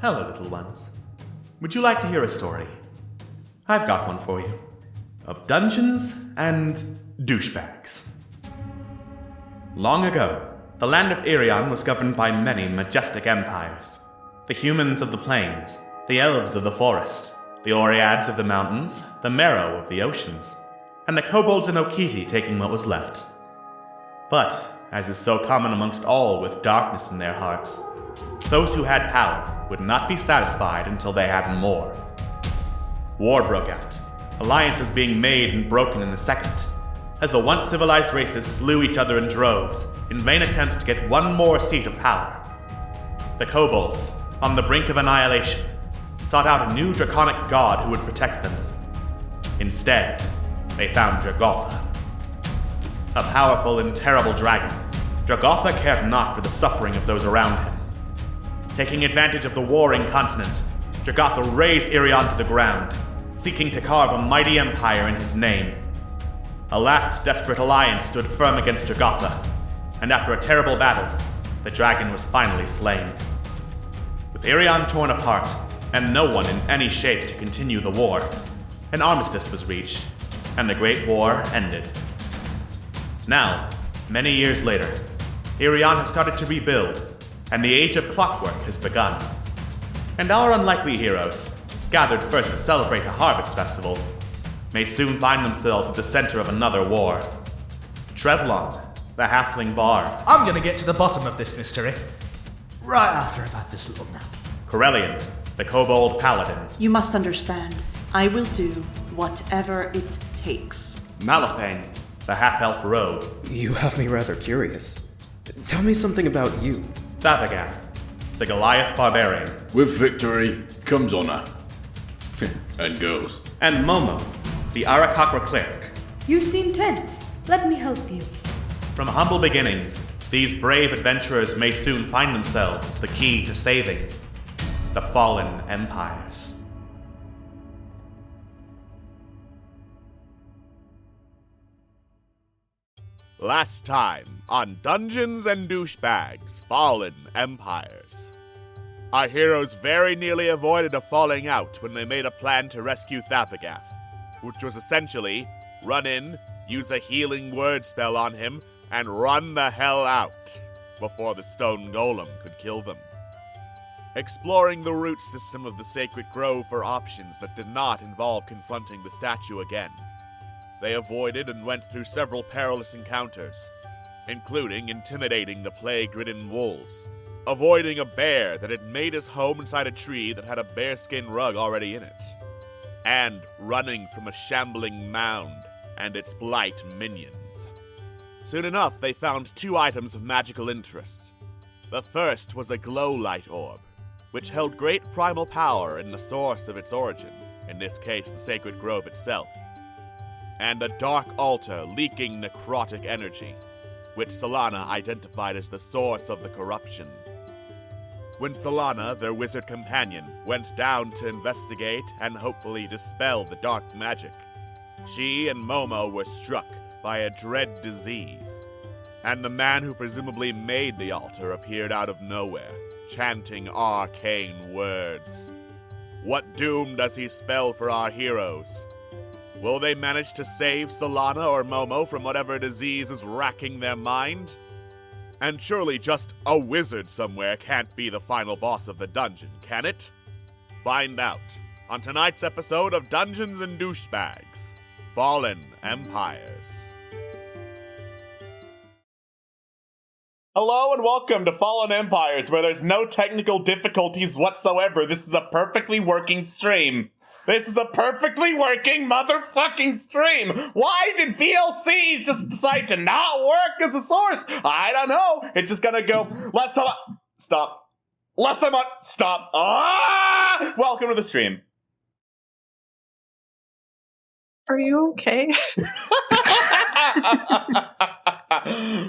Hello, little ones. Would you like to hear a story? I've got one for you. Of dungeons and douchebags. Long ago, the land of Irion was governed by many majestic empires. The humans of the plains, the elves of the forest, the Oreads of the mountains, the Merrow of the oceans, and the kobolds and Okiti taking what was left. But, as is so common amongst all with darkness in their hearts, those who had power would not be satisfied until they had more. War broke out, alliances being made and broken in a second, as the once civilized races slew each other in droves in vain attempts to get one more seat of power. The kobolds, on the brink of annihilation, sought out a new draconic god who would protect them. Instead, they found Jogotha. A powerful and terrible dragon, Jogotha cared not for the suffering of those around him. Taking advantage of the warring continent, Jogotha razed Irion to the ground, seeking to carve a mighty empire in his name. A last desperate alliance stood firm against Jogotha, and after a terrible battle, the dragon was finally slain. With Irion torn apart, and no one in any shape to continue the war, an armistice was reached, and the Great War ended. Now, many years later, Irion has started to rebuild, and the age of clockwork has begun. And our unlikely heroes, gathered first to celebrate a harvest festival, may soon find themselves at the center of another war. Trevlon, the halfling bard. I'm gonna get to the bottom of this mystery right after I've had this little nap. Corellian, the kobold paladin. You must understand, I will do whatever it takes. Malifane, the half-elf rogue. You have me rather curious. Tell me something about you. Thavagath, the Goliath barbarian. With victory comes honor. And goes. And Momo, the Arakakra cleric. You seem tense. Let me help you. From humble beginnings, these brave adventurers may soon find themselves the key to saving the fallen empires. Last time on Dungeons and Douchebags, Fallen Empires. Our heroes very nearly avoided a falling out when they made a plan to rescue Thapagath, which was essentially run in, use a healing word spell on him, and run the hell out before the stone golem could kill them. Exploring the root system of the sacred grove for options that did not involve confronting the statue again, they avoided and went through several perilous encounters, including intimidating the plague-ridden wolves, avoiding a bear that had made his home inside a tree that had a bearskin rug already in it, and running from a shambling mound and its blight minions. Soon enough, they found two items of magical interest. The first was a glow light orb, which held great primal power in the source of its origin, in this case the sacred grove itself, and a dark altar leaking necrotic energy, which Solana identified as the source of the corruption. When Solana, their wizard companion, went down to investigate and hopefully dispel the dark magic, she and Momo were struck by a dread disease, and the man who presumably made the altar appeared out of nowhere, chanting arcane words. What doom does he spell for our heroes? Will they manage to save Solana or Momo from whatever disease is racking their mind? And surely just a wizard somewhere can't be the final boss of the dungeon, can it? Find out on tonight's episode of Dungeons and Douchebags, Fallen Empires. Hello and welcome to Fallen Empires, where there's no technical difficulties whatsoever. This is a perfectly working stream. This is a perfectly working motherfucking stream. Why did VLCs just decide to not work as a source? I don't know. It's just gonna go. Last time. Stop. Last time on. Stop. Ah! Welcome to the stream. Are you okay?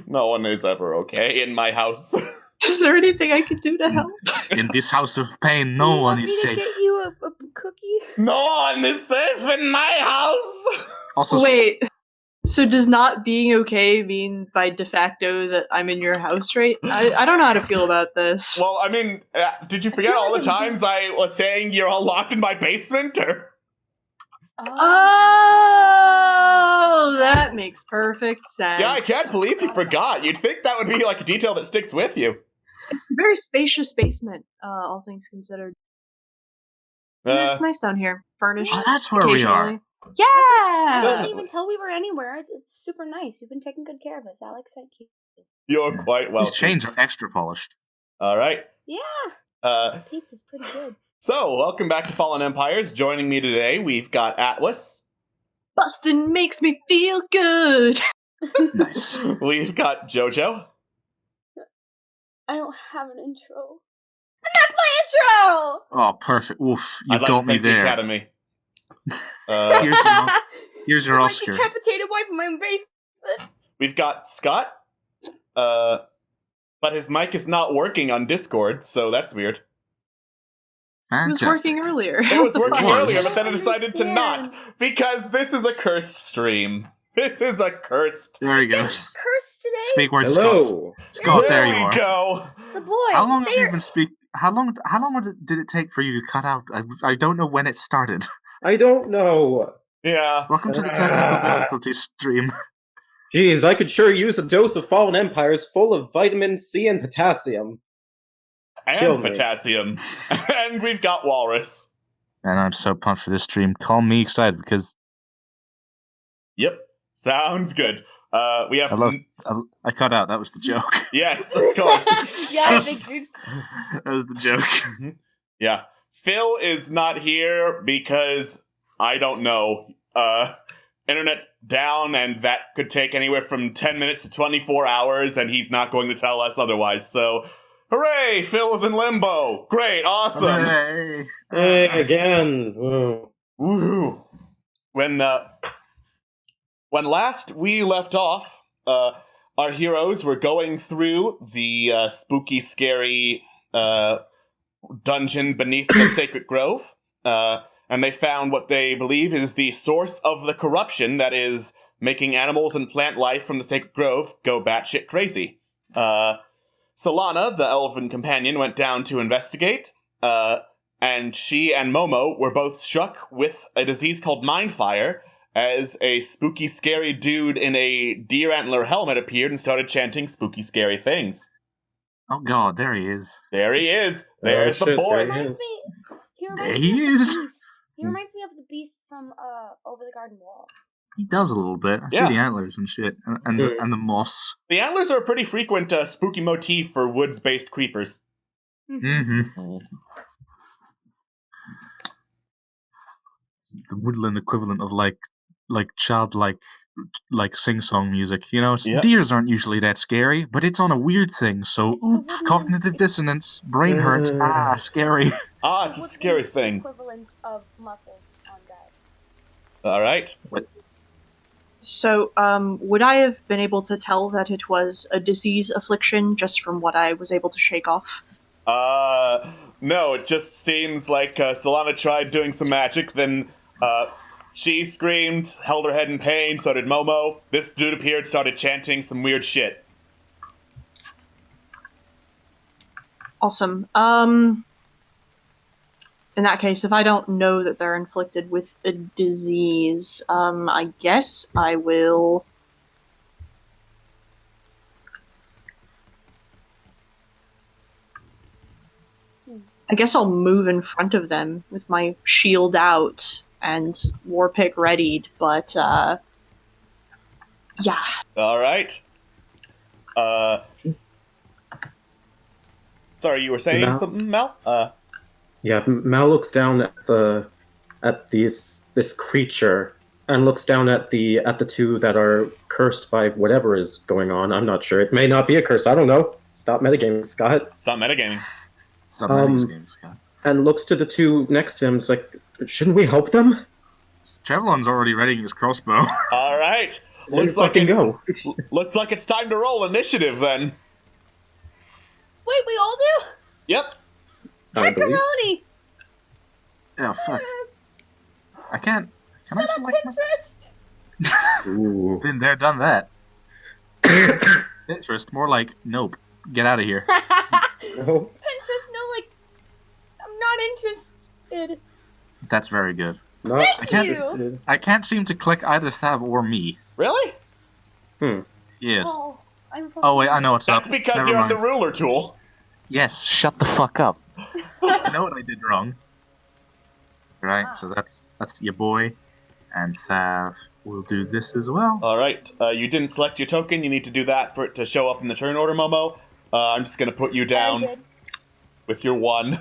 No one is ever okay in my house. Is there anything I could do to help? In this house of pain, no one is safe. Get you a cookie? No one is safe in my house. Also, Wait, So does not being okay mean by de facto that I'm in your house, right? I don't know how to feel about this. Well, I mean, did you forget all the times I was saying you're all locked in my basement? Or? Oh, that makes perfect sense. Yeah, I can't believe you forgot. You'd think that would be like a detail that sticks with you. Very spacious basement, all things considered. It's nice down here, furnished. Oh, that's where we are. occasionally. Yeah. I didn't even tell we were anywhere. It's super nice. You've been taking good care of us, Alex. Thank you. You're quite welcome. These chains are extra polished. All right. Yeah. Pizza's pretty good. So, welcome back to Fallen Empires. Joining me today, we've got Atlas. Bustin' makes me feel good. Nice. We've got Jojo. I don't have an intro. And that's my intro! Oh, perfect. Oof, you I'd like got to me thank the there. Academy. Here's your My Oscar. decapitated wife in my basement. We've got Scott. But his mic is not working on Discord, so that's weird. It was working earlier. It was working was. earlier, but then it decided to not, because this is a cursed stream. This is a cursed... There you go. It's cursed today. Speak word, Hello. Scott. Scott, there you we are. go. The boy. How long say have you your- been speak? How long did it take for you to cut out? I don't know when it started. I don't know. Yeah. Welcome to the technical difficulty stream. Jeez, I could sure use a dose of Fallen Empires full of vitamin C and potassium. Kill And me. potassium. And we've got Walrus. Man, I'm so pumped for this stream. Call me excited because Yep. Sounds good. We have... I cut out. That was the joke. Yes, of course. Yeah, I figured. That was the joke. Yeah. Phil is not here because, I don't know, internet's down and that could take anywhere from 10 minutes to 24 hours and he's not going to tell us otherwise, so... Hooray! Phil is in limbo! Great, awesome! Hooray. Hey, again. Whoa. Woohoo! When last we left off, our heroes were going through the spooky, scary dungeon beneath the Sacred Grove, and they found what they believe is the source of the corruption that is making animals and plant life from the Sacred Grove go batshit crazy. Solana, the elven companion, went down to investigate, and she and Momo were both struck with a disease called Mindfire, as a spooky, scary dude in a deer antler helmet appeared and started chanting spooky, scary things. Oh God, there he is. There he is. There's the shit, boy. there he Reminds me. He There reminds he me of the is. beast. He reminds me of the beast from Over the Garden Wall. He does a little bit. I Yeah. see the antlers and shit, and the moss. The antlers are a pretty frequent spooky motif for woods-based creepers. Mm-hmm. It's the woodland equivalent of like childlike sing-song music. You know, Yeah. deers aren't usually that scary, but it's on a weird thing. So, It's the oops, woodland- cognitive dissonance, brain hurt. Scary. Ah, it's a What's scary the thing. Equivalent of muscles on that. All right. So, would I have been able to tell that it was a disease affliction just from what I was able to shake off? No, it just seems like Solana tried doing some magic, then she screamed, held her head in pain, so did Momo. This dude appeared, started chanting some weird shit. Awesome. In that case, if I don't know that they're inflicted with a disease, I guess I will... I guess I'll move in front of them with my shield out and war pick readied, but, yeah. All right. Sorry, you were saying Mal? something, Mal? Yeah, Mal looks down at this creature and looks down at the two that are cursed by whatever is going on. I'm not sure. It may not be a curse. I don't know. Stop metagaming, Scott. It's not metagaming. It's not Maddie's game, Scott. And looks to the two next to him. Is like, shouldn't we help them? Trevelyan's already readying his crossbow. All right. Let's fucking go. Looks like it's time to roll initiative then. Wait, we all do? Yep. I believe. Macaroni! Oh fuck! I can't. Can I Shut up, select my? Pinterest! Ooh. Been there, done that. Interest, more like, nope. Get out of here. Oh, Pinterest, no, like, I'm not interested. That's very good. not Thank you. interested. I can't seem to click either Thav or me. Really? Yes. Oh, I'm Oh wait, I know what's That's up. because Never you're on mind. the ruler tool. Yes, shut the fuck up. I know what I did wrong. Right, so that's your boy, and Thav will do this as well. All right. You didn't select your token. You need to do that for it to show up in the turn order, Momo. I'm just gonna put you I down did. with your 1.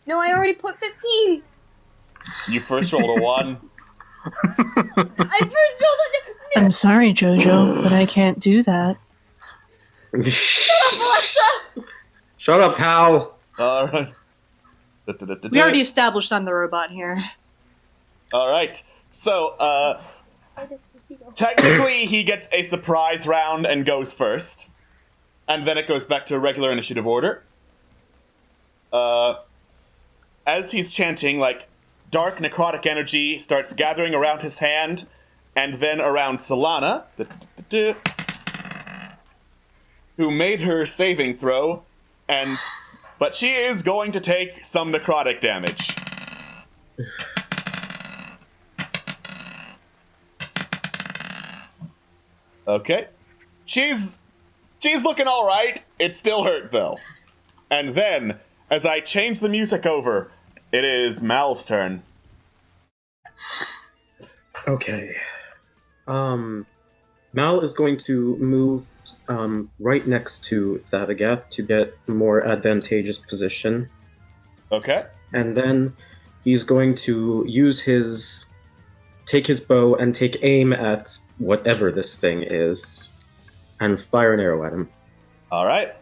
No, I already put 15. You first rolled a 1. I first rolled a. I'm sorry, Jojo, but I can't do that. Alexa. Shut up, Hal. All right. We already established I'm the robot here. All right. So, Oh, Despacito. technically, he gets a surprise round and goes first, and then it goes back to regular initiative order. As he's chanting, like, dark necrotic energy starts gathering around his hand, and then around Solana, who made her saving throw, but she is going to take some necrotic damage. Okay. She's looking all right. It still hurt though. And then, as I change the music over, it is Mal's turn. Okay. Mal is going to move right next to Thavagath to get a more advantageous position. Okay. And then he's going to take his bow and take aim at whatever this thing is and fire an arrow at him. All right.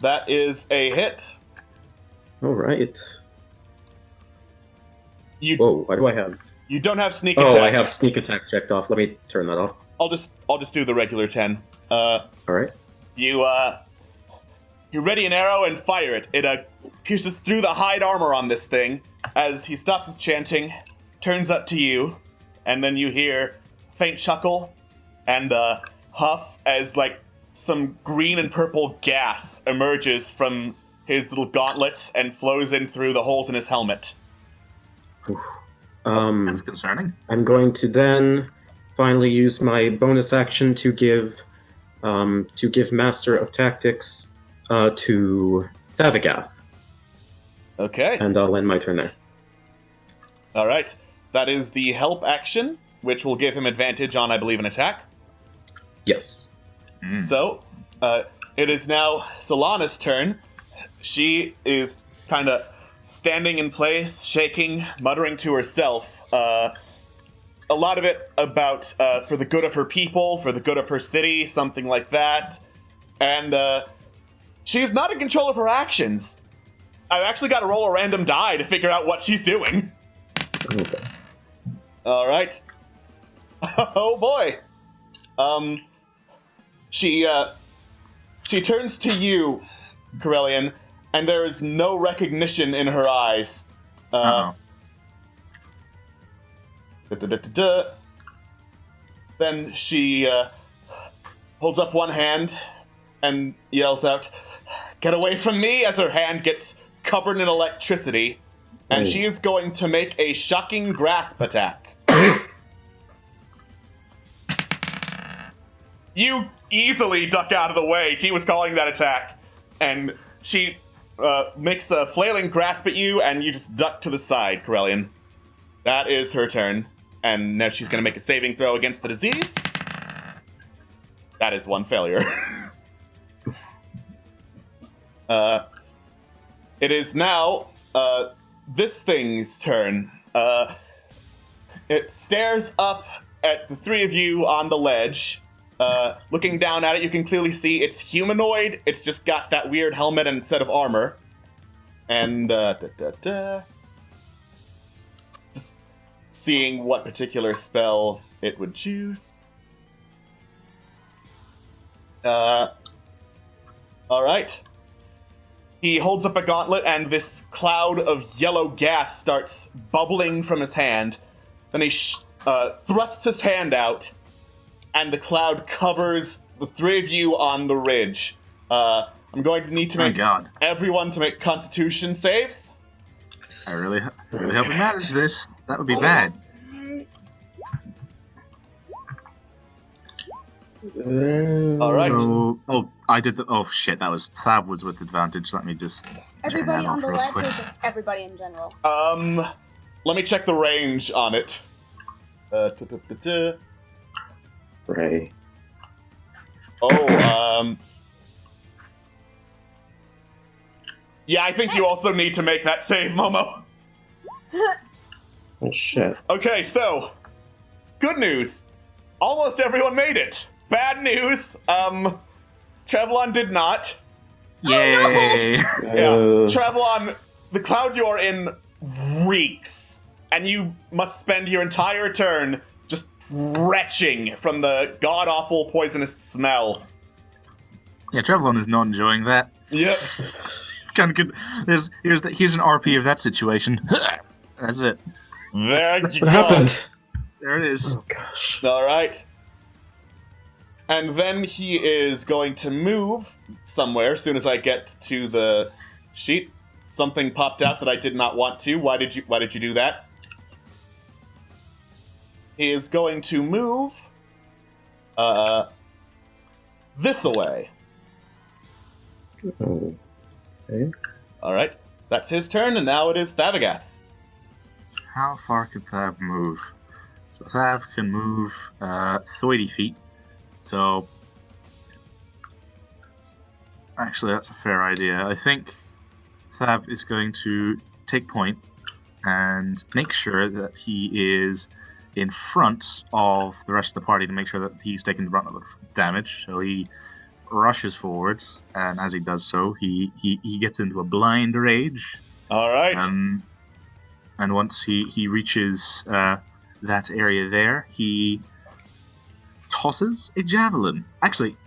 That is a hit. All right. You Whoa, why do I have? you don't have sneak Oh, attack. I have sneak attack checked off. Let me turn that off. I'll just do the regular 10. All right. You ready an arrow and fire it. It pierces through the hide armor on this thing. As he stops his chanting, turns up to you, and then you hear a faint chuckle and huff as like some green and purple gas emerges from his little gauntlets and flows in through the holes in his helmet. That's concerning. I'm going to then finally use my bonus action to give Master of Tactics to Thavagath, Okay. and I'll end my turn there. All right. That is the help action, which will give him advantage on, I believe, an attack. Yes. So, it is now Solana's turn. She is kind of standing in place, shaking, muttering to herself. A lot of it about for the good of her people, for the good of her city, something like that. And she's not in control of her actions. I've actually got to roll a random die to figure out what she's doing. Okay. All right. Oh boy. She turns to you, Corellian, and there is no recognition in her eyes. Then she holds up one hand and yells out, "Get away from me!" as her hand gets covered in electricity. And she is going to make a shocking grasp attack. You easily duck out of the way. She was calling that attack. And she makes a flailing grasp at you, and you just duck to the side, Corellian. That is her turn. And now she's going to make a saving throw against the disease. That is one failure. It is now this thing's turn. It stares up at the three of you on the ledge. Looking down at it, you can clearly see it's humanoid. It's just got that weird helmet and set of armor. And just seeing what particular spell it would choose. All right. He holds up a gauntlet, and this cloud of yellow gas starts bubbling from his hand. Then he thrusts his hand out, and the cloud covers the three of you on the ridge. I'm going to need to make everyone to make Constitution saves. I really hope we manage this. That would be bad. All right. So, I did the. Oh shit, that was Thav was with advantage. Let me just. Everybody on the ledge or just everybody in general? Let me check the range on it. Ray. Oh, yeah, I think you also need to make that save, Momo. Oh shit. Okay, so good news. Almost everyone made it. Bad news. Travelon did not. Yay! Yeah, Travelon, the cloud you're in reeks, and you must spend your entire turn just retching from the god-awful poisonous smell. Yeah, Travelon is not enjoying that. Yep. Kind of good. Here's an RP of that situation. That's it. There you go. What happened? There it is. Oh gosh. All right. And then he is going to move somewhere as soon as I get to the sheet. Something popped out that I did not want to. Why did you do that? He is going to move this away. Oh. Okay. All right. That's his turn, and now it is Thavagath's. How far could Thav move? So Thav can move 30 feet. So, actually, that's a fair idea. I think Thav is going to take point and make sure that he is in front of the rest of the party to make sure that he's taking the brunt of the damage. So he rushes forwards, and as he does so, he gets into a blind rage. All right. And once he reaches that area there, he tosses a javelin. Actually,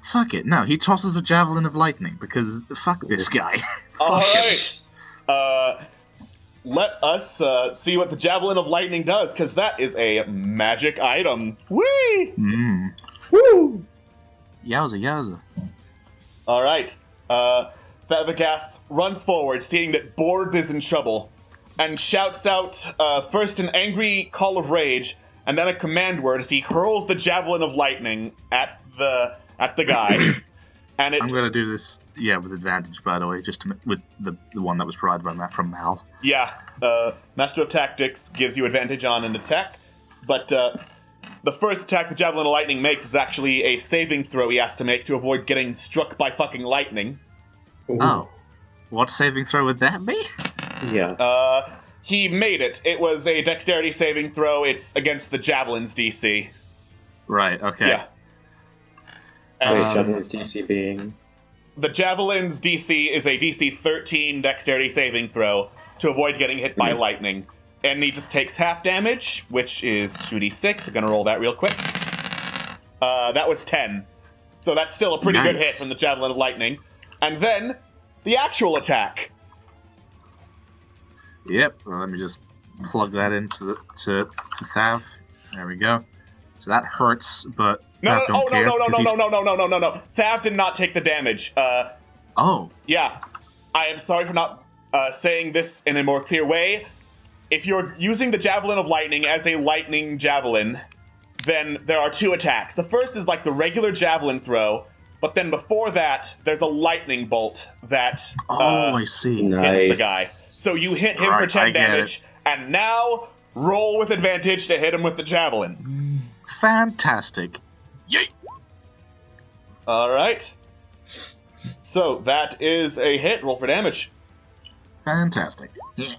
fuck it. No, he tosses a javelin of lightning because fuck this guy. All Fuck right. Let us see what the javelin of lightning does, because that is a magic item. Whee! him. Woo! Yowza. All right. Thavagath runs forward, seeing that Bord is in trouble, and shouts out first an angry call of rage, and then a command word as he hurls the javelin of lightning at the guy. And I'm gonna do this, with advantage, by the way, just with the one that was provided by Matt from Mal. Yeah, Master of Tactics gives you advantage on an attack, but the first attack the Javelin of Lightning makes is actually a saving throw he has to make to avoid getting struck by fucking lightning. Ooh. Oh, what saving throw would that be? Yeah. He made it. It was a dexterity saving throw. It's against the Javelin's DC. Right. Okay. Yeah. Wait, Javelin's DC being... The Javelin's DC is a DC 13 dexterity saving throw to avoid getting hit by lightning. And he just takes half damage, which is 2d6. I'm going to roll that real quick. That was 10. So that's still a pretty good hit from the Javelin of Lightning. And then, the actual attack. Yep. Well, let me just plug that into to Thav. There we go. So that hurts, but No. Thav don't care. No. Thav did not take the damage. Oh. Yeah. I am sorry for not saying this in a more clear way. If you're using the Javelin of Lightning as a lightning javelin, then there are two attacks. The first is like the regular javelin throw, but then before that, there's a lightning bolt that I see. hits Nice. the guy. So you hit him for Right, 10 I get damage, and now roll with advantage to hit him with the javelin. Fantastic. Yay! All right. So that is a hit. Roll for damage. Fantastic. Yeah.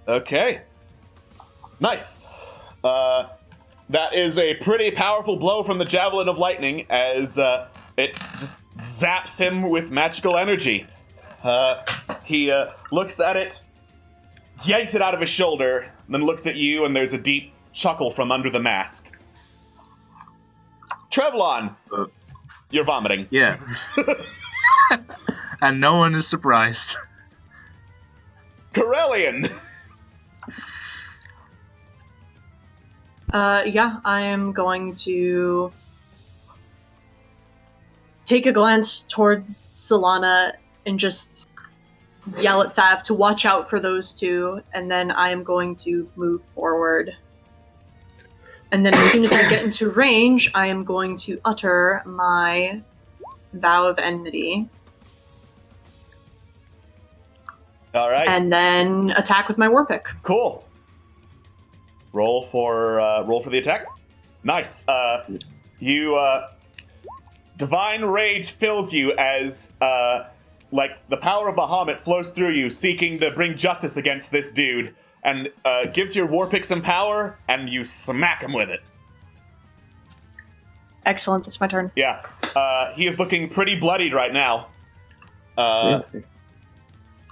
Okay. Nice. That is a pretty powerful blow from the Javelin of Lightning as it just zaps him with magical energy. He looks at it, yanks it out of his shoulder, then looks at you, and there's a deep chuckle from under the mask. Trevlon! You're vomiting. Yeah. And no one is surprised. Corellian! Yeah, I am going to take a glance towards Solana and just yell at Thav to watch out for those two, and then I am going to move forward. And then as soon as I get into range, I am going to utter my Vow of Enmity. All right. And then attack with my war pick. Cool. Roll for the attack. Nice. Divine rage fills you as like the power of Bahamut flows through you, seeking to bring justice against this dude, and gives your war pick some power, and you smack him with it. Excellent. It's my turn. Yeah. He is looking pretty bloodied right now.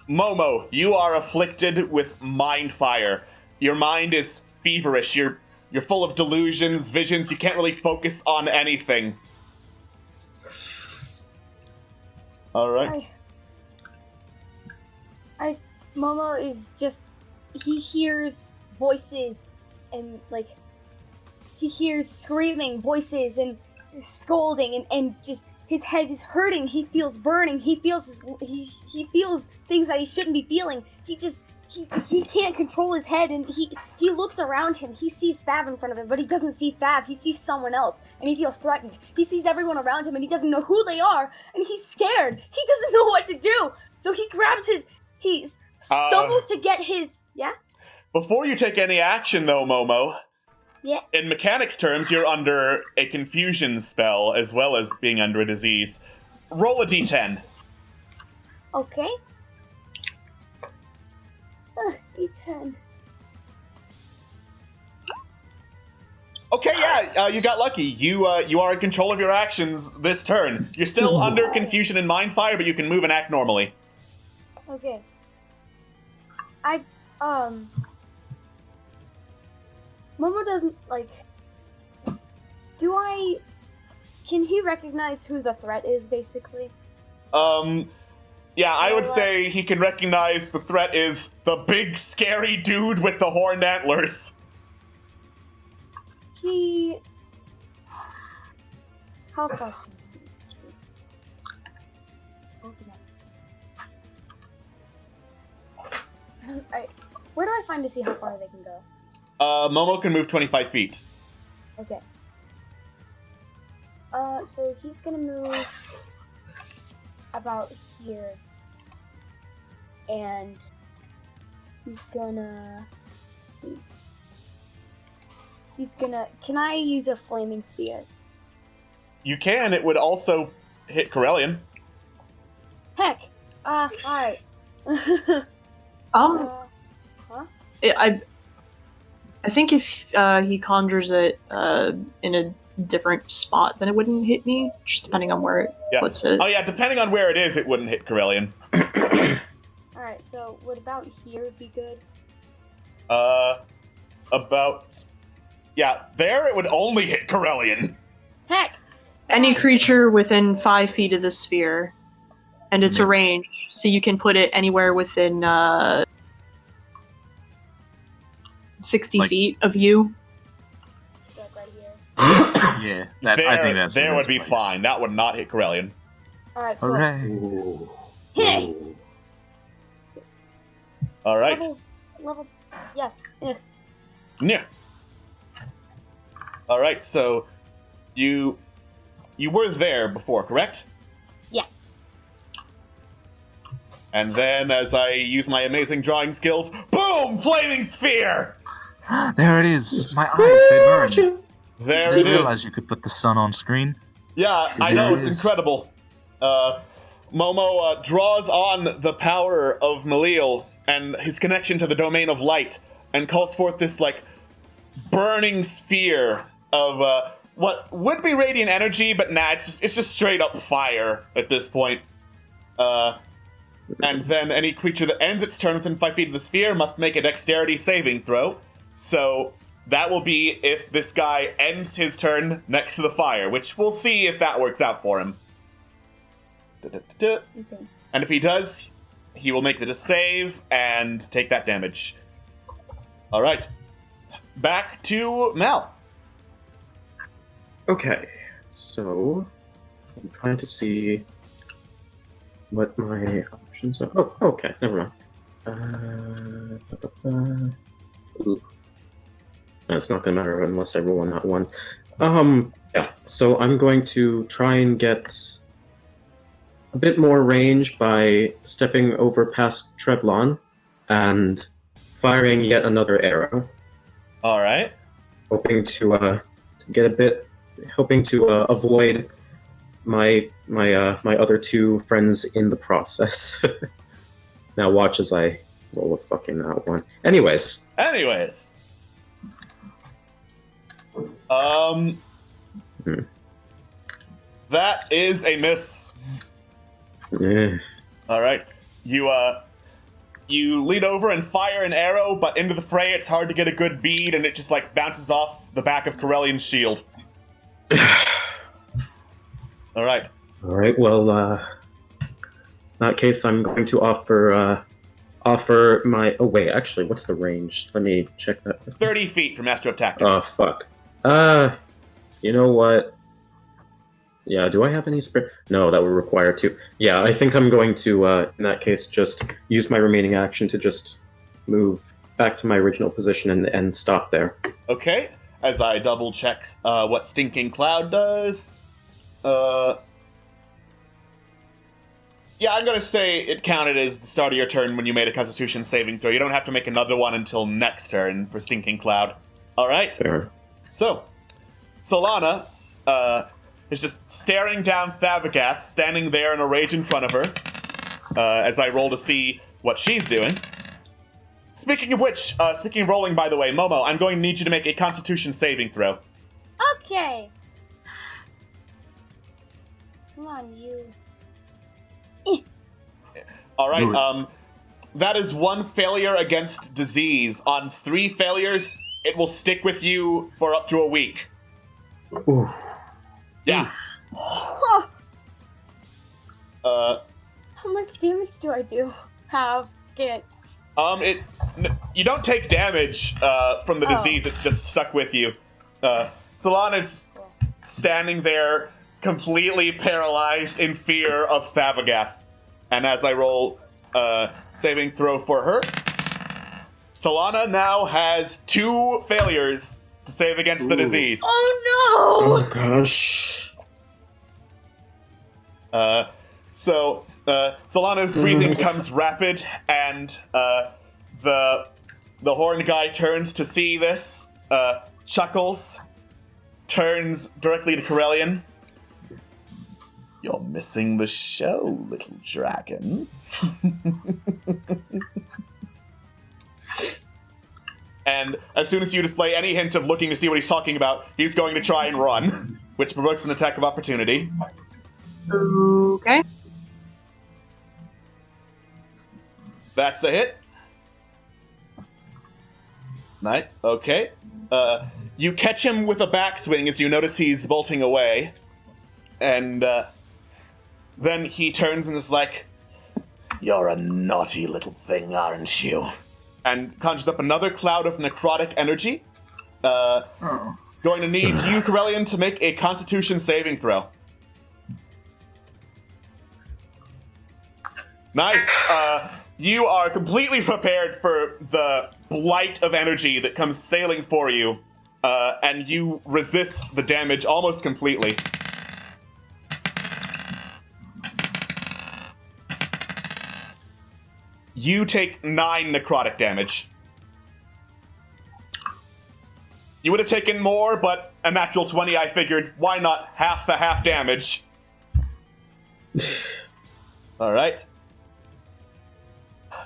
Momo, you are afflicted with mind fire. Your mind is feverish. You're full of delusions, visions. You can't really focus on anything. All right. Momo is just, he hears voices and he hears screaming voices and scolding and just his head is hurting. He feels burning. He feels he feels things that he shouldn't be feeling. He can't control his head, and he looks around him. He sees Thav in front of him, but he doesn't see Thav. He sees someone else, and he feels threatened. He sees everyone around him, and he doesn't know who they are, and he's scared. He doesn't know what to do. So he grabs he stumbles to get his, yeah? Before you take any action, though, Momo, Yeah. in mechanics terms, you're under a confusion spell as well as being under a disease. Roll a d10. Okay. D10. Okay, yeah, you got lucky. You are in control of your actions this turn. You're still under confusion and mind fire, but you can move and act normally. Okay. Momo doesn't, can he recognize who the threat is, basically? Yeah, I would say he can recognize the threat is the big, scary dude with the horned antlers. How far? Let's see. Open up. Alright, where do I find to see how far they can go? Momo can move 25 feet. Okay. So he's gonna move about here. And he's gonna... Can I use a flaming sphere? You can. It would also hit Corellian. Heck! Alright. Huh? I think if he conjures it in a different spot, then it wouldn't hit me, just depending on where it puts it. Oh yeah, depending on where it is, it wouldn't hit Corellian. Alright, so would about here be good? There it would only hit Corellian. Heck! Any creature within 5 feet of the sphere, and it's a range, so you can put it anywhere within 60 feet of you. So like right here. Yeah, I think that's there the would be place. fine. That would not hit Corellian. Alright, cool. Hooray! Hey! All right. Level, yes. Yeah. All right. So, you were there before, correct? Yeah. And then, as I use my amazing drawing skills, boom! Flaming sphere. There it is. My eyes, they burn. There I it didn't is. realize you could put the sun on screen. Yeah, I There know, it it's is. incredible. Momo draws on the power of Malil and his connection to the domain of light and calls forth this, burning sphere of what would be radiant energy, but nah, it's just straight up fire at this point. And then any creature that ends its turn within 5 feet of the sphere must make a dexterity saving throw. So that will be if this guy ends his turn next to the fire, which we'll see if that works out for him. Okay. And if he does, he will make it a save and take that damage. All right. Back to Mel. Okay, so I'm trying to see what my options are. Oh, okay, never mind. Ooh. That's not gonna matter unless I roll on that one. Yeah, so I'm going to try and get a bit more range by stepping over past Trevlon and firing yet another arrow. All right. Hoping to get a bit, hoping to avoid my other two friends in the process. Now watch as I roll a fucking that one. Anyways. That is a miss. Yeah. All right. You lean over and fire an arrow, but into the fray it's hard to get a good bead, and it just like bounces off the back of Corellian's shield. All right. All right. Well, in that case, I'm going to offer my. Oh wait, actually, what's the range? Let me check that. 30 feet from Master of Tactics. Oh fuck. You know what? Yeah, do I have any spare? No, that would require two. Yeah, I think I'm going to, in that case, just use my remaining action to just move back to my original position and stop there. Okay, as I double check what Stinking Cloud does. Yeah, I'm going to say it counted as the start of your turn when you made a Constitution saving throw. You don't have to make another one until next turn for Stinking Cloud. All right? Fair. So, Solana is just staring down Thavagath, standing there in a rage in front of her, as I roll to see what she's doing. Speaking of which, speaking of rolling, by the way, Momo, I'm going to need you to make a Constitution saving throw. Okay. Come on, you. All right, that is one failure against disease. On 3 failures, it will stick with you for up to a week. Ooh. Yeah. How much damage do I get? You don't take damage from the disease. It's just stuck with you. Solana's standing there, completely paralyzed in fear of Thavagath. And as I roll saving throw for her, Solana now has 2 failures to save against the disease. Oh no! Oh gosh. So Solana's breathing becomes rapid, and the horn guy turns to see this, chuckles, turns directly to Corellian. You're missing the show, little dragon. And as soon as you display any hint of looking to see what he's talking about, he's going to try and run, which provokes an attack of opportunity. Okay. That's a hit. Nice. Okay. You catch him with a backswing as you notice he's bolting away. And then he turns and is like, "You're a naughty little thing, aren't you?" And conjures up another cloud of necrotic energy. Going to need you, Corellian, to make a Constitution saving throw. Nice. You are completely prepared for the blight of energy that comes sailing for you, and you resist the damage almost completely. You take 9 necrotic damage. You would have taken more, but a natural 20, I figured, why not half the half damage? All right.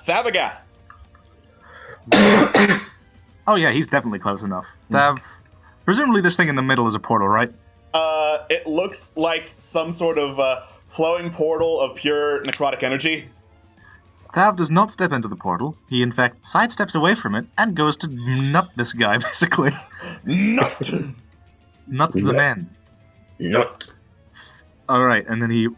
Thavagath. Oh yeah, he's definitely close enough. Thav, presumably this thing in the middle is a portal, right? It looks like some sort of flowing portal of pure necrotic energy. Thav does not step into the portal. He, in fact, sidesteps away from it and goes to nut this guy, basically. Nut! Nut the man. Nut. All right, and then he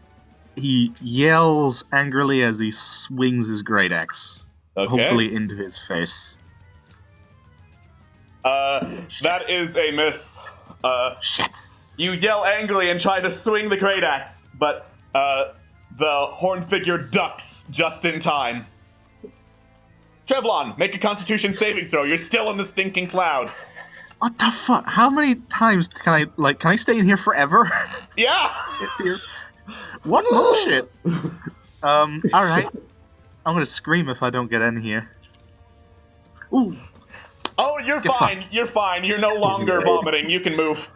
he yells angrily as he swings his great axe, Okay. hopefully into his face. That is a miss. Shit. You yell angrily and try to swing the great axe, but the horn figure ducks just in time. Trevlon, make a Constitution saving throw. You're still in the stinking cloud. What the fuck? How many times can I stay in here forever? Yeah. What bullshit? Alright. I'm gonna scream if I don't get in here. Ooh. Oh, you're Get fine. fucked. You're fine. You're no longer vomiting. You can move.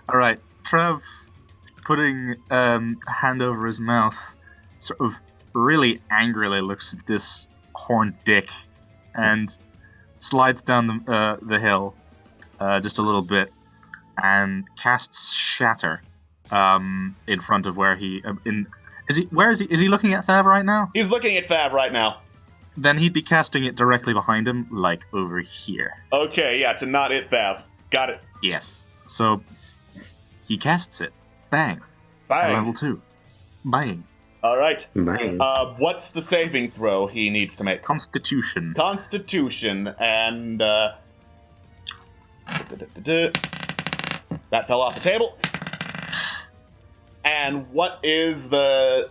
Alright. Trev, putting a hand over his mouth, sort of really angrily looks at this horned dick and slides down the hill just a little bit and casts Shatter in front of where he is he looking at Thav right now? He's looking at Thav right now. Then he'd be casting it directly behind him, like over here. Okay, yeah, to not hit Thav. Got it. Yes. So he casts it. Bang. Bang. At level 2. Bang. All right. Bang. What's the saving throw he needs to make? Constitution. Constitution, and that fell off the table. And what is the...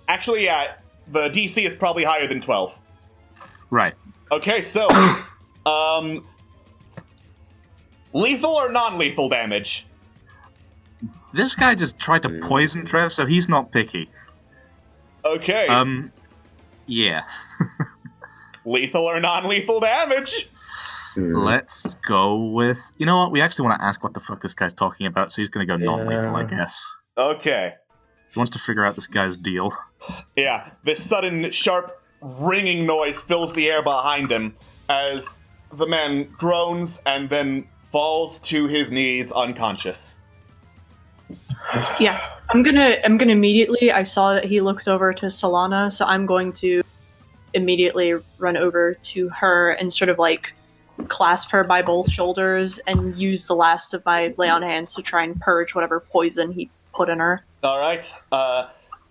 Actually, yeah, the DC is probably higher than 12. Right. Okay, so, lethal or non-lethal damage? This guy just tried to poison Trev, so he's not picky. Okay. Yeah. Lethal or non-lethal damage? Let's go with... You know what? We actually want to ask what the fuck this guy's talking about, so he's going to go non-lethal, I guess. Okay. He wants to figure out this guy's deal. Yeah, this sudden, sharp, ringing noise fills the air behind him as the man groans and then falls to his knees unconscious. Yeah, I'm gonna immediately. I saw that he looked over to Solana, so I'm going to immediately run over to her and sort of like clasp her by both shoulders and use the last of my lay on hands to try and purge whatever poison he put in her. All right.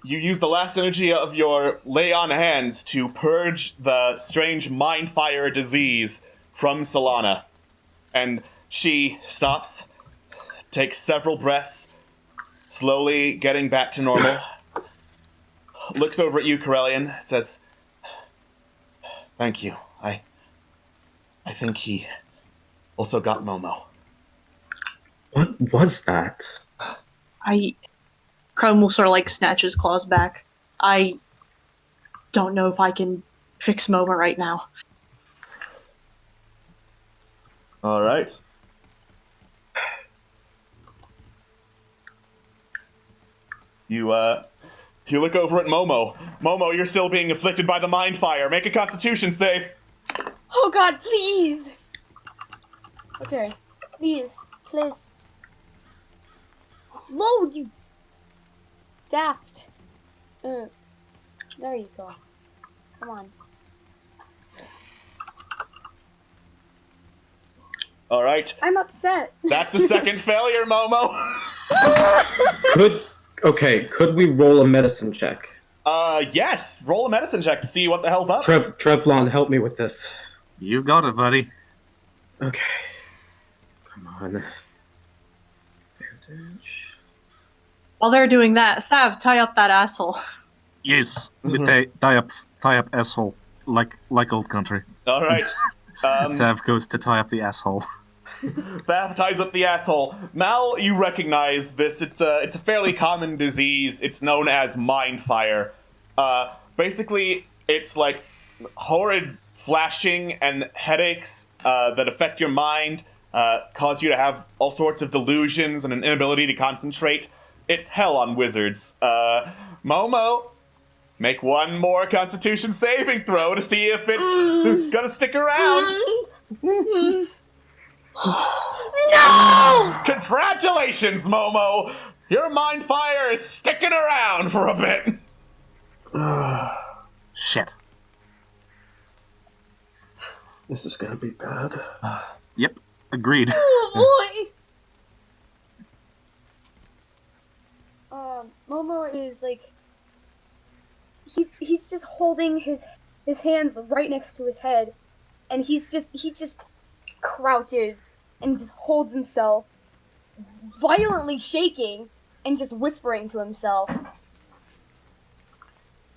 You use the last energy of your lay on hands to purge the strange mind fire disease from Solana, and she stops, takes several breaths. Slowly getting back to normal. Looks over at you, Corellian, says, "Thank you. I think he also got Momo." What was that? Crone will sort of like snatch his claws back. I don't know if I can fix Momo right now. All right. You look over at Momo. Momo, you're still being afflicted by the mind fire. Make a Constitution save. Oh God, please. Okay, please. Load, you daft. There you go. Come on. All right. I'm upset. That's the second failure, Momo. Could we roll a medicine check? Yes. Roll a medicine check to see what the hell's up. Trevlon, help me with this. You got it, buddy. Okay. Come on. Advantage. While they're doing that, Thav, tie up that asshole. Yes. tie up asshole, like old country. All right. Thav goes to tie up the asshole. Thav ties up the asshole. Mal, you recognize this. It's a fairly common disease. It's known as mind fire. Basically, it's like horrid flashing and headaches that affect your mind, cause you to have all sorts of delusions and an inability to concentrate. It's hell on wizards. Momo, make one more Constitution saving throw to see if it's gonna stick around. No! Congratulations, Momo! Your mind fire is sticking around for a bit. Shit. This is gonna be bad. Yep. Agreed. Oh boy! Momo is like he's just holding his hands right next to his head, and he just crouches and just holds himself, violently shaking and just whispering to himself.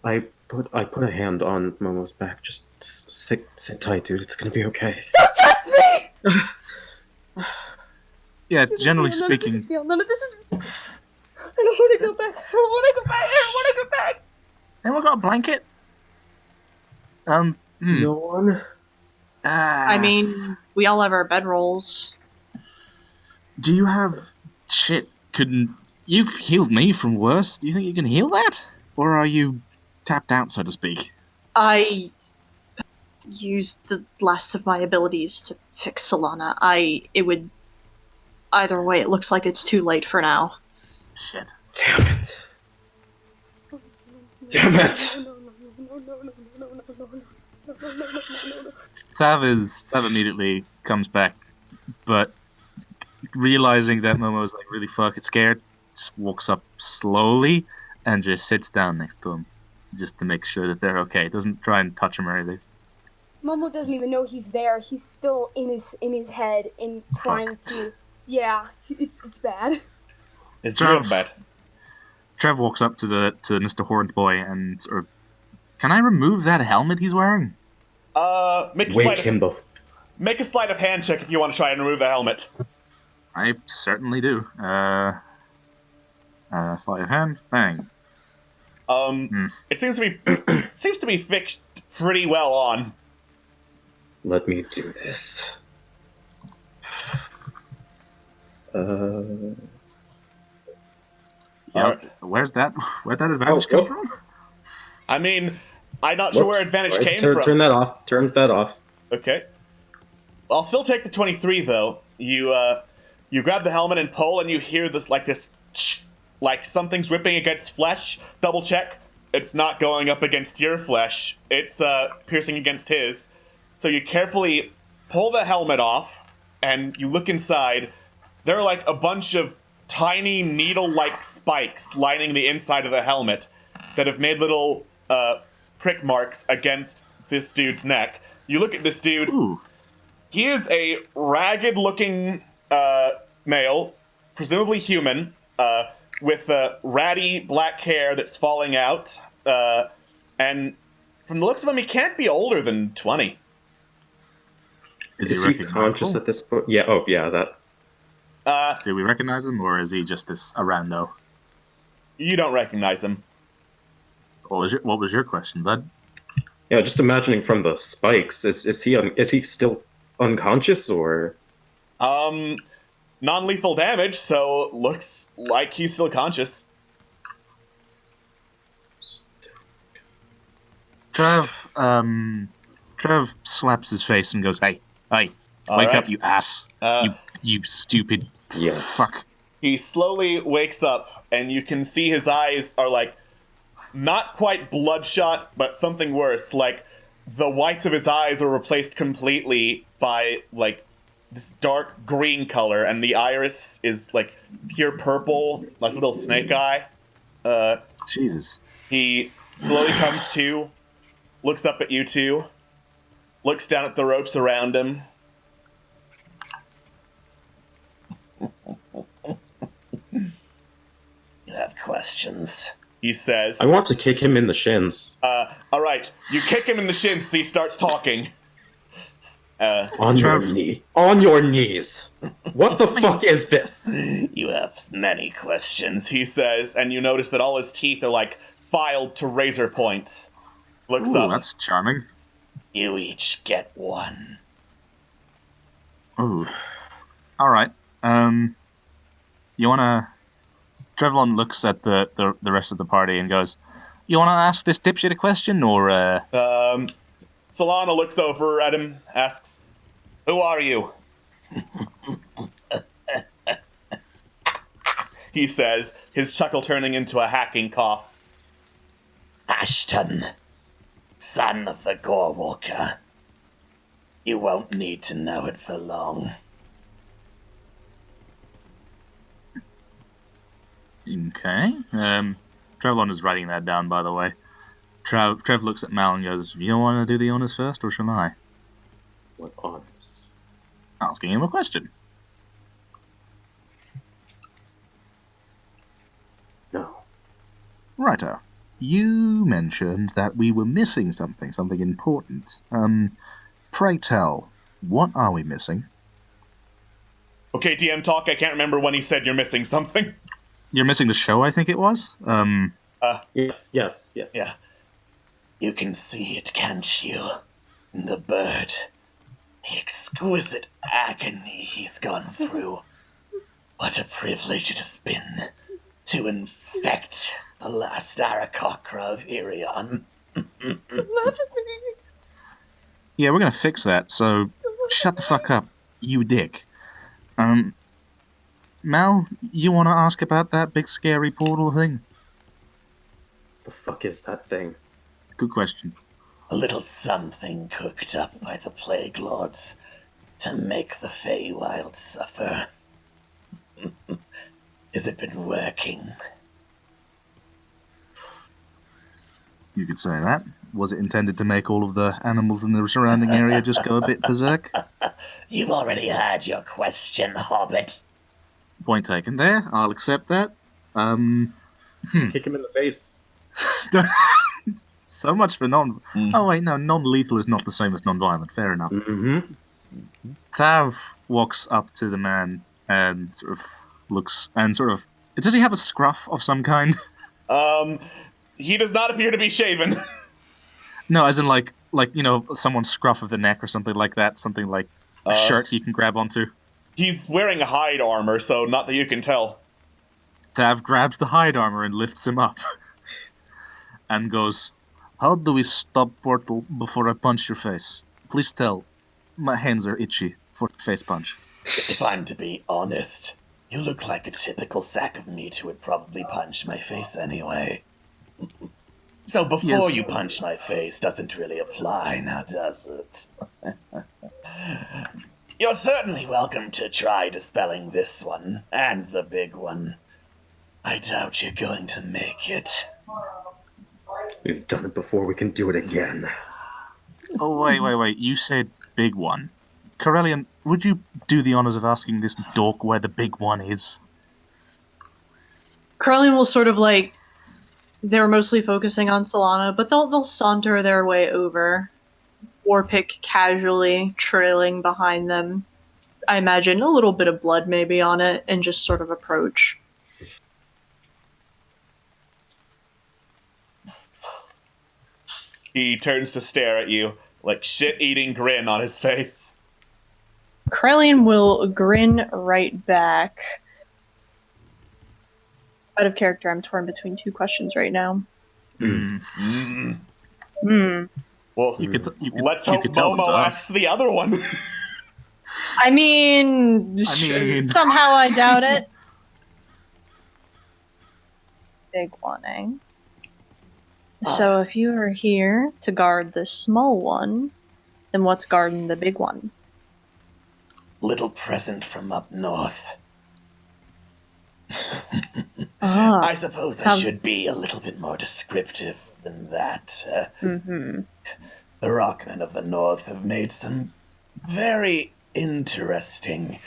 I put a hand on Momo's back. Just sit tight, dude. It's gonna be okay. Don't touch me! Yeah, generally speaking. None of this is real. I don't want to go back. I don't want to go back. I don't want to go back. Anyone got a blanket? No one. I mean, we all have our bedrolls. Do you have shit? You've healed me from worse? Do you think you can heal that, or are you tapped out, so to speak? I used the last of my abilities to fix Solana. Either way, it looks like it's too late for now. Shit. Damn it. Damn it. Thav immediately comes back, but realizing that Momo's like really fucking scared, just walks up slowly and just sits down next to him, just to make sure that they're okay. Doesn't try and touch him or anything. Momo doesn't even know he's there. He's still in his head and trying to. Yeah, it's bad. It's real bad. Trev walks up to Mr. Horned Boy and sort of, can I remove that helmet he's wearing? Make a sleight of hand check if you want to try and remove the helmet. I certainly do. Sleight of hand, bang. It seems to be fixed pretty well on. Let me do this. Where'd that advantage come from? I mean, I'm not sure where advantage came from. Turn that off. Turn that off. Okay. I'll still take the 23 though. You grab the helmet and pull, and you hear this like something's ripping against flesh. Double check. It's not going up against your flesh. It's piercing against his. So you carefully pull the helmet off, and you look inside. There are like a bunch of tiny needle-like spikes lining the inside of the helmet that have made little prick marks against this dude's neck. You look at this dude. Ooh. He is a ragged-looking male, presumably human, with ratty black hair that's falling out. And from the looks of him, he can't be older than 20. Is he conscious at this point? Yeah. Oh, yeah. That. Do we recognize him, or is he just a rando? You don't recognize him. What was your question, bud? Yeah, just imagining from the spikes. Is he still unconscious, or? Non-lethal damage, so looks like he's still conscious. Trev slaps his face and goes, "Hey, wake up, you ass! You stupid fuck!" He slowly wakes up, and you can see his eyes are like not quite bloodshot, but something worse. Like the whites of his eyes are replaced completely by like this dark green color, and the iris is like pure purple, like a little snake eye. Jesus. He slowly comes to, looks up at you two, looks down at the ropes around him. You have questions, he says. I want to kick him in the shins. Alright, you kick him in the shins so he starts talking. On your knees. What the fuck is this? You have many questions, he says, and you notice that all his teeth are like filed to razor points. Looks up. That's charming. You each get one. Ooh. Alright. You wanna... Trevlon looks at the rest of the party and goes, you wanna ask this dipshit a question, or Solana looks over at him, asks, "Who are you?" He says, his chuckle turning into a hacking cough. "Ashton, son of the Gorewalker. You won't need to know it for long." Okay. Trevlon is writing that down, by the way. Trev looks at Mal and goes, "You want to do the honors first, or shall I?" What honors? Asking him a question. No. Righto. You mentioned that we were missing something important. Pray tell, what are we missing? Okay, DM talk. I can't remember when he said you're missing something. You're missing the show, I think it was? Yes. Yeah. You can see it, can't you? The bird. The exquisite agony he's gone through. What a privilege it has been to infect the last Arakocra of Irion. Yeah, we're gonna fix that, so shut the fuck up, you dick. Mal, you wanna ask about that big scary portal thing? The fuck is that thing? Good question. A little something cooked up by the Plague Lords to make the Feywild suffer. Has it been working? You could say that. Was it intended to make all of the animals in the surrounding area just go a bit berserk? You've already had your question, Hobbit. Point taken there. I'll accept that. Kick him in the face. So much for Oh wait, no, non-lethal is not the same as non-violent. Fair enough. Mm-hmm. Thav walks up to the man and sort of looks and sort of... Does he have a scruff of some kind? He does not appear to be shaven. No, as in like someone's scruff of the neck or something like that. Something like a shirt he can grab onto. He's wearing hide armor, so not that you can tell. Thav grabs the hide armor and lifts him up. And goes, "How do we stop portal before I punch your face? Please tell. My hands are itchy for the face punch." If I'm to be honest, you look like a typical sack of meat who would probably punch my face anyway. So before you punch my face doesn't really apply, now does it? You're certainly welcome to try dispelling this one, and the big one. I doubt you're going to make it. We've done it before, we can do it again. Oh, wait. You said big one. Corellian, would you do the honors of asking this dork where the big one is? Corellian will sort of like... They're mostly focusing on Solana, but they'll saunter their way over. Warpick casually trailing behind them. I imagine a little bit of blood maybe on it, and just sort of approach. He turns to stare at you, like shit-eating grin on his face. Corellian will grin right back. Out of character, I'm torn between two questions right now. Well, let's hope Momo asks the other one. I mean, somehow I doubt it. Big one, eh? So if you are here to guard the small one, then what's guarding the big one? Little present from up north. I suppose I should be a little bit more descriptive than that. The Rockmen of the North have made some very interesting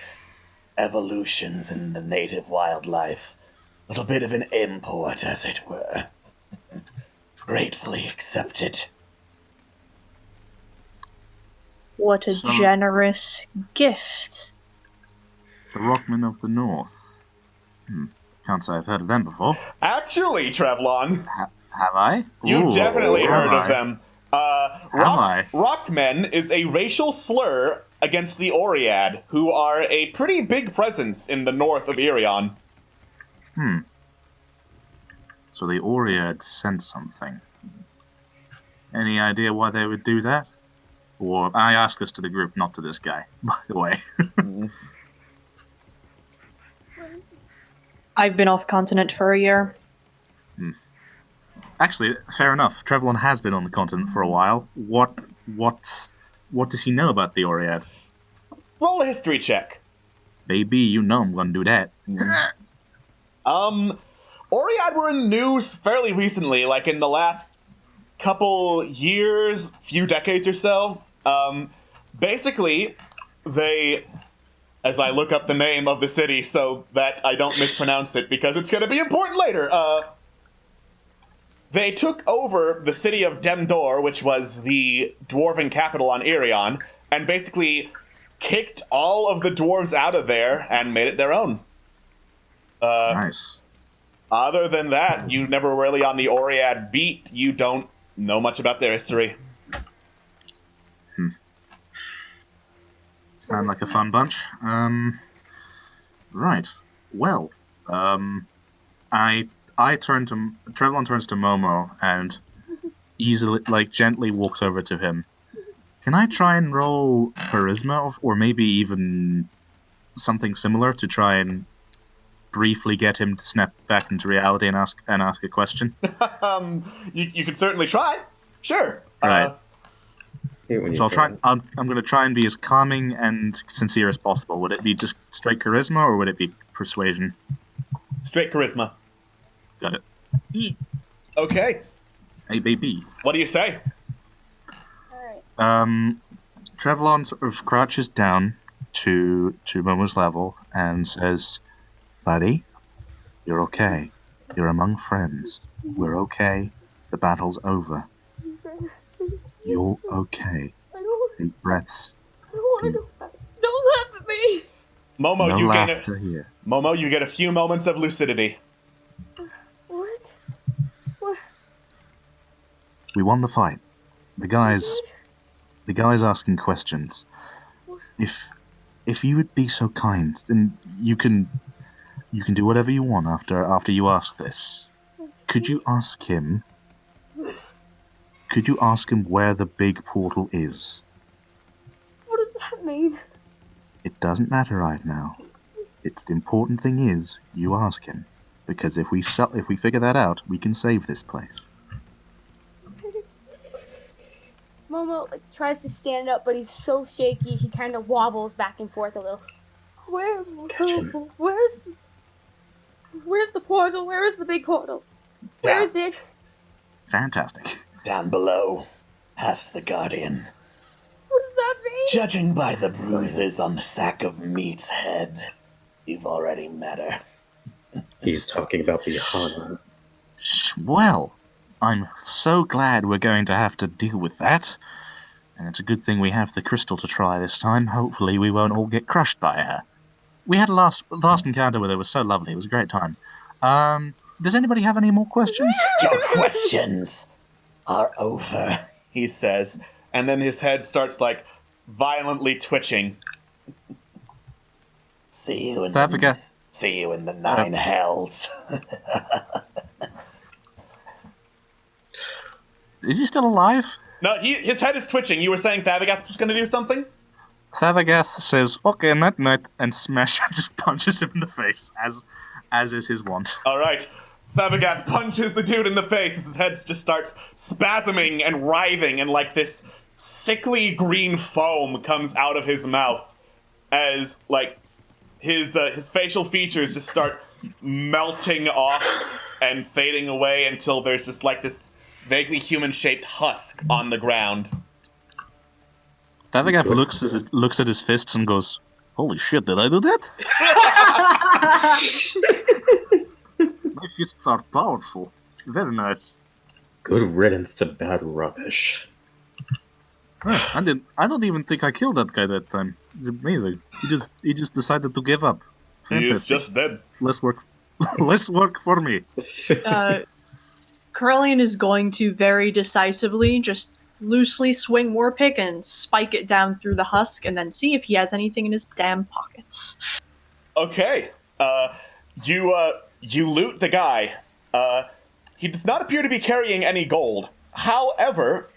evolutions in the native wildlife. A little bit of an import, as it were. Gratefully accepted. What a generous gift. The Rockmen of the North. Can't say I've heard of them before. Actually, Trevlon. Have I? You definitely heard of them. I? Rockmen is a racial slur against the Oread, who are a pretty big presence in the north of Irion. So the Oread sent something. Any idea why they would do that? Or I asked this to the group, not to this guy, by the way. I've been off continent for a year. Actually, fair enough. Trevlon has been on the continent for a while. What does he know about the Oread? Roll a history check. Baby, you know I'm gonna do that. Oriad were in news fairly recently, like in the last couple years, few decades or so. Basically, they, as I look up the name of the city so that I don't mispronounce it because it's going to be important later, they took over the city of Demdor, which was the dwarven capital on Irion, and basically kicked all of the dwarves out of there and made it their own. Nice. Other than that, you never really on the Oriad beat. You don't know much about their history. Sound like a fun bunch. Right. Well, Trevlon turns to Momo and easily, gently walks over to him. Can I try and roll charisma, or maybe even something similar to try and briefly get him to snap back into reality and ask a question? You can certainly try. Sure. Right. When So you say I'm going to try and be as calming and sincere as possible. Would it be just straight charisma, or would it be persuasion? Straight charisma. Got it. Okay. Hey, baby. What do you say? Alright. Trevlon sort of crouches down to Momo's level and says, "Buddy, you're okay. You're among friends. We're okay. The battle's over. You're okay. Deep breaths. Don't laugh at me! Momo, No you get laughter here. Momo, you get a few moments of lucidity. What? We won the fight. The guy's asking questions. If you would be so kind, then you can do whatever you want after you ask this. Could you ask him where the big portal is? What does that mean? It doesn't matter right now. The important thing is you ask him, because if we figure that out, we can save this place. Momo tries to stand up, but he's so shaky he kind of wobbles back and forth a little. Where's the portal? Where is the big portal? Where is it? Fantastic. Down below, past the Guardian. What does that mean? Judging by the bruises on the sack of meat's head, you've already met her. he's talking about the Hana. Well, I'm so glad we're going to have to deal with that. And it's a good thing we have the crystal to try this time. Hopefully we won't all get crushed by her. We had a last encounter with her. It was so lovely. It was a great time. Does anybody have any more questions? Your questions are over. He says, and then his head starts violently twitching. See you in Thavica. the nine hells. Is he still alive? No, his head is twitching. You were saying Thavagath was going to do something? Thavagath says, "Okay, night," and just punches him in the face, as is his wont. All right. Thavagath punches the dude in the face as his head just starts spasming and writhing, and this sickly green foam comes out of his mouth as his facial features just start melting off and fading away until there's just this vaguely human-shaped husk on the ground. Thavagath looks at his fists and goes, "Holy shit, did I do that?" My fists are powerful. Very nice. Good riddance to bad rubbish. I don't even think I killed that guy that time. It's amazing. He just decided to give up. He is just dead. Less work for me. Corellian is going to very decisively just loosely swing Warpick and spike it down through the husk and then see if he has anything in his damn pockets. Okay. You loot the guy. He does not appear to be carrying any gold. However,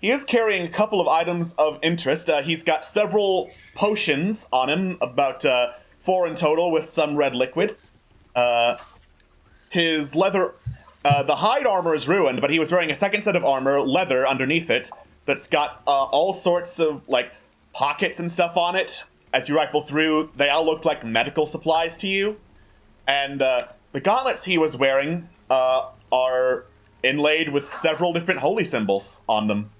he is carrying a couple of items of interest. He's got several potions on him, about 4 in total, with some red liquid. His leather... the hide armor is ruined, but he was wearing a second set of armor, leather, underneath it, that's got all sorts of, pockets and stuff on it. As you rifle through, they all look like medical supplies to you. And The gauntlets he was wearing are inlaid with several different holy symbols on them.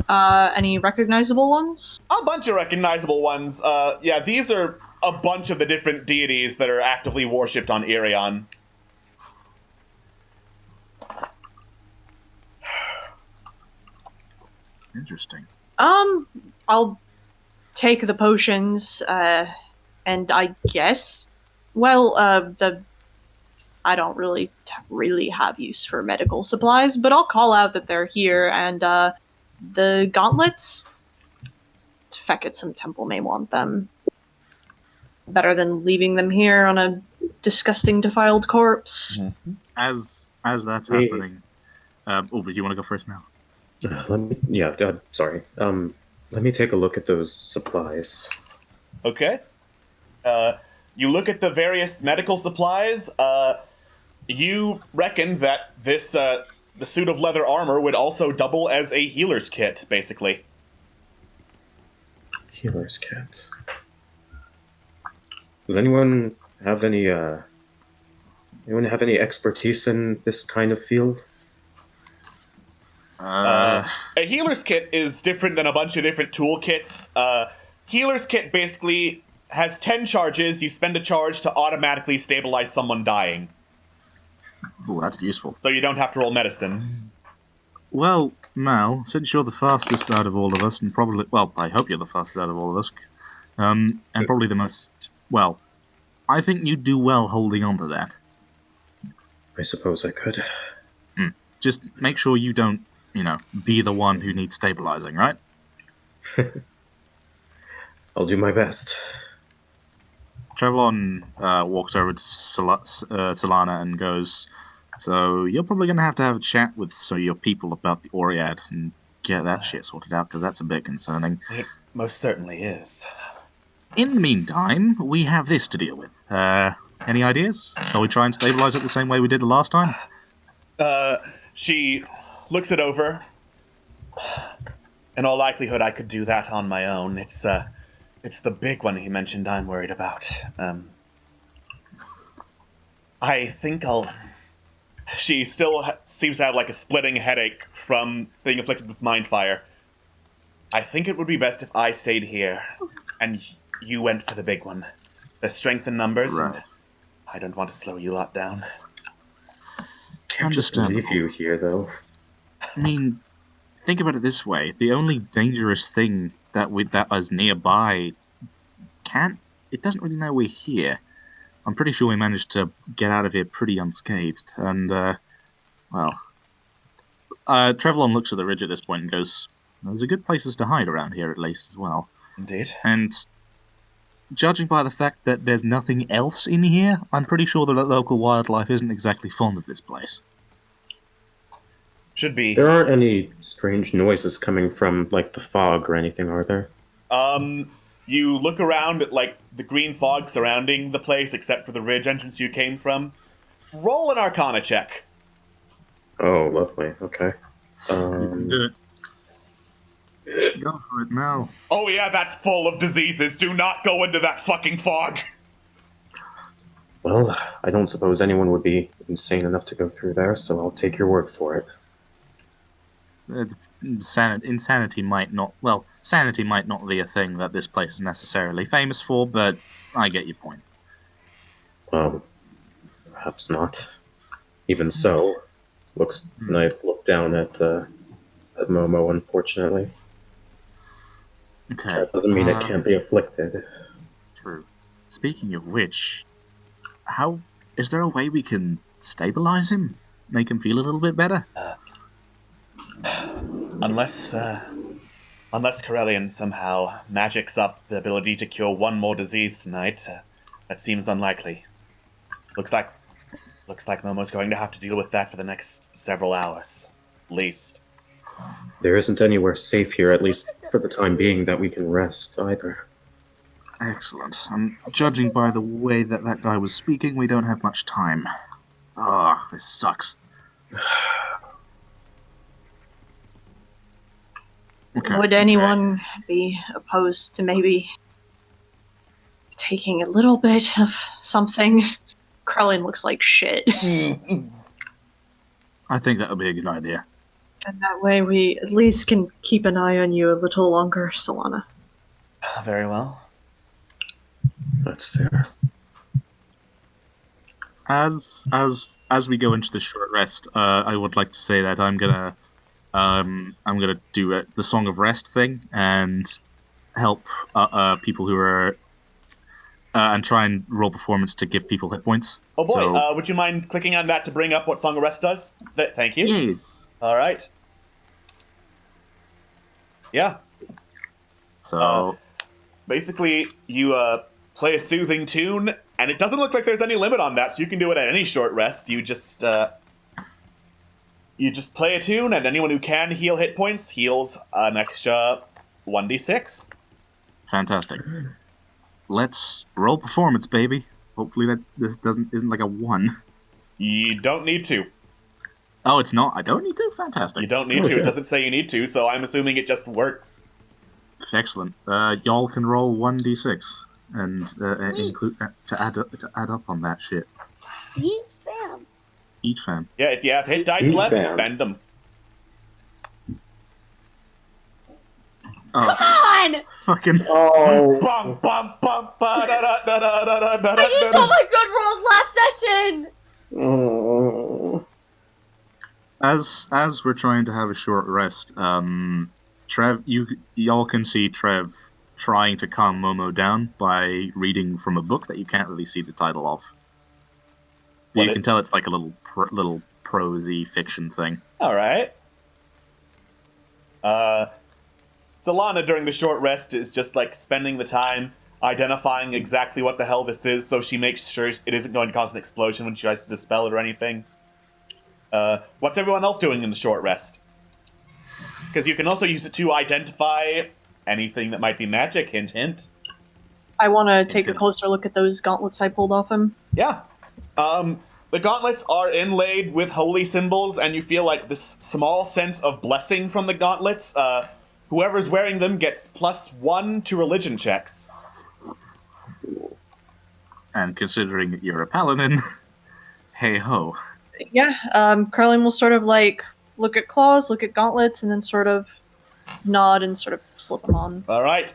Any recognizable ones? A bunch of recognizable ones. Yeah, these are a bunch of the different deities that are actively worshipped on Irion. Interesting. I'll take the potions, and I guess, well, I don't really have use for medical supplies, but I'll call out that they're here, and, the gauntlets, feck, some temple may want them. Better than leaving them here on a disgusting, defiled corpse. Mm-hmm. As that's happening, but do you want to go first now? Sorry. Let me take a look at those supplies. Okay. You look at the various medical supplies. You reckon that this the suit of leather armor would also double as a healer's kit, basically. Healer's kit. Does anyone have any expertise in this kind of field? A healer's kit is different than a bunch of different toolkits. Healer's kit basically has 10 charges. You spend a charge to automatically stabilize someone dying. Oh, that's useful. So you don't have to roll medicine. Well, Mal, since you're the fastest out of all of us, and probably, well, I hope you're the fastest out of all of us, and probably the most, well, I think you do well holding on to that. I suppose I could. Just make sure you don't, be the one who needs stabilizing, right? I'll do my best. Trevlon walks over to Solana and goes, so you're probably going to have a chat with your people about the Oriad and get that shit sorted out, because that's a bit concerning. It most certainly is. In the meantime, we have this to deal with. Any ideas? Shall we try and stabilize it the same way we did the last time? She looks it over. In all likelihood, I could do that on my own. It's the big one he mentioned I'm worried about. I think She still seems to have like a splitting headache from being afflicted with mind fire. I think it would be best if I stayed here and you went for the big one. There's strength in numbers, right. And I don't want to slow you lot down. Can't just leave you here, though. I mean, think about it this way: the only dangerous thing that is nearby it doesn't really know we're here. I'm pretty sure we managed to get out of here pretty unscathed, and Trevlon looks at the ridge at this point and goes, "There's a good places to hide around here, at least, as well." Indeed. And judging by the fact that there's nothing else in here, I'm pretty sure that local wildlife isn't exactly fond of this place. Should be. There aren't any strange noises coming from, like, the fog or anything, are there? You look around at, like, the green fog surrounding the place, except for the ridge entrance you came from. Roll an Arcana check. Oh, lovely. Okay. Do it. Go for it now. Oh yeah, that's full of diseases. Do not go into that fucking fog. Well, I don't suppose anyone would be insane enough to go through there, so I'll take your word for it. Insanity might not... Well, sanity might not be a thing that this place is necessarily famous for, but I get your point. Perhaps not. Even so, and I look down at Momo, unfortunately. Okay. That doesn't mean it can't be afflicted. True. Speaking of which, is there a way we can stabilize him? Make him feel a little bit better? Unless Corellian somehow magics up the ability to cure one more disease tonight, that seems unlikely. Looks like Momo's going to have to deal with that for the next several hours, at least. There isn't anywhere safe here, at least for the time being, that we can rest either. Excellent. And judging by the way that guy was speaking, we don't have much time. This sucks. Okay. Would anyone be opposed to maybe taking a little bit of something Krellin looks like shit. I think that would be a good idea. And that way we at least can keep an eye on you a little longer, Solana. Very well. That's fair. As we go into the short rest, I would like to say that I'm gonna do the Song of Rest thing and help people who are and try and roll performance to give people hit points. Oh boy, So, would you mind clicking on that to bring up what Song of Rest does? Thank you. yes. All right. Yeah. So Basically, you play a soothing tune, and it doesn't look like there's any limit on that, so you can do it at any short rest. You just play a tune, and anyone who can heal hit points heals an extra 1d6. fantastic. Let's roll performance, baby. Hopefully that this isn't like a 1. You don't need to. Oh, it's not. I don't need to. Fantastic. You don't need to. It doesn't say you need to, so I'm assuming it just works. Excellent. Y'all can roll 1d6 and include to add up on that shit. Eat fam. Eat fam. Yeah, if you have hit dice Eat left, them. spend them. Oh, Come on! fucking. Oh, Bum, bum, bum, ba, da, da, da, da, da, da, da, I used da. all my good rolls last session. oh. As we're trying to have a short rest, Trev, y'all can see Trev trying to calm Momo down by reading from a book that you can't really see the title of. What You it- can tell it's like a little prosy fiction thing. All right. Solana during the short rest is just like spending the time identifying exactly what the hell this is, so she makes sure it isn't going to cause an explosion when she tries to dispel it or anything. What's everyone else doing in the short rest? Because you can also use it to identify anything that might be magic. Hint, hint. I want to take a closer look at those gauntlets I pulled off him. Yeah. The gauntlets are inlaid with holy symbols, and you feel like this small sense of blessing from the gauntlets. Whoever's wearing them gets +1 to religion checks. And considering that you're a paladin, hey ho. Yeah, Carlin will sort of like look at claws, look at gauntlets, and then sort of nod and sort of slip them on. All right,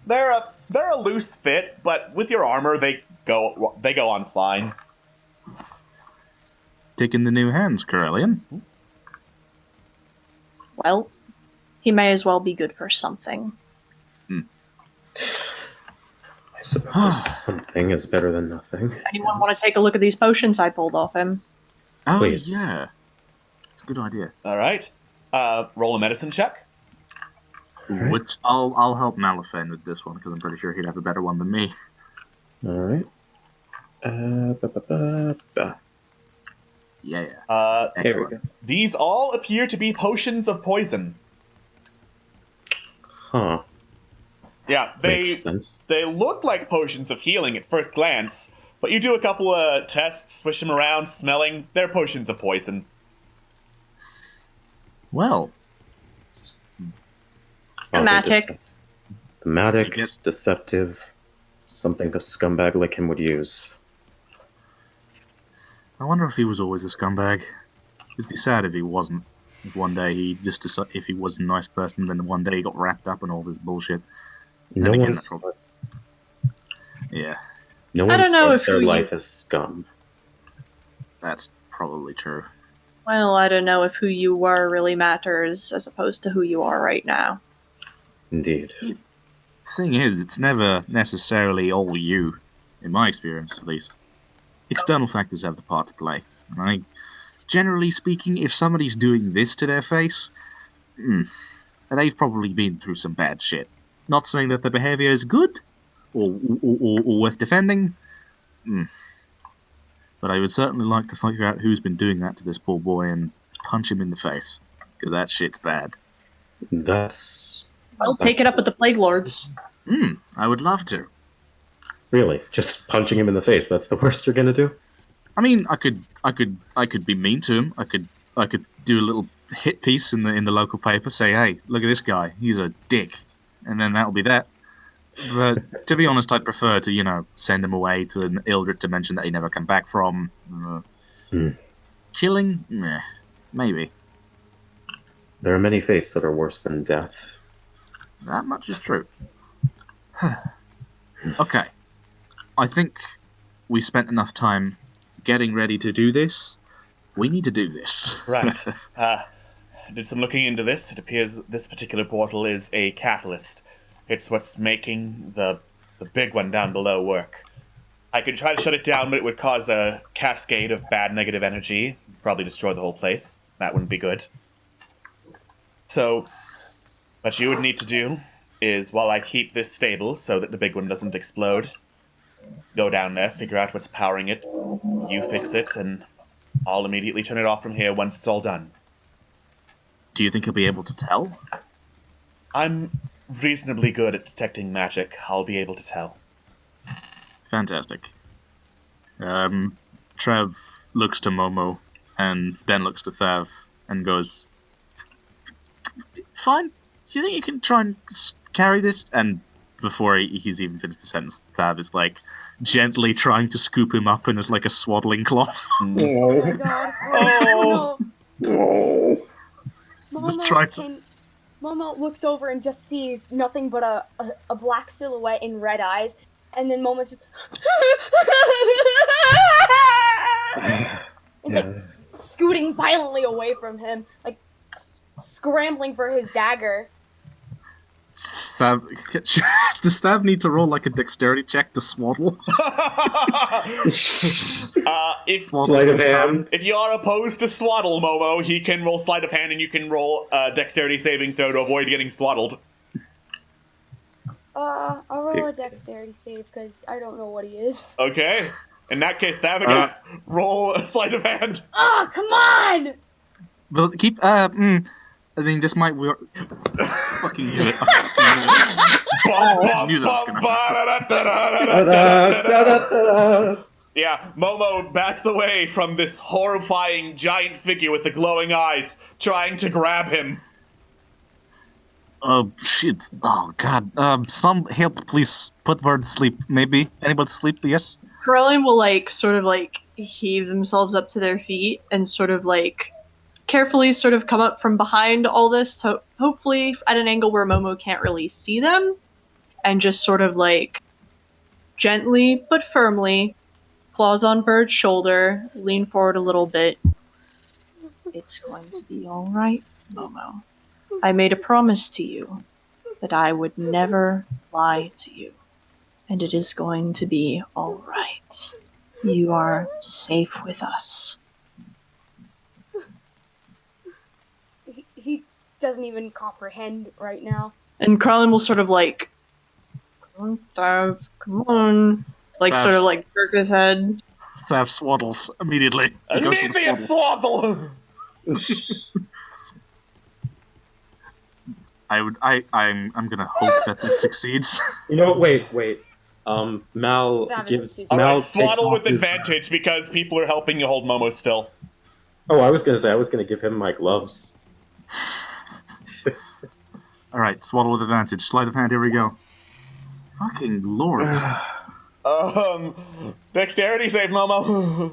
they're a loose fit, but with your armor, they go on fine. Taking the new hands, Corellian. Well, he may as well be good for something. I suppose something is better than nothing. Anyone want to take a look at these potions I pulled off him? Oh Please. yeah, it's a good idea. All right, roll a medicine check. Alright. Which I'll help Malifan with this one because I'm pretty sure he'd have a better one than me. All right. Yeah. Uh, Here we Excellent. go. these all appear to be potions of poison. Huh. Yeah, Makes sense. they look like potions of healing at first glance, but you do a couple of tests, swish them around, smelling, they're potions of poison. Well, Thematic. Thematic, I guess- deceptive, something a scumbag like him would use. I wonder if he was always a scumbag. It'd be sad if he wasn't. If one day he just decided if he was a nice person, then one day he got wrapped up in all this bullshit. No again, one that's all- Yeah, no I one don't know starts if their who life as scum. that's probably true. Well, I don't know if who you were really matters as opposed to who you are right now. Indeed. The thing is, it's never necessarily all you, in my experience at least. External factors have the part to play. Like, generally speaking, if somebody's doing this to their face, they've probably been through some bad shit. Not saying that their behavior is good or worth defending, but I would certainly like to figure out who's been doing that to this poor boy and punch him in the face, because that shit's bad. That's Well, take it up with the Plague Lords. I would love to. really just punching him in the face. That's the worst you're gonna do. I mean, I could be mean to him. I could do a little hit piece in the local paper. Say, hey, look at this guy. He's a dick, and then that'll be that. But to be honest, I'd prefer to, send him away to an Eldritch dimension that he never come back from. Killing? Meh, maybe. There are many fates that are worse than death. That much is true. Okay. I think we spent enough time getting ready to do this. We need to do this. Right. Did some looking into this. It appears this particular portal is a catalyst. It's what's making the big one down below work. I could try to shut it down, but it would cause a cascade of bad negative energy. Probably destroy the whole place. That wouldn't be good. So, what you would need to do is, while I keep this stable so that the big one doesn't explode, go down there, figure out what's powering it, you fix it, and I'll immediately turn it off from here once it's all done. Do you think you'll be able to tell? I'm reasonably good at detecting magic. I'll be able to tell. Fantastic. Trev looks to Momo and then looks to Thav and goes, "Fine. Do you think you can try and carry this?" And before he's even finished the sentence, Thav is gently trying to scoop him up in a swaddling cloth. Oh my god. Oh no. Momo looks over and just sees nothing but a black silhouette and red eyes, and then Momo's just it's scooting violently away from him, scrambling for his dagger. Does Thav need to roll a dexterity check to swaddle? Sleight of hand. If you are opposed to swaddle, Momo, he can roll sleight of hand and you can roll a dexterity saving throw to avoid getting swaddled. I'll roll a dexterity save because I don't know what he is. Okay. In that case, Thav again, roll a sleight of hand. Oh, come on! Well, keep, this might work. Fucking knew it. I knew that was gonna happen. Yeah, Momo backs away from this horrifying giant figure with the glowing eyes, trying to grab him. Oh, shit. Oh, God. Some help, please. Put bird to sleep, maybe. Anybody to sleep, yes? Corellian will, heave themselves up to their feet and carefully come up from behind all this, so hopefully at an angle where Momo can't really see them, and just gently but firmly, claws on Bird's shoulder, lean forward a little bit. It's going to be alright, Momo. I made a promise to you that I would never lie to you, and it is going to be alright. You are safe with us. He doesn't even comprehend right now. And Carlin will come on, Thav, come on. Jerk his head. Thav swaddles immediately. Immediate swaddle! I'm gonna hope that this succeeds. Wait. Mal gives Mal swaddle with advantage because people are helping you hold Momo still. Oh, I was gonna give him my gloves. Alright, swaddle with advantage. Sleight of hand, here we go. Fucking lord. Dexterity save, Momo.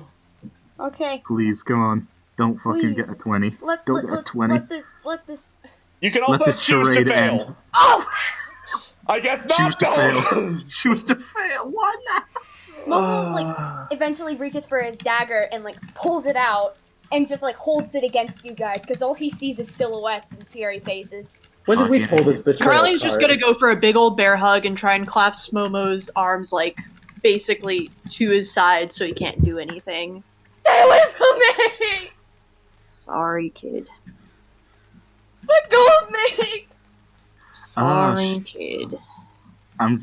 Okay. Please, come on. Don't fucking get a 20. Don't get a 20. Let this... You can also choose to fail. End. Oh! I guess not. Choose to fail. Choose to fail. Why not? Momo, eventually reaches for his dagger and, pulls it out and just, holds it against you guys, because all he sees is silhouettes and scary faces. When did we pull the Carly's just gonna go for a big old bear hug and try and clasp Momo's arms, basically to his side so he can't do anything. Stay away from me! Sorry, kid. Let go of me! Sorry, kid. I'm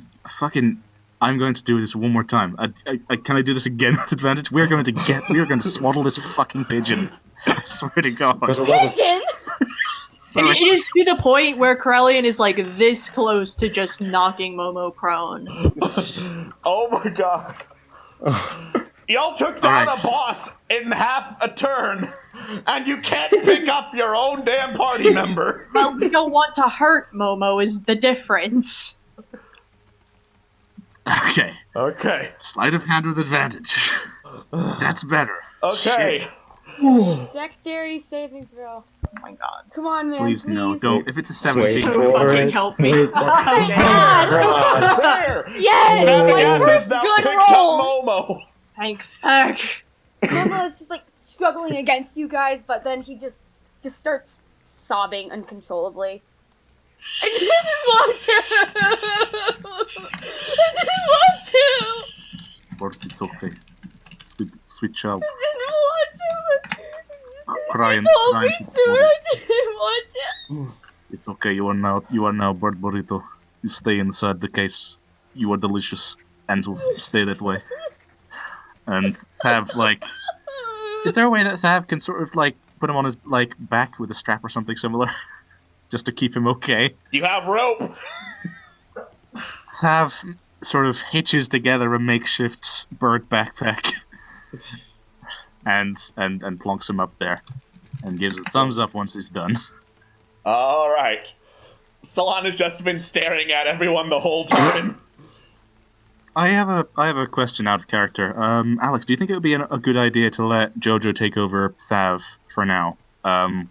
going to do this one more time. Can I do this again with advantage? We're going to swaddle this fucking pigeon. I swear to God. Pigeon? And it is to the point where Corellian is this close to just knocking Momo prone. Oh my God. Y'all took down a boss in half a turn, and you can't pick up your own damn party member. Well, we don't want to hurt Momo is the difference. Okay. Okay. Sleight of hand with advantage. That's better. Okay. Shit. Dexterity saving throw. Oh my god. Come on, man. Please, no. Don't. If it's a Wait 17. for fucking it. help me. Wait for it. Thank Oh, God. There! Yes! Navigath My has first now good picked roll! up Momo. Thank fuck. Momo is just like struggling against you guys, but then he just starts sobbing uncontrollably. I didn't want to! I didn't want to! But it's okay. Sweet child. I didn't want to! Crying. You told me to, I didn't want to! It's okay. You are now Bird Burrito. You stay inside the case. You are delicious, and will stay that way. And Thav, like, is there a way that Thav can sort of like put him on his like back with a strap or something similar, just to keep him okay? You have rope. Thav sort of hitches together a makeshift bird backpack, and plonks him up there, and gives a thumbs up once he's done. All right. Solana's just been staring at everyone the whole time. I have a question out of character. Alex, do you think it would be a good idea to let Jojo take over Thav for now,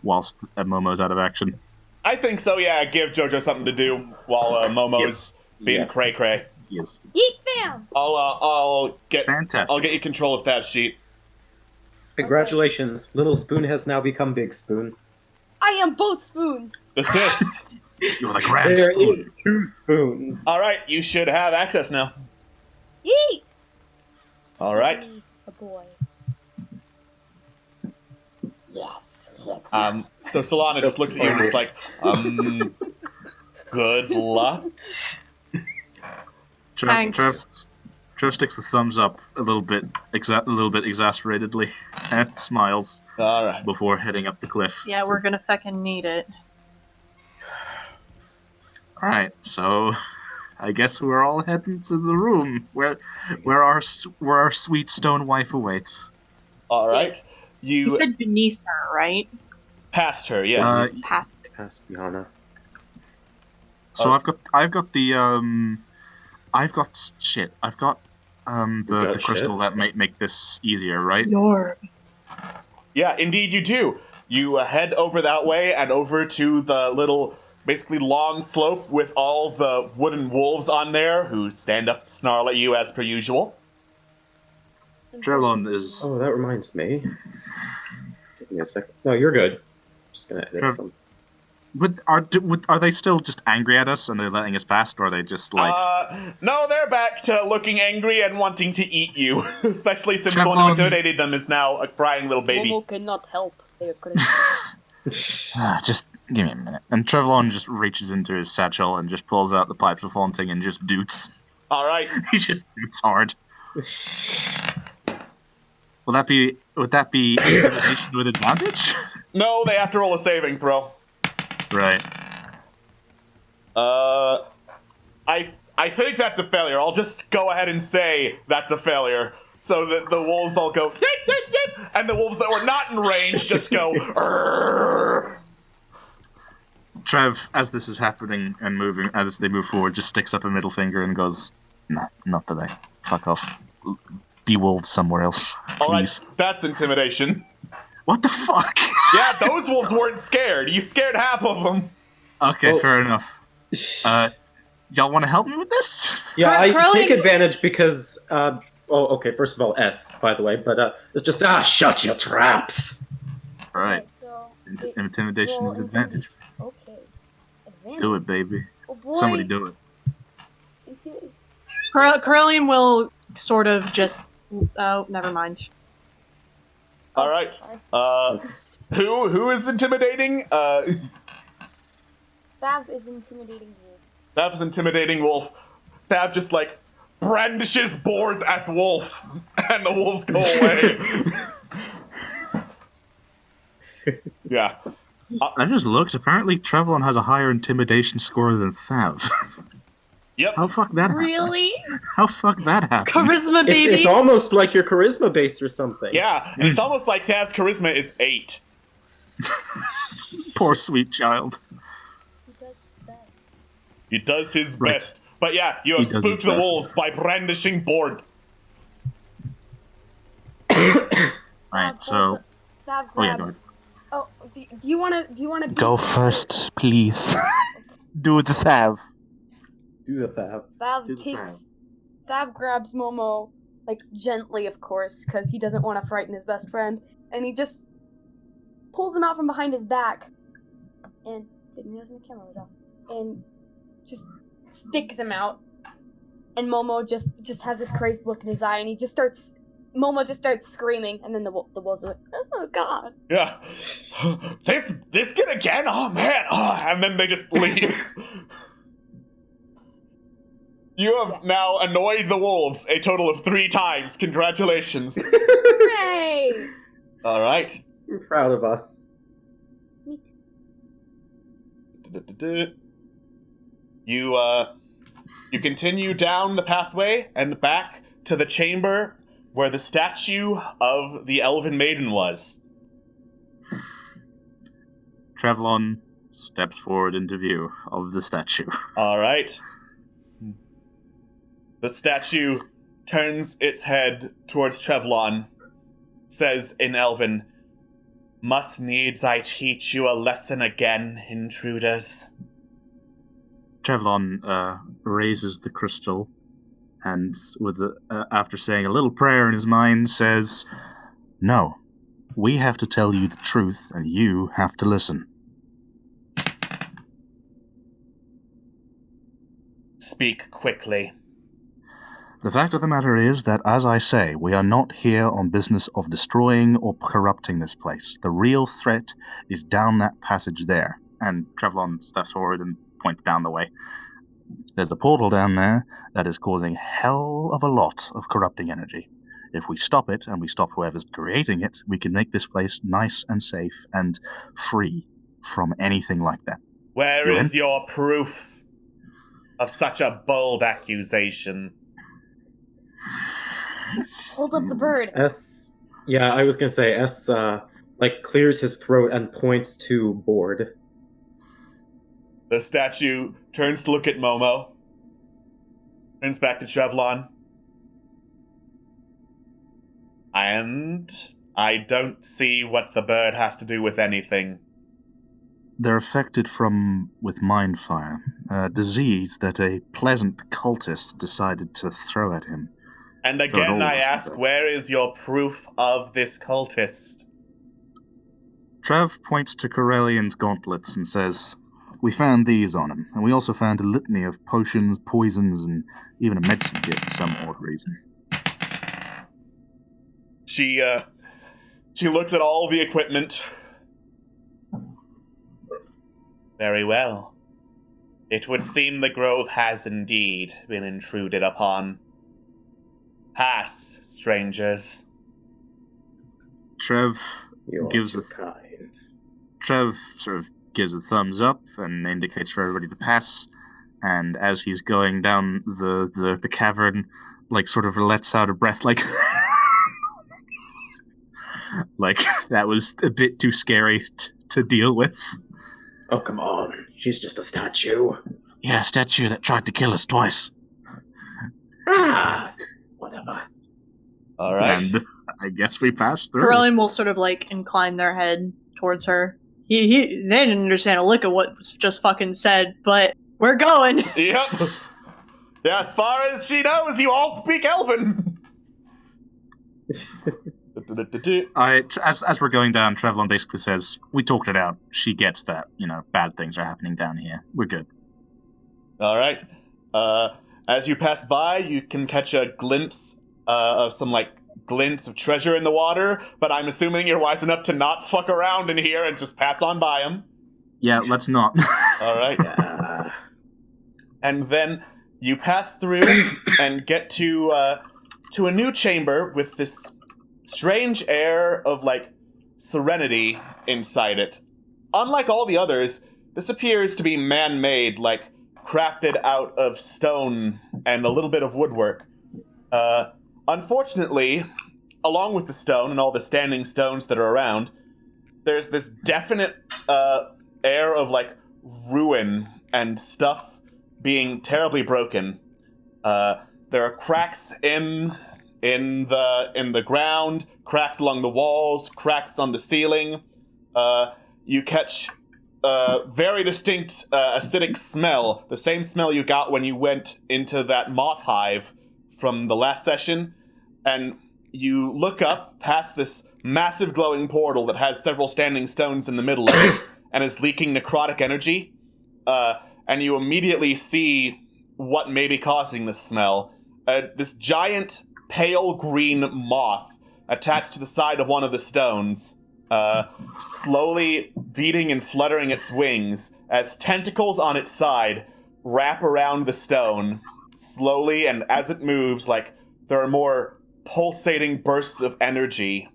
whilst Momo's out of action? I think so, yeah. Give Jojo something to do while Momo's being cray-cray. Yes. Eat fam! I'll get Fantastic. I'll get you control of Thav's sheet. Congratulations, Little Spoon has now become Big Spoon. I am both spoons! Assist. You're the grand There spoon. is 2 spoons. All right, you should have access now. Eat! All right. A boy. Yes. So Solana just looks at you and is like, good luck. Thanks. Trev sticks the thumbs up a little bit exasperatedly and smiles All right. before heading up the cliff. Yeah, we're gonna fucking need it. All right, so I guess we're all heading to the room where our sweet stone wife awaits. All right. You said beneath her, right? Past her, yes. Past. Past Yana. So I've got the crystal that might make this easier, right? Yeah, indeed you do. You head over that way and over to the little, basically long slope with all the wooden wolves on there who stand up, snarl at you as per usual. Trevlon is... Oh, that reminds me. Give me a second. No, you're good. Just gonna edit some. Are they still just angry at us and they're letting us past, or are they just like... No, they're back to looking angry and wanting to eat you. Especially since the one Trevlon- who intimidated them is now a crying little baby. Momo cannot help. They are crazy. just give me a minute. And Trevlon just reaches into his satchel and just pulls out the pipes of haunting and just doots. All right. He just doots hard. Would that be intimidation with advantage? No, they have to roll a saving throw. Right. I think that's a failure. I'll just go ahead and say that's a failure. So that the wolves all go, yip, yip, yip, and the wolves that were not in range just go, "Arrgh." Trev, as this is happening and moving, as they move forward, just sticks up a middle finger and goes, "Nah, not today. Fuck off. Be wolves somewhere else, All right, please." that's intimidation. What the fuck? Yeah, those wolves weren't scared. You scared half of them. Okay, Oh. fair enough. Y'all want to help me with this? Yeah, I Curling- take advantage because, okay, first of all, S, by the way, but, it's just, shut your traps! Alright, So it's intimidation roll with advantage. Okay. Advantage. Do it, baby. Oh boy. Somebody do it. Curlian will sort of just. Oh, never mind. All right. Who is intimidating? Fab is intimidating wolf. Thav's intimidating wolf. Thav just like brandishes board at wolf, and the wolves go away. Yeah. I just looked. Apparently, Trevlon has a higher intimidation score than Thav. Yep. How fuck that happened? Really? How fuck that happened? Charisma, baby. It's almost like you're charisma based or something. Yeah, and it's almost like Thav's charisma is 8. Poor sweet child. He does that. He does his Right. best But yeah, you have He does his spooked the best. wolves by brandishing board. Right, so Thav Oh, yeah, go grabs. Oh, do you wanna be go first, please. Do the Thav. Do the Thab. Thav grabs Momo, like gently, of course, because he doesn't want to frighten his best friend, and he just pulls him out from behind his back, and didn't realize my camera was off, and just sticks him out, and Momo just has this crazed look in his eye, and Momo just starts screaming, and then the wolves are like, oh god. Yeah. This kid again? Oh man. Oh, and then they just leave. You have now annoyed the wolves a total of 3 times. Congratulations. Hooray! All right. I'm proud of us. You continue down the pathway and back to the chamber where the statue of the Elven Maiden was. Trevlon steps forward into view of the statue. All right. The statue turns its head towards Trevlon, says in Elven, "Must needs I teach you a lesson again, intruders?" Trevlon raises the crystal and, after saying a little prayer in his mind, says, "No, we have to tell you the truth, and you have to listen." Speak quickly. The fact of the matter is that, as I say, we are not here on business of destroying or corrupting this place. The real threat is down that passage there. And Trevlon steps forward and points down the way. There's a portal down there that is causing hell of a lot of corrupting energy. If we stop it, and we stop whoever's creating it, we can make this place nice and safe and free from anything like that. Where is your proof of such a bold accusation? Hold up the bird. Yeah, I was gonna say, clears his throat and points to board. The statue turns to look at Momo, turns back to Trevlon, and I don't see what the bird has to do with anything. They're affected with mind fire, a disease that a pleasant cultist decided to throw at him. And again I ask, where is your proof of this cultist? Trev points to Corellian's gauntlets and says, "We found these on him, and we also found a litany of potions, poisons, and even a medicine kit for some odd reason." She looks at all the equipment. Very well. It would seem the grove has indeed been intruded upon. Pass, strangers. Trev You're too kind. Trev sort of gives a thumbs up and indicates for everybody to pass. And as he's going down the cavern, sort of lets out a breath, like that was a bit too scary to deal with. Oh, come on. She's just a statue. Yeah, a statue that tried to kill us twice. Ah! Whatever. All right. And I guess we passed through. Corellian will sort of incline their head towards her. They didn't understand a lick of what was just fucking said, but we're going. Yep. Yeah, as far as she knows, you all speak Elven. As we're going down, Trevlon basically says, "We talked it out. She gets that, bad things are happening down here. We're good." All right. As you pass by, you can catch a glimpse of some glints of treasure in the water, but I'm assuming you're wise enough to not fuck around in here and just pass on by them. Yeah, let's not. All right. And then you pass through and get to a new chamber with this strange air of serenity inside it. Unlike all the others, this appears to be man-made, crafted out of stone and a little bit of woodwork. Unfortunately, along with the stone and all the standing stones that are around, there's this definite air of ruin and stuff being terribly broken. There are cracks in the ground, cracks along the walls, cracks on the ceiling. You catch very distinct acidic smell, the same smell you got when you went into that moth hive from the last session, and you look up past this massive glowing portal that has several standing stones in the middle of it and is leaking necrotic energy, and you immediately see what may be causing this smell. This giant pale green moth attached to the side of one of the stones, slowly beating and fluttering its wings as tentacles on its side wrap around the stone slowly, and as it moves, like there are more pulsating bursts of energy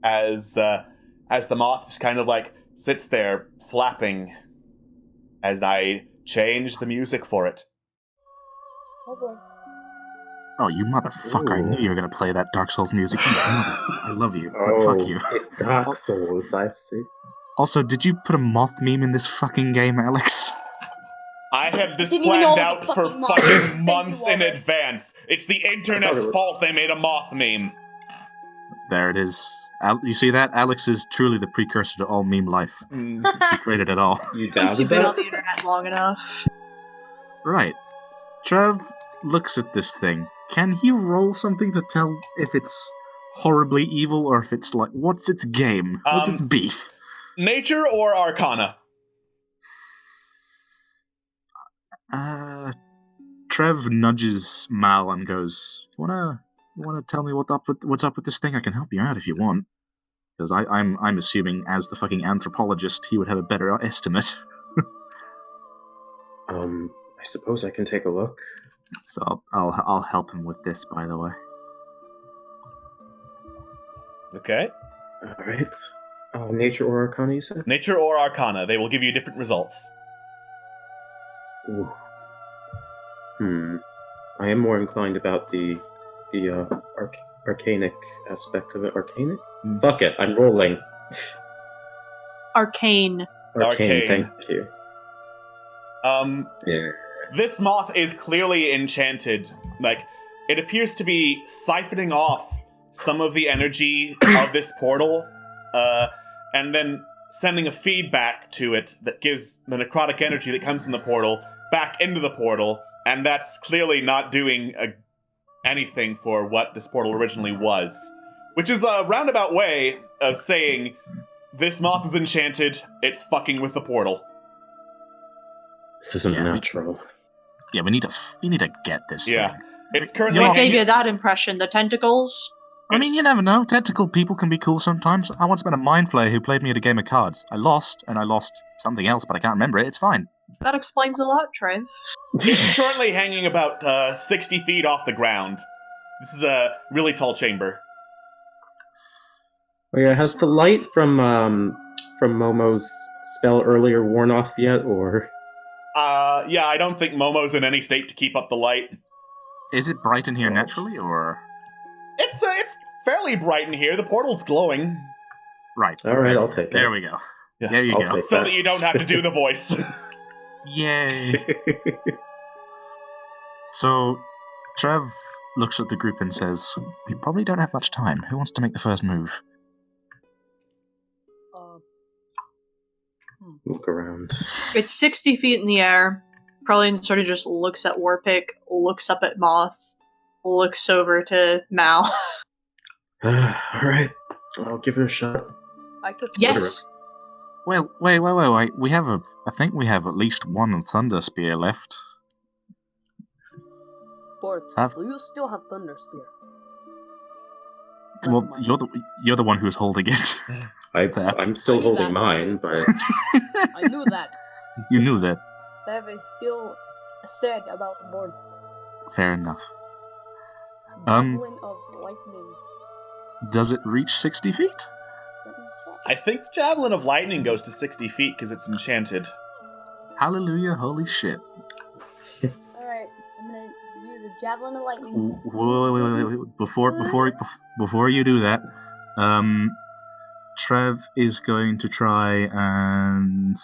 as the moth just kind of like sits there flapping as I change the music for it. Oh boy. Oh, you motherfucker! I knew you were gonna play that Dark Souls music. I love you, but fuck you. It's Dark Souls, I see. Also, did you put a moth meme in this fucking game, Alex? I had this Didn't even know planned it was out a for fucking moth. fucking Thank months you, in Wallace. advance. It's the internet's fault they made a moth meme. There it is. You see that? Alex is truly the precursor to all meme life. He created it all. You Once doubted you've been that? on the internet long enough. Right. Trev looks at this thing. Can he roll something to tell if it's horribly evil or if it's like, what's its game? What's its beef? Nature or Arcana? Trev nudges Mal and goes, "You wanna tell me what's up with this thing? I can help you out if you want." Because I'm assuming as the fucking anthropologist, he would have a better estimate. I suppose I can take a look. So I'll help him with this, by the way. Okay. Alright. Nature or Arcana, you said? Nature or Arcana. They will give you different results. Ooh. I am more inclined about the arcanic aspect of it. Arcanic? Fuck it, I'm rolling. Arcane. Arcane. Thank you. Yeah. This moth is clearly enchanted. Like, it appears to be siphoning off some of the energy of this portal, and then sending a feedback to it that gives the necrotic energy that comes from the portal back into the portal, and that's clearly not doing anything for what this portal originally was. Which is a roundabout way of saying, this moth is enchanted, it's fucking with the portal. This isn't natural. Yeah, we need to get this thing. It's currently... What gave you that impression? The tentacles? I mean, you never know. Tentacle people can be cool sometimes. I once met a mind flayer who played me at a game of cards. I lost something else, but I can't remember it. It's fine. That explains a lot, Trev. It's currently hanging about 60 feet off the ground. This is a really tall chamber. Oh yeah, has the light from Momo's spell earlier worn off yet, or? Yeah, I don't think Momo's in any state to keep up the light. Is it bright in here naturally, or? It's fairly bright in here. The portal's glowing. Right. All right, I'll take it. There we go. Yeah. There you I'll go. take So that. that you don't have to do the voice. Yay. So, Trev looks at the group and says, "We probably don't have much time. Who wants to make the first move?" Look around. It's 60 feet in the air. Carlin sort of just looks at Warpick, looks up at Moth, looks over to Mal. Alright, I'll give it a shot. I could. Yes. Well, wait. I think we have at least one Thunder Spear left. Bort, Have- do you still have Thunder Spear? Well, you're the one who's holding it. I'm still I knew holding that. mine, but I knew that. You knew that. That is still said about the board. Fair enough. Javelin of lightning. Does it reach 60 feet? Let me check. I think the Javelin of Lightning goes to 60 feet because it's enchanted. Hallelujah, holy shit. Alright, I'm gonna use a Javelin of lightning. Wait. Before you do that, Trev is going to try and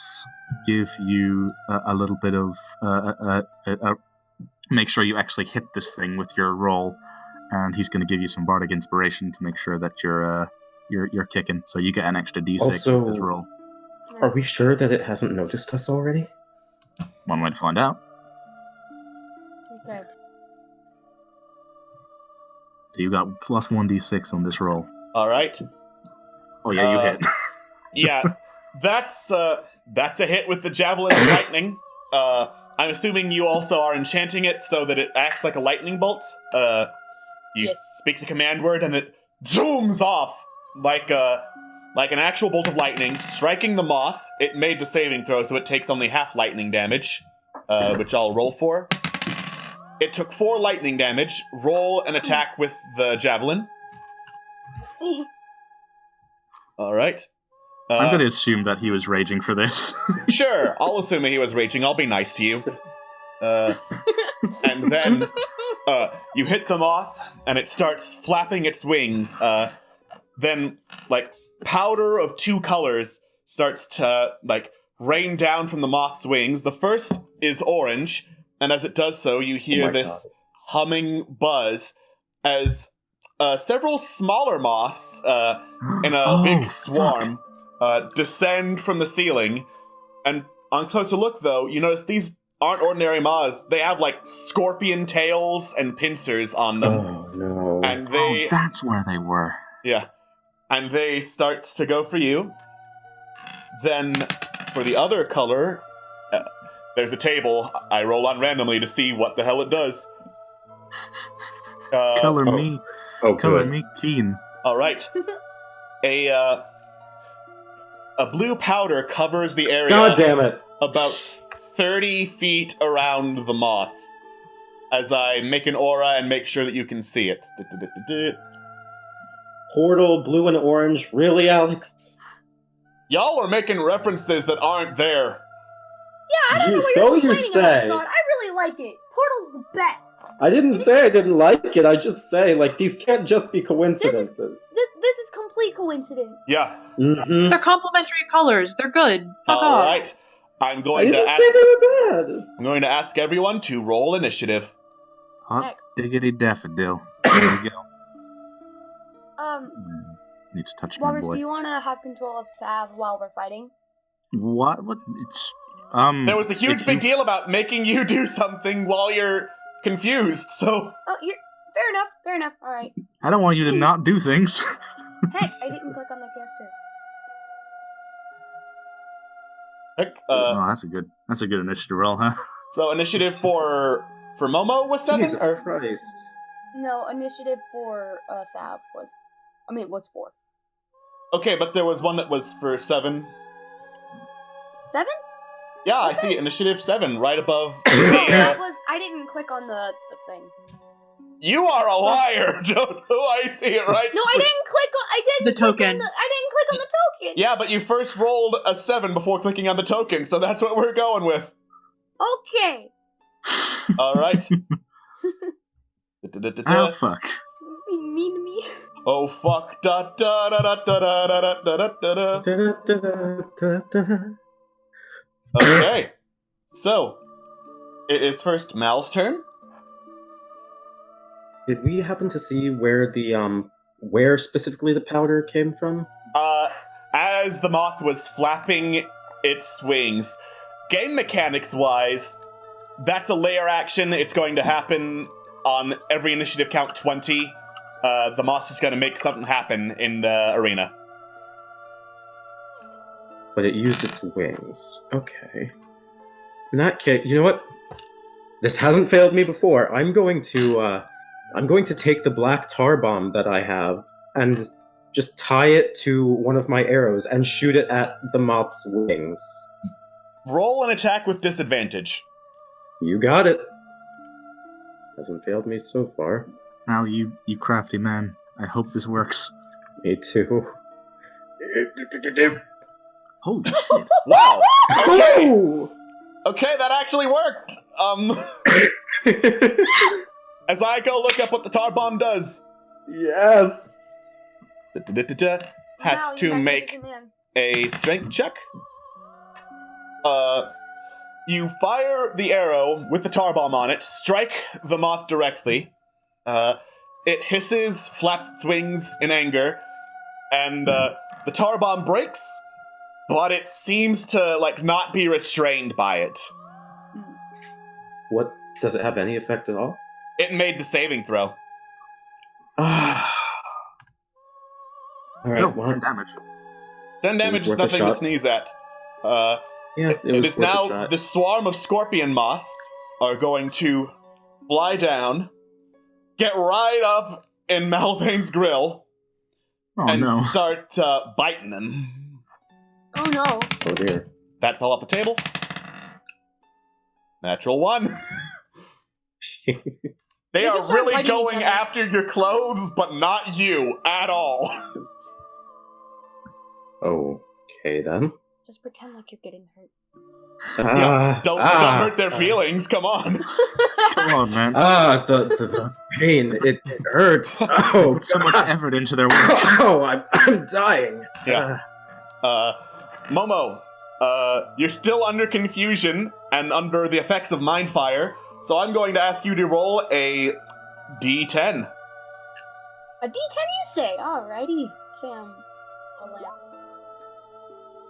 give you a little bit of make sure you actually hit this thing with your roll, and he's going to give you some bardic inspiration to make sure that you're kicking. So you get an extra d6 Also, with this roll. Are we sure that it hasn't noticed us already? One way to find out. Okay. So you got plus 1d6 on this roll. All right. Oh yeah, you hit. Yeah, that's a hit with the javelin of lightning. I'm assuming you also are enchanting it so that it acts like a lightning bolt. You speak the command word and it zooms off like an actual bolt of lightning, striking the moth. It made the saving throw, so it takes only half lightning damage, which I'll roll for. It took 4 lightning damage. Roll an attack with the javelin. All right. I'm going to assume that he was raging for this. Sure, I'll assume he was raging. I'll be nice to you. And then you hit the moth, and it starts flapping its wings. Then, powder of 2 colors starts to, rain down from the moth's wings. The first is orange, and as it does so, you hear this humming buzz as several smaller moths in a big swarm descend from the ceiling. And on closer look, though, you notice these aren't ordinary moths. They have, scorpion tails and pincers on them. Oh, no. And they... that's where they were. Yeah. And they start to go for you. Then, for the other color, there's a table. I roll on randomly to see what the hell it does. Color me. Oh, Color good. me keen. All right. A blue powder covers the area. God damn it. About 30 feet around the moth. As I make an aura and make sure that you can see it. Portal, blue and orange. Really, Alex? Y'all are making references that aren't there. Yeah, I don't know what So you're you complaining say. about, Scott. I really like it. Portal's the best. I didn't say I didn't like it. I just say, these can't just be coincidences. This is complete coincidence. Yeah. Mm-hmm. They're complementary colors. They're good. Fuck All off. right. I'm I going to didn't ask. say they were bad. I'm going to ask everyone to roll initiative. Hot Heck. diggity daffodil. There we go. Need to touch my Walrus, boy. do you want to have control of Fav while we're fighting? What? What? It's There was a huge if big you- deal about making you do something while you're confused. So Oh, you're fair enough. Fair enough. All right. I don't want you to not do things. Heck, I didn't click on the character. heck, Oh, that's a good initiative roll, huh? so initiative for Momo was 7. Jesus Or Christ. No, initiative for Fav was 4. okay, but there was one that was for 7. 7? Yeah, I see initiative 7 right above. That was. I didn't click on the thing. You are a liar. Don't I see it right? No, I didn't click on. I didn't. The click token. On I didn't click on the token. Yeah, but you first rolled a 7 before clicking on the token, so that's what we're going with. Okay. All right. Oh fuck. Be mean to me. Oh fuck. Da da da da da da da da da da. Da-da-da-da-da-da. Okay. So, it is first Mal's turn. Did we happen to see where where specifically the powder came from? As the moth was flapping its wings, game mechanics wise, that's a layer action. It's going to happen on every initiative count 20. The moth is going to make something happen in the arena. But it used its wings. Okay. In that case, you know what? This hasn't failed me before. I'm going to take the black tar bomb that I have and just tie it to one of my arrows and shoot it at the moth's wings. Roll an attack with disadvantage. You got it. Hasn't failed me so far. Now you crafty man. I hope this works. Me too. Holy shit. Wow. Okay. Oh! Okay, that actually worked. As I go look up what the tar bomb does. Yes. has Wow, to you're make magnificent man. a strength check. You fire the arrow with the tar bomb on it, strike the moth directly. It hisses, flaps its wings in anger, and the tar bomb breaks, but it seems to not be restrained by it. What, does it have any effect at all? It made the saving throw. All Still, right, well, 10 damage. 10 damage is worth a nothing to shot. sneeze at. yeah, It was is worth a now shot. the swarm of scorpion moths are going to fly down, get right up in Malvain's grill, Oh and no. start biting them. Oh no. Oh dear. That fell off the table. Natural 1. They They are just start really biting going each other. after your clothes, but not you at all. Okay then. Just pretend like you're getting hurt. Yeah, don't hurt their feelings. Come on. Come on, man. The pain. It hurts. Oh, Put so much God. effort into their work. Oh, I'm dying. Yeah. Momo, you're still under confusion and under the effects of mind fire, so I'm going to ask you to roll a D10. A D10, you say? Alrighty, fam.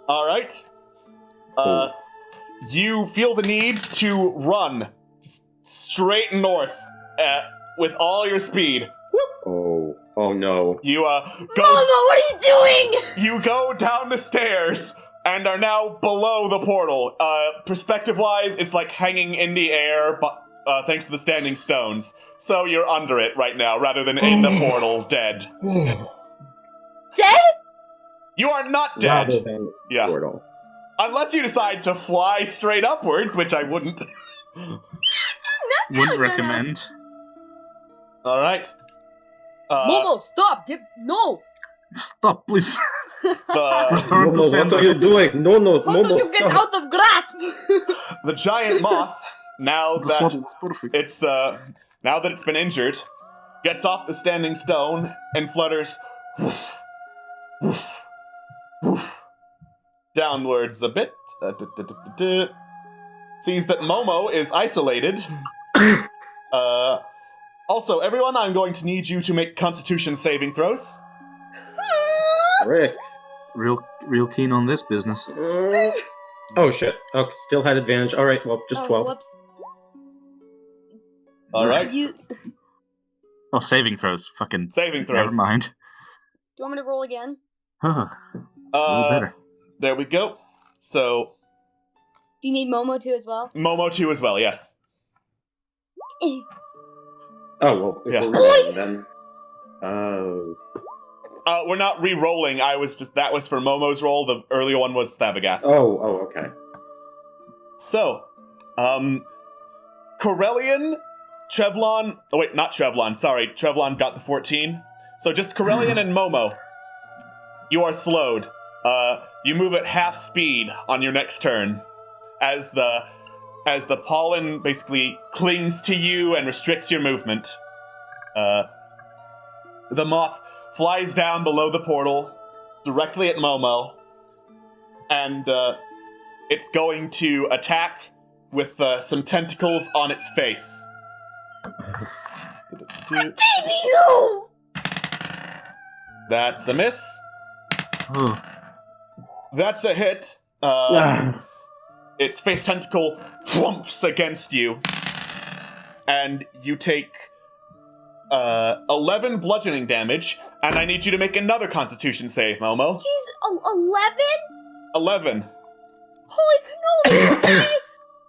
All right. You feel the need to run straight north with all your speed. Oh no. You go. Mama, what are you doing? You go down the stairs and are now below the portal. Perspective-wise, it's like hanging in the air, but thanks to the standing stones. So you're under it right now, rather than in the portal, dead. Dead? You are not dead. Rather than Yeah. portal. Unless you decide to fly straight upwards, which I wouldn't. Wouldn't recommend. All right. Momo, stop! No! Stop, please. The, Return to Momo, sender. what are you doing? No, How Momo, did you get stop. out of grasp? the giant moth, now The that swaddling is perfect. it's now that it's been injured, gets off the standing stone and flutters downwards a bit. Sees that Momo is isolated. Also, everyone, I'm going to need you to make Constitution saving throws. Rick. Real keen on this business. Oh shit. Okay, still had advantage. All right, well, just 12. Whoops. All right, Did you... Do Oh, saving throws. Fucking. saving throws. Never mind. you want me to roll again? Huh. A little better. There we go. So Do you need Momo to as well? Momo too as well. Yes. Oh well, if Yeah. we're rolling, then. Oh. We're not re-rolling. That was for Momo's roll. The earlier one was Thabagath. Oh, okay. So, Corellian, Trevlon. Oh wait, not Trevlon. Sorry, Trevlon got the 14. So just Corellian and Momo. You are slowed. You move at half speed on your next turn, as the pollen basically clings to you and restricts your movement. The moth flies down below the portal, directly at Momo, and it's going to attack with some tentacles on its face. Baby, no! That's a miss. Oh. That's a hit. Its face tentacle thwumps against you, and you take 11 bludgeoning damage, and I need you to make another Constitution save, Momo. She's 11? 11. Holy cannoli! baby!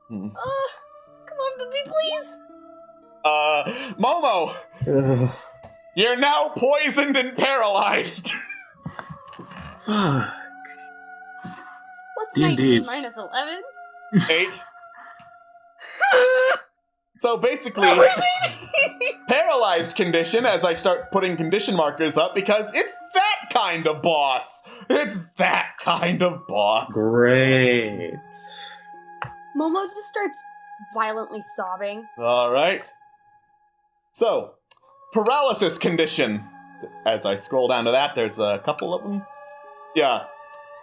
Hmm. Come on, baby, please! Momo, you're now poisoned and paralyzed. What's D&Ds. 19 minus 11? 8. So basically, paralyzed condition as I start putting condition markers up because it's that kind of boss. It's that kind of boss. Great. Momo just starts violently sobbing. All right. So, paralysis condition. As I scroll down to that, there's a couple of them. Yeah.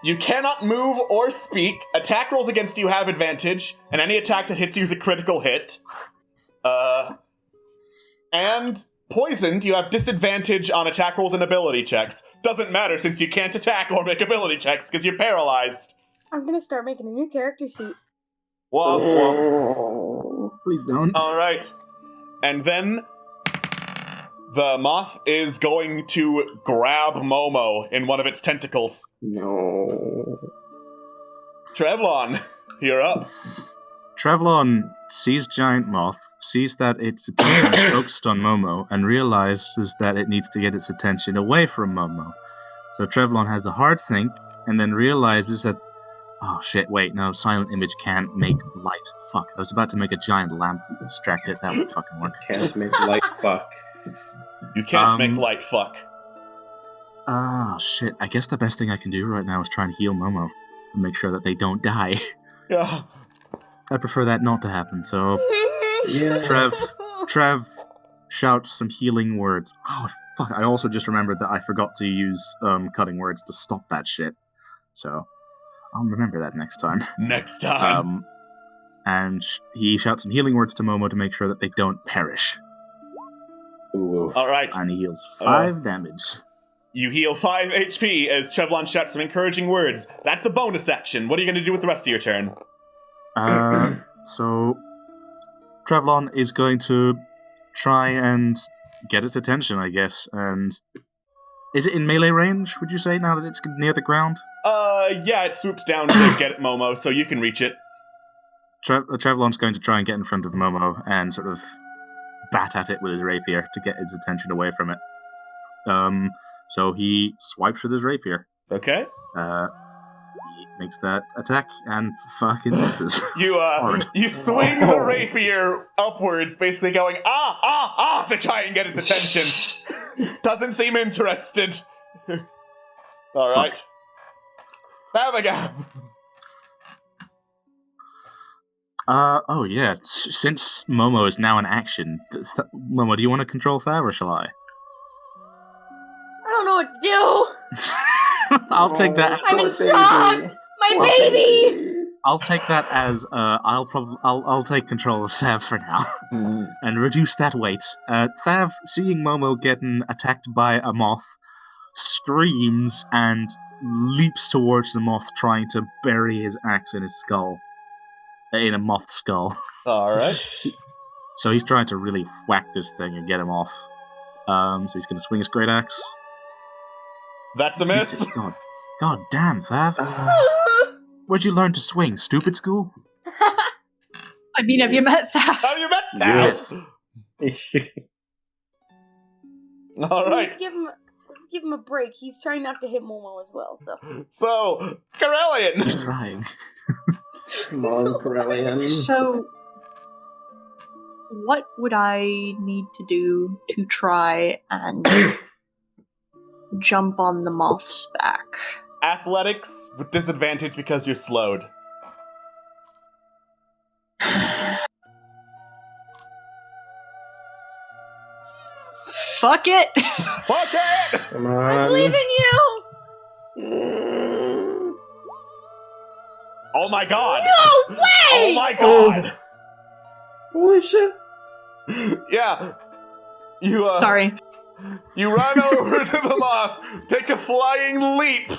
You cannot move or speak. Attack rolls against you have advantage, and any attack that hits you is a critical hit. And poisoned, you have disadvantage on attack rolls and ability checks. Doesn't matter since you can't attack or make ability checks because you're paralyzed. I'm gonna start making a new character sheet. Womp womp. Please don't. Alright. And then the moth is going to grab Momo in one of its tentacles. No. Trevlon, you're up. Trevlon sees Giant Moth, sees that its attention is focused on Momo, and realizes that it needs to get its attention away from Momo. So Trevlon has a hard think, and then realizes that, oh shit, wait, no, silent image can't make light. Fuck, I was about to make a giant lamp to distract it, that would fucking work. Can't make light fuck. You can't make light fuck. Ah, shit, I guess the best thing I can do right now is try and heal Momo, and make sure that they don't die. Yeah. I prefer that not to happen, so... Yeah. Trev shouts some healing words. Oh, fuck, I also just remembered that I forgot to use cutting words to stop that shit. So, I'll remember that next time. Next time. And he shouts some healing words to Momo to make sure that they don't perish. Ooh. Alright. And he heals 5 damage. You heal 5 HP as Trevlon shouts some encouraging words. That's a bonus action. What are you going to do with the rest of your turn? So Trevlon is going to try and get its attention, I guess. And is it in melee range, would you say, now that it's near the ground? Yeah, it swoops down to get Momo, so you can reach it. Trevlon's going to try and get in front of Momo and sort of bat at it with his rapier to get its attention away from it. So he swipes with his rapier. Okay. He makes that attack and fucking misses. You swing the rapier upwards, basically going, to try and get its attention. Doesn't seem interested. Alright. Babagab. Oh yeah, since Momo is now in action, Momo, do you want to control Thav or shall I? I don't know what to do. I'll take that. I'm in shock. My baby. I'll take that as I'll take control of Thav for now and reduce that weight. Thav, seeing Momo getting attacked by a moth, screams and leaps towards the moth, trying to bury his axe in his skull, in a moth skull. All right. So he's trying to really whack this thing and get him off. So he's going to swing his great axe. That's a miss. God damn, Thav. Where'd you learn to swing? Stupid school? I mean, have you met Thaf? Have you met Thaf? Yes. All right. Let's give him a break. He's trying not to hit Momo as well, so. So, Corellian. He's trying. Come on, Corellian. So, what would I need to do to try and jump on the moth's back? Athletics with disadvantage because you're slowed. Fuck it! Fuck it! Come on. I believe in you! Oh my god! No way! Oh my god! Holy shit. Yeah. You, Sorry. You run over to the moth, take a flying leap,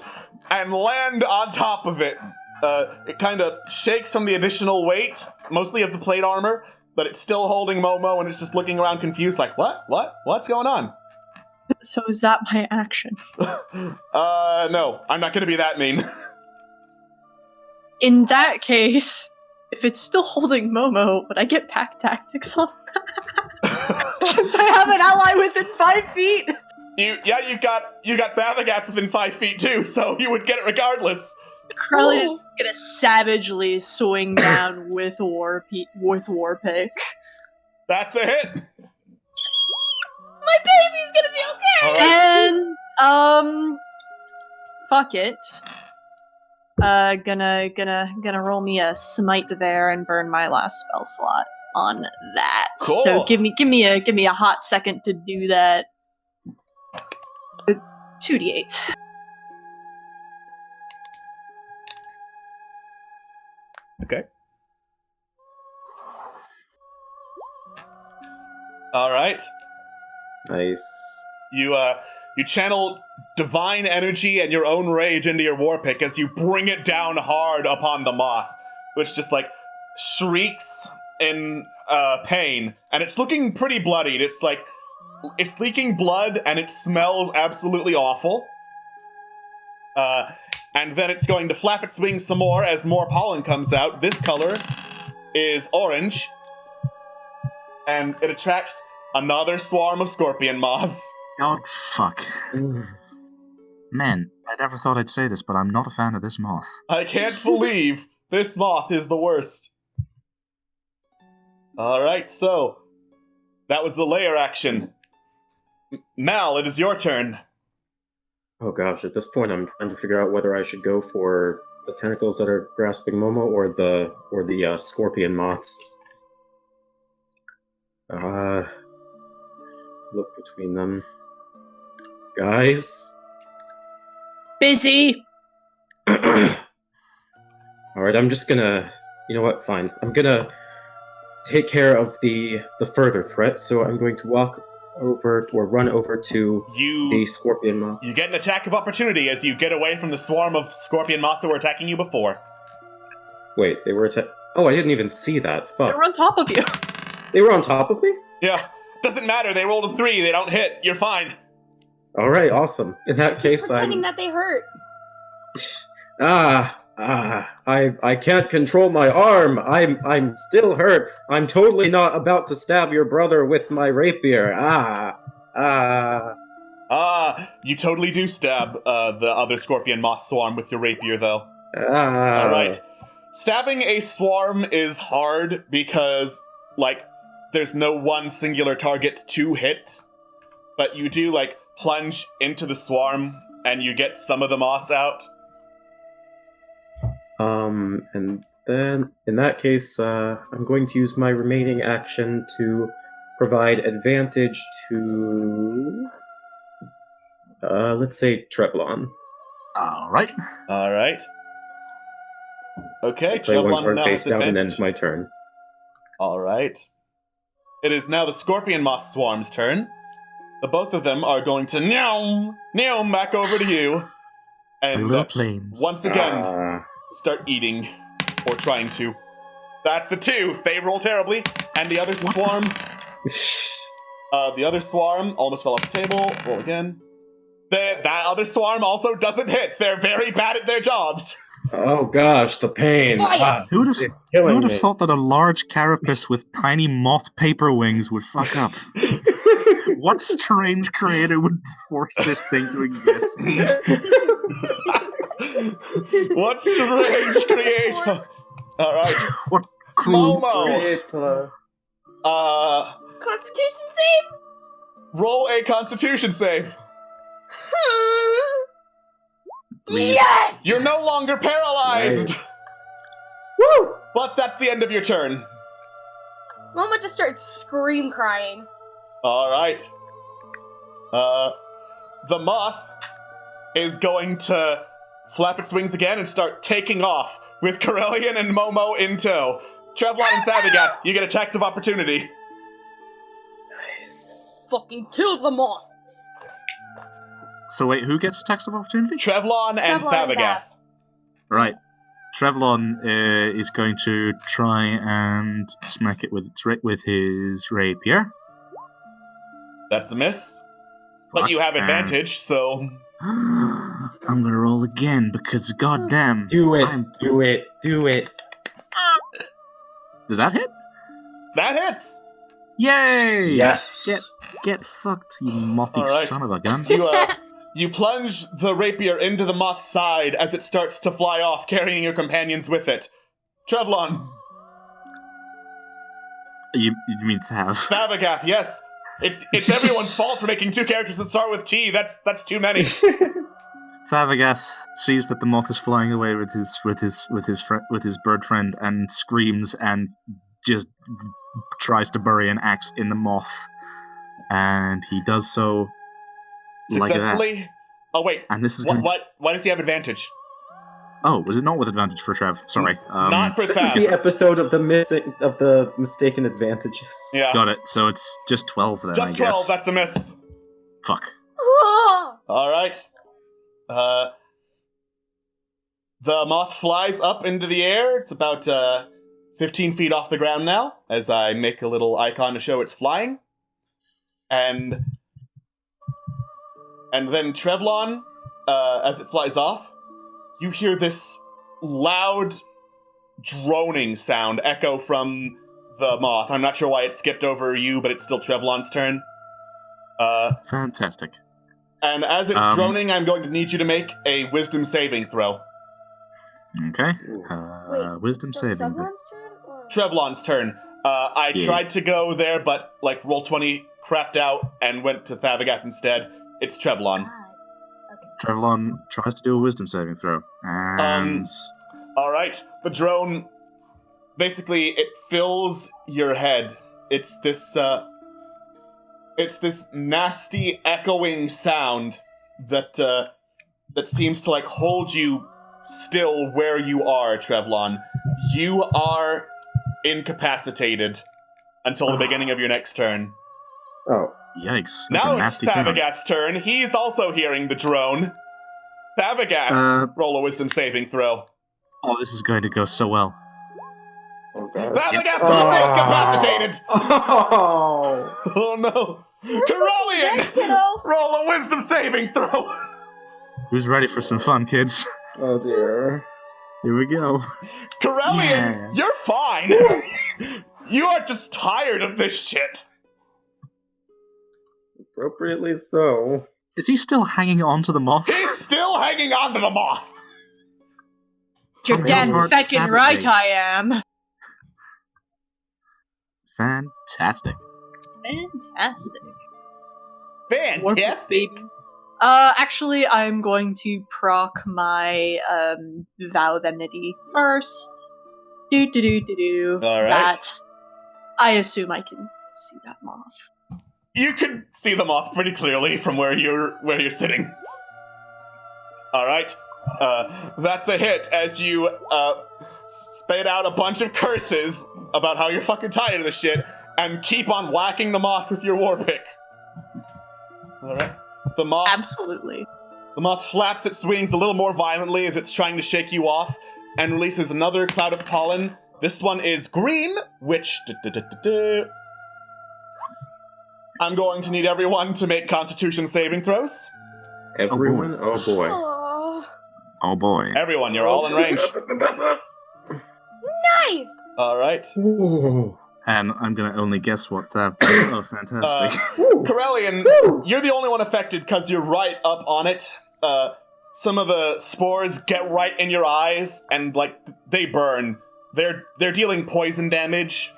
and land on top of it. It kind of shakes from the additional weight, mostly of the plate armor, but it's still holding Momo and it's just looking around confused like, what's going on? So is that my action? No, I'm not gonna be that mean. In that case, if it's still holding Momo, would I get pack tactics on that? Since I have an ally within 5 feet! You got Babagap within 5 feet too, so you would get it regardless. Corellian is gonna savagely swing down with Warpick. That's a hit! My baby's gonna be okay! And, fuck it. Gonna roll me a smite there and burn my last spell slot on that. Cool. So give me a hot second to do that. 2d8. Okay. All right. Nice. You channel divine energy and your own rage into your war pick as you bring it down hard upon the moth, which just like shrieks in pain, and it's looking pretty bloodied. It's leaking blood and it smells absolutely awful. And then it's going to flap its wings some more as more pollen comes out. This color is orange, and it attracts another swarm of scorpion moths. God, fuck. Man, I never thought I'd say this, but I'm not a fan of this moth. I can't believe this moth is the worst. Alright, so that was the layer action. Mal, it is your turn. Oh gosh, at this point I'm trying to figure out whether I should go for the tentacles that are grasping Momo or the scorpion moths. Look between them. Guys? Busy! Alright, I'm just gonna... You know what, fine. I'm gonna take care of the further threat, so I'm going to walk over, or run over to the scorpion moth. You get an attack of opportunity as you get away from the swarm of scorpion moths that were attacking you before. Wait, they were Oh, I didn't even see that. Fuck. They were on top of you. They were on top of me? Yeah, doesn't matter. They rolled a 3. They don't hit. You're fine. Alright, awesome. In that case, Pretending that they hurt. I can't control my arm. I'm still hurt. I'm totally not about to stab your brother with my rapier. You totally do stab the other scorpion moth swarm with your rapier, though. Ah. Alright. Stabbing a swarm is hard because, like, there's no one singular target to hit. But you do, like, plunge into the swarm and you get some of the moths out. And then, in that case, I'm going to use my remaining action to provide advantage to, let's say, Trevlon. Alright. Alright. Okay, Play one Trevlon turn now face has down and advantage. end my turn. Alright. It is now the scorpion moth swarm's turn. The both of them are going to meow back over to you. And little planes. Once again, start eating. Or trying to. That's a 2. They roll terribly. And the other swarm... the other swarm almost fell off the table. Roll again. That other swarm also doesn't hit. They're very bad at their jobs. Oh gosh, the pain. Who would have thought that a large carapace with tiny moth paper wings would fuck up? What strange creator would force this thing to exist? What strange creator? Alright. What cruel Momo! Constitution save? Roll a constitution save. Yes! You're no longer paralyzed! Nice. Woo! But that's the end of your turn. Mama just starts scream crying. Alright. The moth is going to flap its wings again and start taking off with Corellian and Momo in tow. Trevlon and Thavagath, you get attacks of opportunity. Nice. Fucking kill the moth. So wait, who gets attacks of opportunity? Trevlon and Thavagath. Right. Trevlon is going to try and smack it with his rapier. That's a miss. But you have advantage, so... I'm gonna roll again because goddamn. Do it. Does that hit? That hits! Yay! Yes. Get fucked, you mothy Alright. son of a gun. You plunge the rapier into the moth's side as it starts to fly off, carrying your companions with it. Trevlon. You mean Thav? Thavagath, yes. It's everyone's fault for making 2 characters that start with T. That's too many. Thavagath sees that the moth is flying away with his bird friend and screams and just tries to bury an axe in the moth, and he does so Successfully. like that. Oh wait. And this is why does he have advantage? Oh, was it not with advantage for Trev? Sorry. Not for This Thav. is the episode of the mistaken advantages. Yeah. Got it. So it's just 12 then, Just I 12, guess. that's a miss. Fuck. Alright. The moth flies up into the air. It's about 15 feet off the ground now, as I make a little icon to show it's flying. And then Trevlon, as it flies off, you hear this loud droning sound echo from the moth. I'm not sure why it skipped over you, but it's still Trevlon's turn. Fantastic. And as it's droning, I'm going to need you to make a wisdom saving throw. Okay. Wait, Wisdom so saving. Trevlon's turn? Or... Trevlon's turn. I tried to go there, but Roll20 crapped out and went to Thavagat instead. It's Trevlon. Trevlon tries to do a wisdom saving throw. And... Alright, the drone, basically, it fills your head. It's this nasty echoing sound that seems to hold you still where you are, Trevlon. You are incapacitated until the beginning of your next turn. Oh. Yikes. That's Now a nasty it's sound. Thavagat's turn. He's also hearing the drone. Thavagat, roll a wisdom saving throw. Oh, this is going to go so well. Thavagat's still incapacitated! Oh, Oh no! Corellian! Roll a wisdom saving throw! Who's ready for some fun, kids? oh dear. Here we go. Corellian, Yeah. you're fine! You are just tired of this shit! Appropriately so. Is he still hanging on to the moth? He's still hanging on to the moth! You're How damn hard to feckin' stab it, right babe? I am. Fantastic. Fantastic. Fantastic! Actually, I'm going to proc my vow of enmity first. Do. All right. That. I assume I can see that moth. You can see the moth pretty clearly from where you're sitting. Alright. That's a hit as you spade out a bunch of curses about how you're fucking tired of this shit and keep on whacking the moth with your war pick. Alright. The moth Absolutely. The moth flaps its wings a little more violently as it's trying to shake you off and releases another cloud of pollen. This one is green, which I'm going to need everyone to make Constitution saving throws. Everyone? Oh boy. Oh boy. Everyone, you're all in range. Nice! Alright. Ooh. And I'm gonna only guess what that. Oh, fantastic. Corellian, you're the only one affected because you're right up on it. Some of the spores get right in your eyes and they burn. They're dealing poison damage.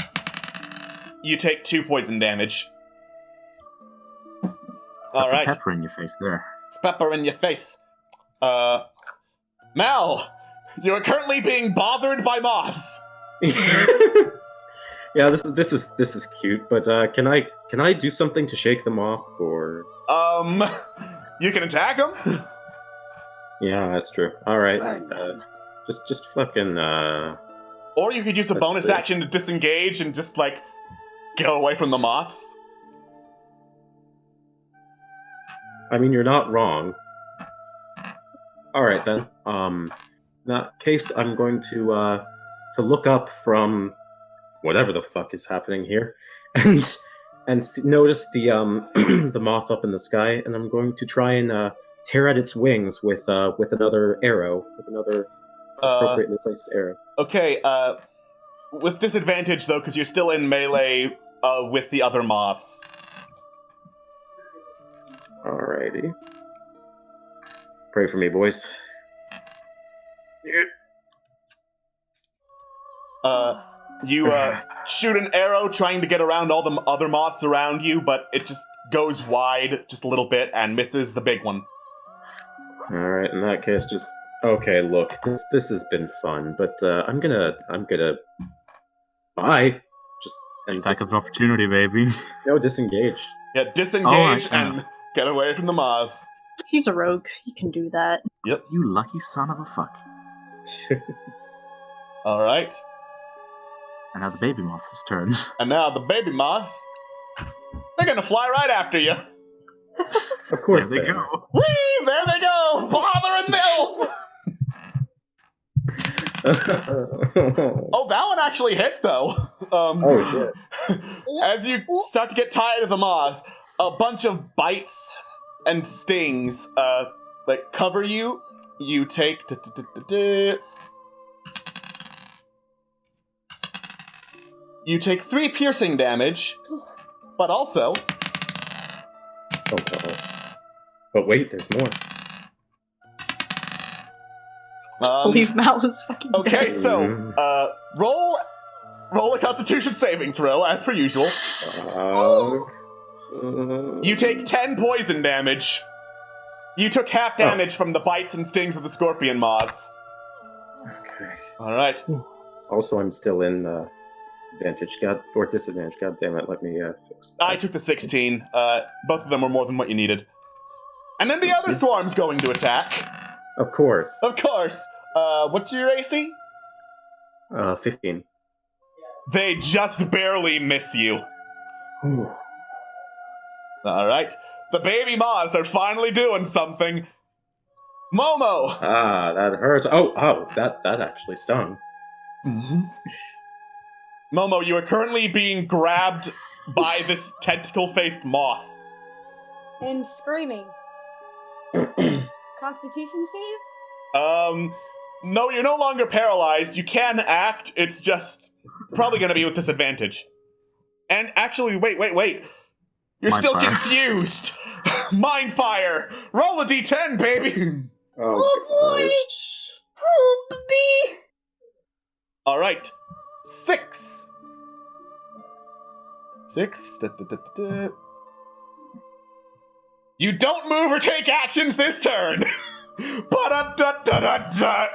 You take 2 poison damage. That's Alright. a pepper in your face there. It's pepper in your face. Mal, you are currently being bothered by moths. Yeah, this is cute, but can I do something to shake them off, or? You can attack them. Yeah, that's true. All right, just fucking. Or you could use a bonus action to disengage and just go away from the moths. I mean, you're not wrong. All right then. In that case, I'm going to look up from whatever the fuck is happening here, and notice the the moth up in the sky, and I'm going to try and tear at its wings with another arrow, with another appropriately placed arrow. Okay. With disadvantage though, because you're still in melee with the other moths. Alrighty. Pray for me, boys. You shoot an arrow trying to get around all the other moths around you, but it just goes wide just a little bit and misses the big one. Alright, in that case, just... Okay, look, this has been fun, but I'm gonna... Bye! Just... Attack of opportunity, baby. No, disengage. Yeah, disengage and get away from the moths. He's a rogue. He can do that. Yep. You lucky son of a fuck. All right. And now the baby moth's turn. And now the baby moths, they're gonna fly right after you. Of course There they they go. Whee! There they go! Bother and nil! Oh, that one actually hit, though. Oh, shit. As you start to get tired of the moths, a bunch of bites and stings cover you. You take... You take 3 piercing damage, but also... Oh, God. But wait, there's more. Believe Mal is fucking Okay, dead. so, roll a Constitution saving throw, as per usual. You take 10 poison damage. You took half damage from the bites and stings of the scorpion moths. Okay. Alright. Also, I'm still in advantage. Or disadvantage. God damn it, let me fix that. I took the 16. Both of them were more than what you needed. And then the other swarm's going to attack. Of course. Of course. What's your AC? 15. They just barely miss you. Ooh. Alright. The baby moths are finally doing something. Momo! Ah, that hurts. Oh, that actually stung. Mm-hmm. Momo, you are currently being grabbed by this tentacle-faced moth. And screaming. Constitution save? No, you're no longer paralyzed. You can act. It's just probably going to be with disadvantage. And actually, wait. You're Mind still fire. confused. Mind fire. Roll a d10, baby. Oh boy! Help me! All right. 6. 6. You don't move or take actions this turn. Ba-da-da-da-da-da.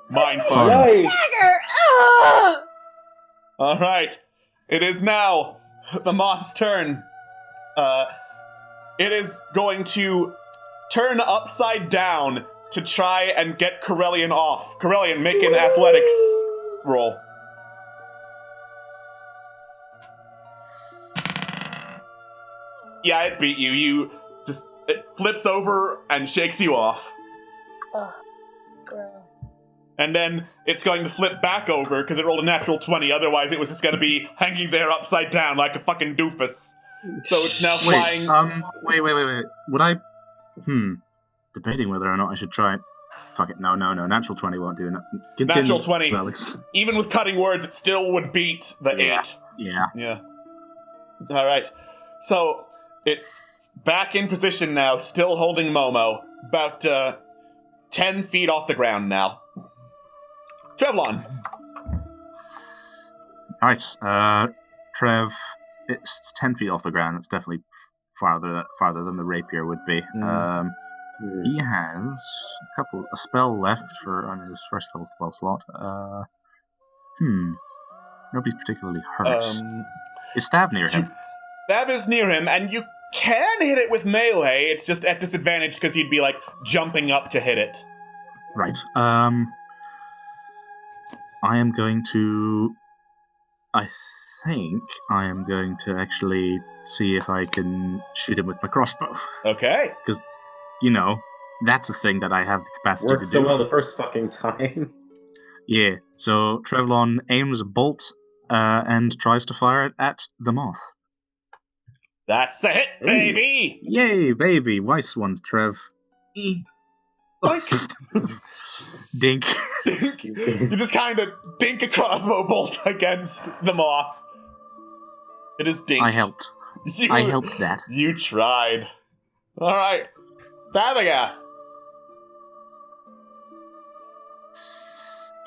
Mind fire. Yay! Dagger! Ah! All right. It is now the moth's turn. It is going to turn upside down to try and get Corellian off. Corellian, make an athletics roll. Yeah, it beat you. It flips over and shakes you off. Ugh. Girl. And then it's going to flip back over because it rolled a natural 20. Otherwise, it was just going to be hanging there upside down like a fucking doofus. So it's now flying. Wait. Would I... Debating whether or not I should try it. Fuck it, no. Natural 20 won't do. Continue, Natural 20. Alex. Even with cutting words, it still would beat the 8. Yeah. All right. So it's back in position now, still holding Momo. About 10 feet off the ground now. Trevlon. Alright, Trev, it's 10 feet off the ground. It's definitely farther than the rapier would be. He has a spell left on his first level spell slot. Nobody's particularly hurt. Is Stav near him? Stav is near him, and you can hit it with melee. It's just at disadvantage because you'd be, jumping up to hit it. Right. I think I am going to actually see if I can shoot him with my crossbow. Okay. Because, that's a thing that I have the capacity Worked to so do. well the first fucking time. Yeah, so Trevlon aims a bolt and tries to fire it at the moth. That's a hit, baby! Yay, baby! Nice one, Trev. Dink. Dink. You just kind of dink a crossbow bolt against the moth. It is dinked. I helped. I helped that. You tried. All right. Thabagath.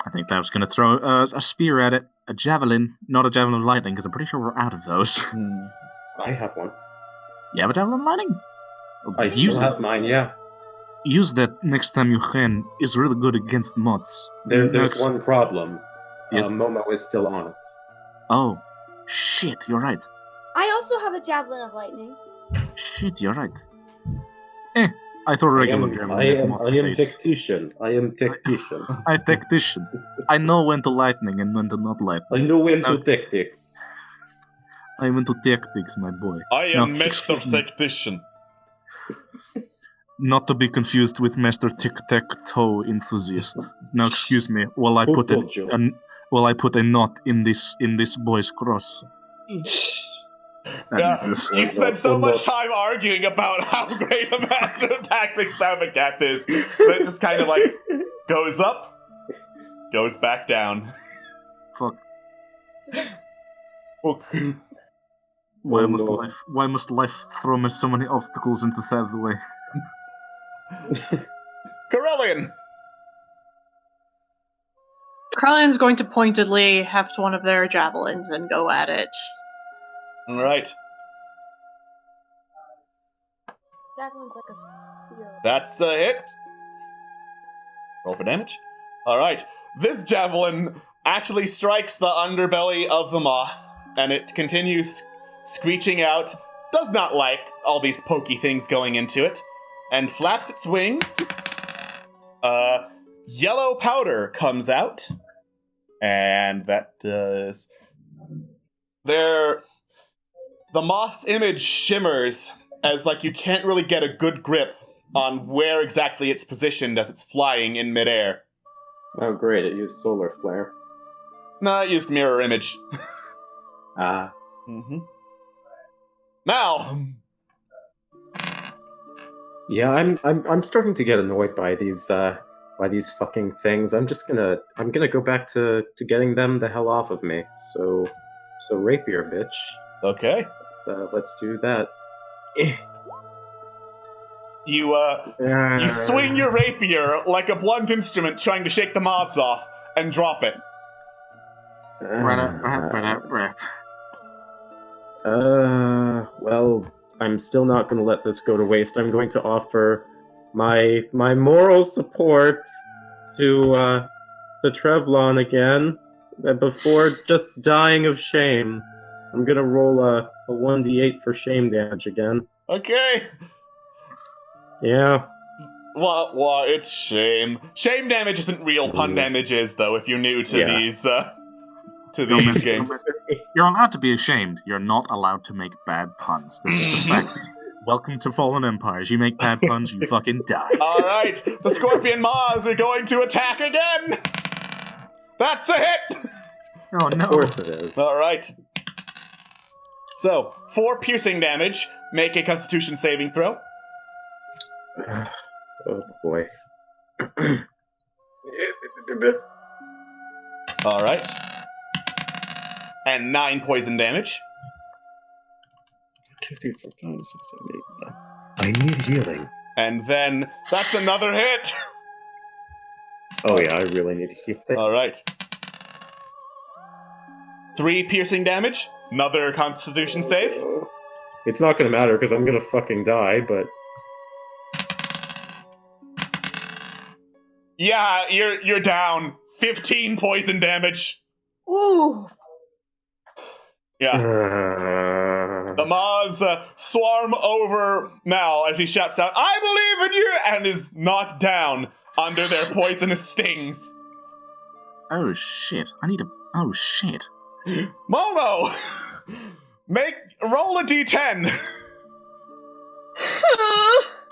I think that was going to throw a spear at it. A javelin, not a javelin of lightning, because I'm pretty sure we're out of those. I have one. You have a javelin of lightning? I still have mine, yeah. Use that next time you can. It's really good against moths. There's one problem. Yes. Momo is still on it. Oh, shit, you're right. I also have a javelin of lightning. Shit, you're right. I throw a regular javelin at Moth's I am face. tactician. I am tactician. I'm tactician. I know when to lightning and when to not lightning. I know when No. to tactics. I'm into tactics, my boy. I Now, am Master excuse me. Tactician. Not to be confused with Master Tic-Tac-Toe enthusiast. Now, excuse me, while I Who put told you? I put a knot in this boy's cross. Yeah, Jesus. you spend so Oh, much no. time arguing about how great a master of tactics Savacat is that it just kind of like goes up, goes back down. Fuck. Okay. Why Oh, must no. life throw me so many obstacles into Thav's way? Corellian! Krellion's going to pointedly heft one of their javelins and go at it. Alright, Javelin's like a field. that's a hit. Roll for damage. Alright, this javelin actually strikes the underbelly of the moth, and it continues screeching out, does not like all these pokey things going into it, and flaps its wings. Yellow powder comes out, and that does... The moth's image shimmers as like you can't really get a good grip on where exactly it's positioned as it's flying in midair. Oh, great! It used solar flare. No, it used mirror image. Ah, Mm-hmm. Now, yeah. I'm starting to get annoyed by these fucking things. I'm gonna go back to getting them the hell off of me. So rapier, bitch. okay. Let's do that. You swing your rapier like a blunt instrument trying to shake the moths off and drop it. Well, I'm still not going to let this go to waste. I'm going to offer my moral support to Trevlon again before just dying of shame. I'm going to roll a 1d8 for shame damage again. Okay. Yeah. Well, it's shame. Shame damage isn't real. Pun damage is, though, if you're new to Yeah. these games. You're allowed to be ashamed. You're not allowed to make bad puns. This is the facts. Welcome to Fallen Empires. You make bad puns, you fucking die. Alright, the Scorpion Maws are going to attack again! That's a hit! Oh no. Of course it is. Alright. So, 4 piercing damage. Make a Constitution saving throw. Oh boy. Alright. And 9 poison damage. 2, 3, 4, 5, 6, 7, 8, 9. I need healing. And then, that's another hit! Oh yeah, I really need healing. Alright. 3 piercing damage. Another Constitution save. It's not gonna matter because I'm gonna fucking die, but Yeah, you're down. 15 poison damage. Ooh. Yeah. The Maws swarm over Mal as he shouts out, "I believe in you!" and is knocked down under their poisonous stings. Oh shit. Oh shit. Momo! Roll a d10.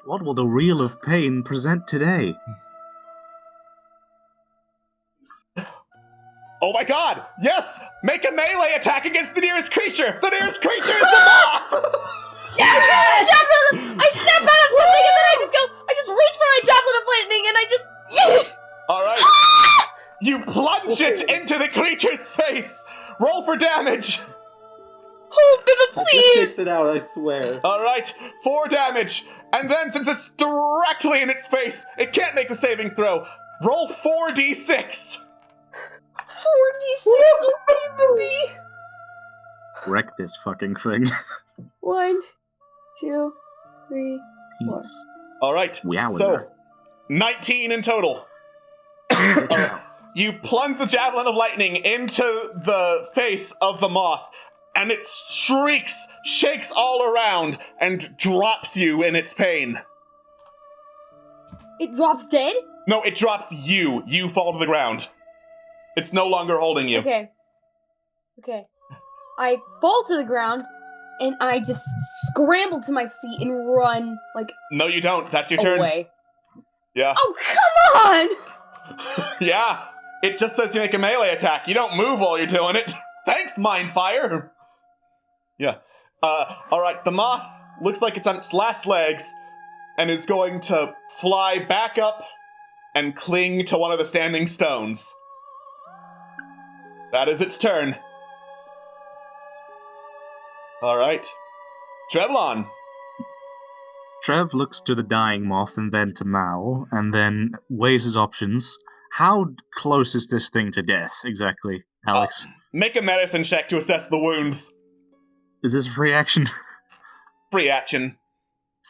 What will the reel of pain present today? Oh my god! Yes! Make a melee attack against the nearest creature! The nearest creature is the moth! Yes! Javelin! I snap out of something and then I just reach for my javelin of lightning and I just... Alright. You plunge it into the creature's face! Roll for damage! Oh, Bibba, just please! takes it out, I swear. Alright, 4 damage. And then, since it's directly in its face, it can't make the saving throw. Roll 4d6. 4d6, okay, baby. Wreck this fucking thing. 1, 2, 3, 4. Alright, Wowzer. so 19 in total. You plunge the javelin of lightning into the face of the moth, and it shrieks, shakes all around, and drops you in its pain. It drops dead? No, it drops you. You fall to the ground. It's no longer holding you. Okay. I fall to the ground, and I just scramble to my feet and run, like, No, you don't. That's your turn. away. Yeah. Oh, come on! Yeah. It just says you make a melee attack. You don't move while you're doing it. Thanks, Mindfire. Yeah. Alright, the moth looks like it's on its last legs and is going to fly back up and cling to one of the standing stones. That is its turn. Alright. Trevlon. Trev looks to the dying moth and then to Mal, and then weighs his options. How close is this thing to death, exactly, Alex? Make a medicine check to assess the wounds. Is this a free action? Free action.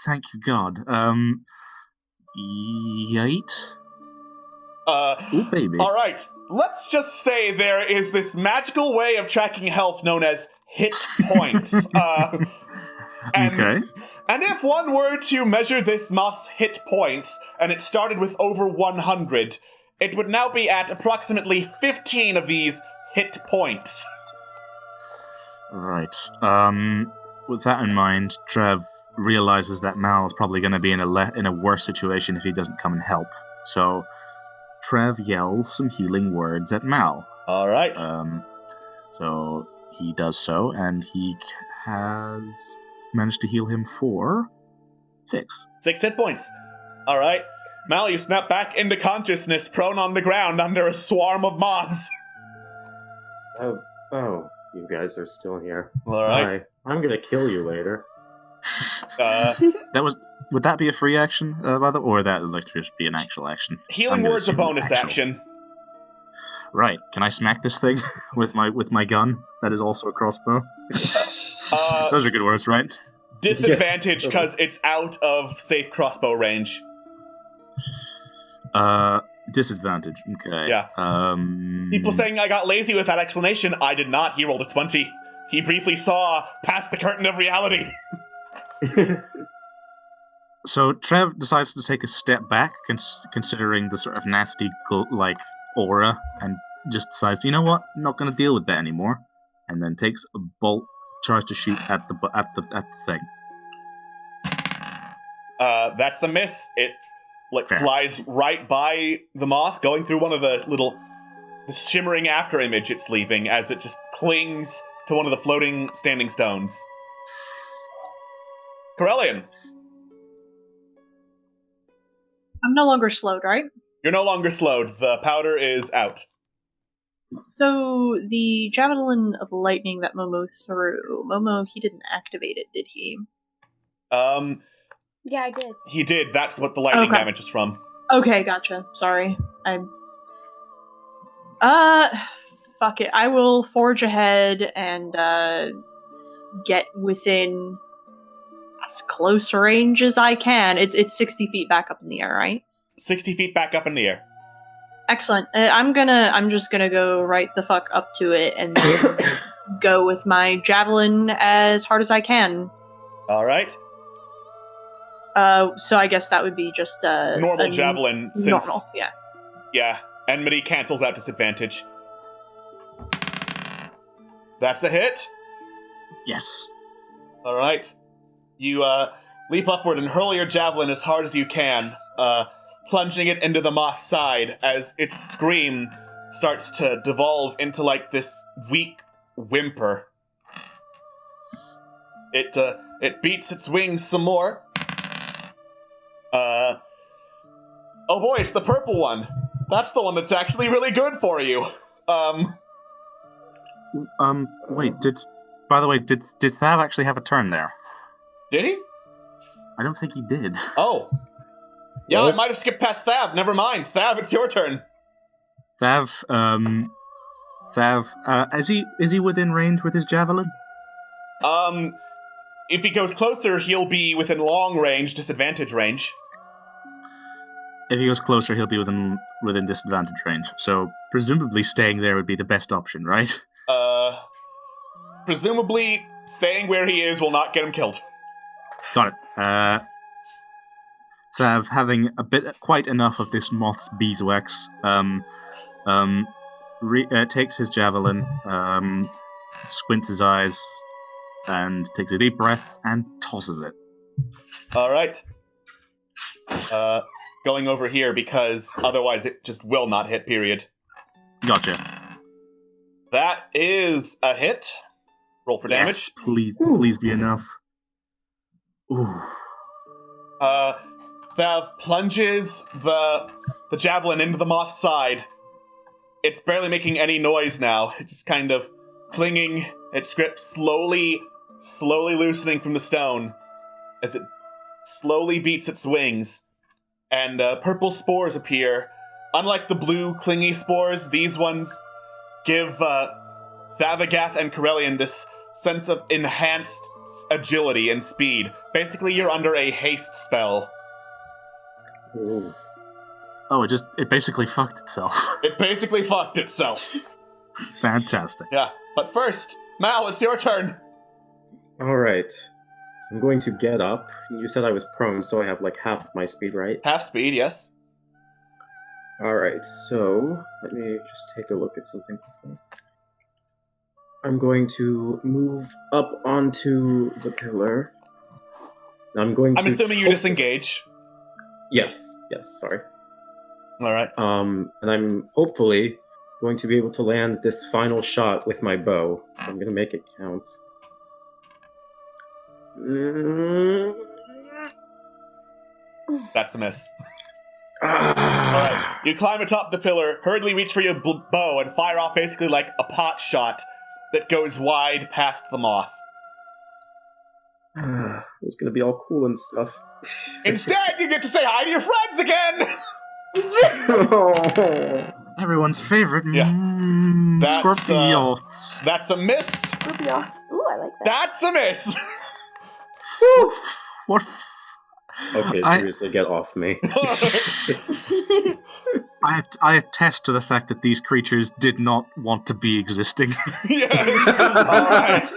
Thank you, God. 8? Ooh, baby. Alright, let's just say there is this magical way of tracking health known as hit points. Okay. And if one were to measure this moth's hit points, and it started with over 100, it would now be at approximately 15 of these hit points. Right. With that in mind, Trev realizes that Mal is probably going to be in a worse situation if he doesn't come and help. So, Trev yells some healing words at Mal. Alright. So, he does so, and he has managed to heal him for 6. 6 hit points. Alright. Mal, you snap back into consciousness, prone on the ground under a swarm of moths. Oh, you guys are still here. Alright. Hi. I'm gonna kill you later. Would that be a free action, by the way, or would that like just be an actual action? Healing word's a bonus action. Right. Can I smack this thing with my gun? That is also a crossbow. Those are good words, right? Disadvantage because it's out of safe crossbow range. Disadvantage. Okay. Yeah. People saying I got lazy with that explanation. I did not. He rolled a 20. He briefly saw past the curtain of reality. So Trev decides to take a step back, considering the sort of nasty aura, and just decides, you know what, I'm not going to deal with that anymore, and then takes a bolt, tries to shoot at the thing. That's a miss. It flies right by the moth, going through one of the shimmering after image it's leaving as it just clings to one of the floating standing stones. Corellian. I'm no longer slowed, right? You're no longer slowed. The powder is out. So, the Javelin of Lightning that Momo threw, he didn't activate it, did he? Yeah, I did. He did. That's what the lightning damage is from. Okay, gotcha. Sorry. Fuck it. I will forge ahead and, get within as close range as I can. It's 60 feet back up in the air, right? 60 feet back up in the air. Excellent. I'm just gonna go right the fuck up to it and then go with my javelin as hard as I can. Alright. So I guess that would be just normal javelin. Normal, yeah. Yeah, enmity cancels out disadvantage. That's a hit. Yes. Alright. You leap upward and hurl your javelin as hard as you can, plunging it into the moth's side as its scream starts to devolve into this weak whimper. It beats its wings some more. Oh boy, it's the purple one. That's the one that's actually really good for you. Wait, did Thav actually have a turn there? Did he? I don't think he did. Oh. Yeah, I might have skipped past Thav. Never mind. Thav, it's your turn. Thav, is he within range with his javelin? If he goes closer, he'll be within long range, disadvantage range. If he goes closer, he'll be within disadvantage range. So, presumably staying there would be the best option, right? Presumably staying where he is will not get him killed. Got it. Thav, having quite enough of this moth's beeswax, takes his javelin, squints his eyes, and takes a deep breath and tosses it. All right. Going over here because otherwise it just will not hit, period. Gotcha. That is a hit. Roll for damage. Yes, please be enough. Ooh. Thav plunges the javelin into the moth's side. It's barely making any noise now. It's just kind of clinging, its grip slowly loosening from the stone as it slowly beats its wings. And purple spores appear. Unlike the blue clingy spores, these ones give Thavagath and Corellian this sense of enhanced agility and speed. Basically, you're under a haste spell. Ooh. Oh, it basically fucked itself. It basically fucked itself. Fantastic. Yeah, but first, Mal, it's your turn. Alright. I'm going to get up. You said I was prone, so I have like half of my speed, right? Half speed, yes. Alright, so let me just take a look at something quickly. I'm going to move up onto the pillar. I'm assuming you disengage. Yes, sorry. Alright. And I'm hopefully going to be able to land this final shot with my bow. So I'm gonna make it count. That's a miss. Alright, you climb atop the pillar, hurriedly reach for your bow, and fire off basically like a pot shot that goes wide past the moth. It was gonna be all cool and stuff. Instead, you get to say hi to your friends again! Everyone's favorite Scorpios. That's a miss. Scorpios. Ooh, I like that. That's a miss. What? Okay, seriously, get off me. I attest to the fact that these creatures did not want to be existing. Yes. Alright.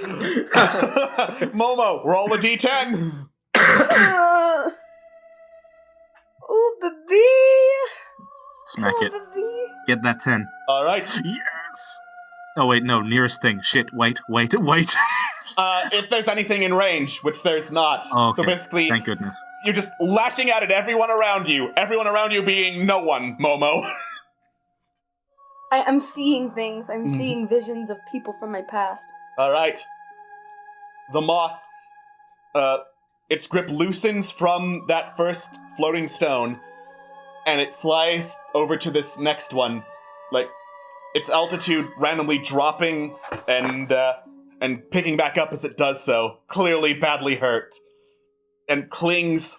Momo, roll a d10. Ooh, baby. Smack it. Baby. Get that 10. Alright. Yes. Oh, wait, no, nearest thing. Shit, wait. If there's anything in range, which there's not. Oh, okay. So basically, thank goodness. You're just lashing out at everyone around you being no one, Momo. I'm seeing things. I'm seeing visions of people from my past. Alright. The moth, its grip loosens from that first floating stone, and it flies over to this next one, like, its altitude randomly dropping and picking back up as it does so, clearly badly hurt, and clings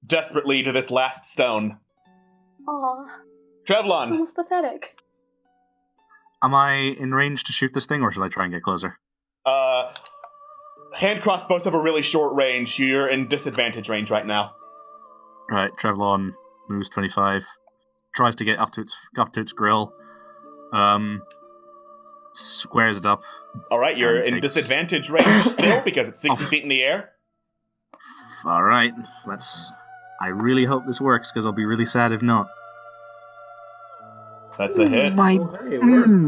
desperately to this last stone. Aww. Trevlon. It's almost pathetic. Am I in range to shoot this thing, or should I try and get closer? Hand crossbows have a really short range. You're in disadvantage range right now. Right, Trevlon moves 25, tries to get up to its grill, squares it up. Alright, you're in disadvantage range still, because it's 60 feet in the air. Alright, I really hope this works, because I'll be really sad if not. That's a hit.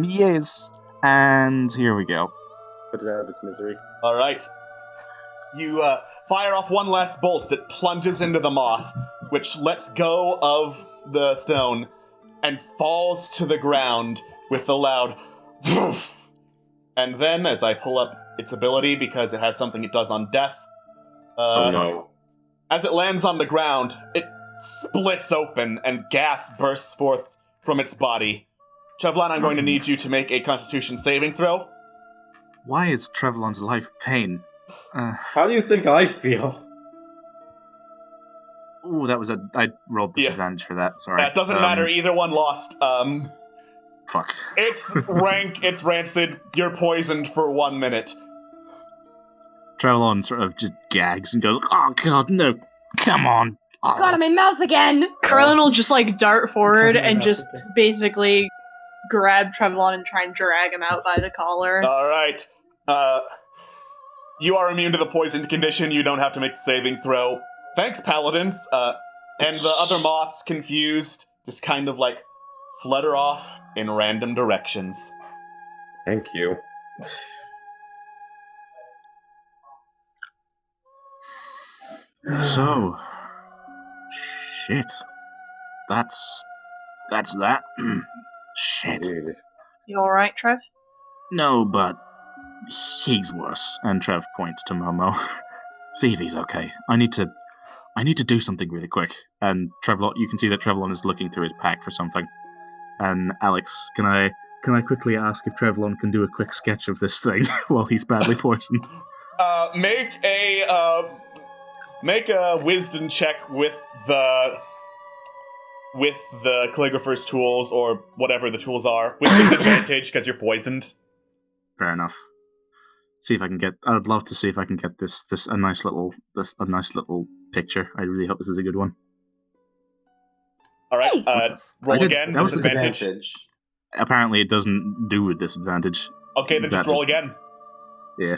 Yes. And here we go. Put it out of its misery. Alright. You fire off one last bolt as it plunges into the moth, which lets go of the stone and falls to the ground with a loud woof. And then, as I pull up its ability, because it has something it does on death, oh no. As it lands on the ground, it splits open and gas bursts forth from its body. Trevlon, I'm going to need you to make a Constitution saving throw. Why is Trevlon's life pain? How do you think I feel? Ooh, I rolled disadvantage for that, sorry. That doesn't matter, either one lost. Fuck. It's rank, it's rancid, you're poisoned for 1 minute. Trevlon sort of just gags and goes, oh god, no, come on. Oh. Got in my mouth again! Carlin will just dart forward and just basically grab Trevlon and try and drag him out by the collar. Alright. You are immune to the poisoned condition, you don't have to make the saving throw. Thanks, paladins. And the other moths, confused, just kind of like flutter off in random directions. Thank you. So, shit. That's that. Shit. Dude. You alright, Trev? No, but he's worse. And Trev points to Momo. See if he's okay. I need to do something really quick. And Trevlon, you can see that Trevlon is looking through his pack for something. And Alex, can I quickly ask if Trevlon can do a quick sketch of this thing while he's badly poisoned? Make a wisdom check with the calligrapher's tools, or whatever the tools are, with disadvantage because you're poisoned. Fair enough. See if I can get. I'd love to see if I can get a nice little picture. I really hope this is a good one. All right, Nice. roll again. that was Disadvantage. Apparently, it doesn't do with disadvantage. Okay, then just roll again. Yeah.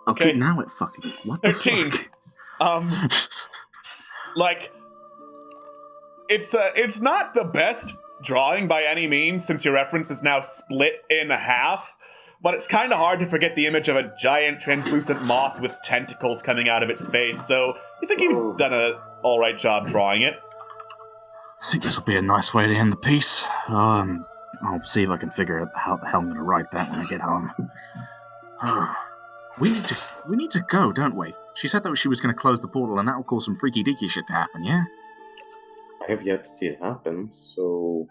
Okay. Okay, now it fucking. What the 13. fuck? Like, it's not the best drawing by any means, since your reference is now split in half, but it's kind of hard to forget the image of a giant translucent moth with tentacles coming out of its face, so you think you've done an alright job drawing it. I think this will be a nice way to end the piece. I'll see if I can figure out how the hell I'm going to write that when I get home. We need to go, don't we? She said that she was going to close the portal, and that will cause some freaky deaky shit to happen, yeah? I have yet to see it happen, so...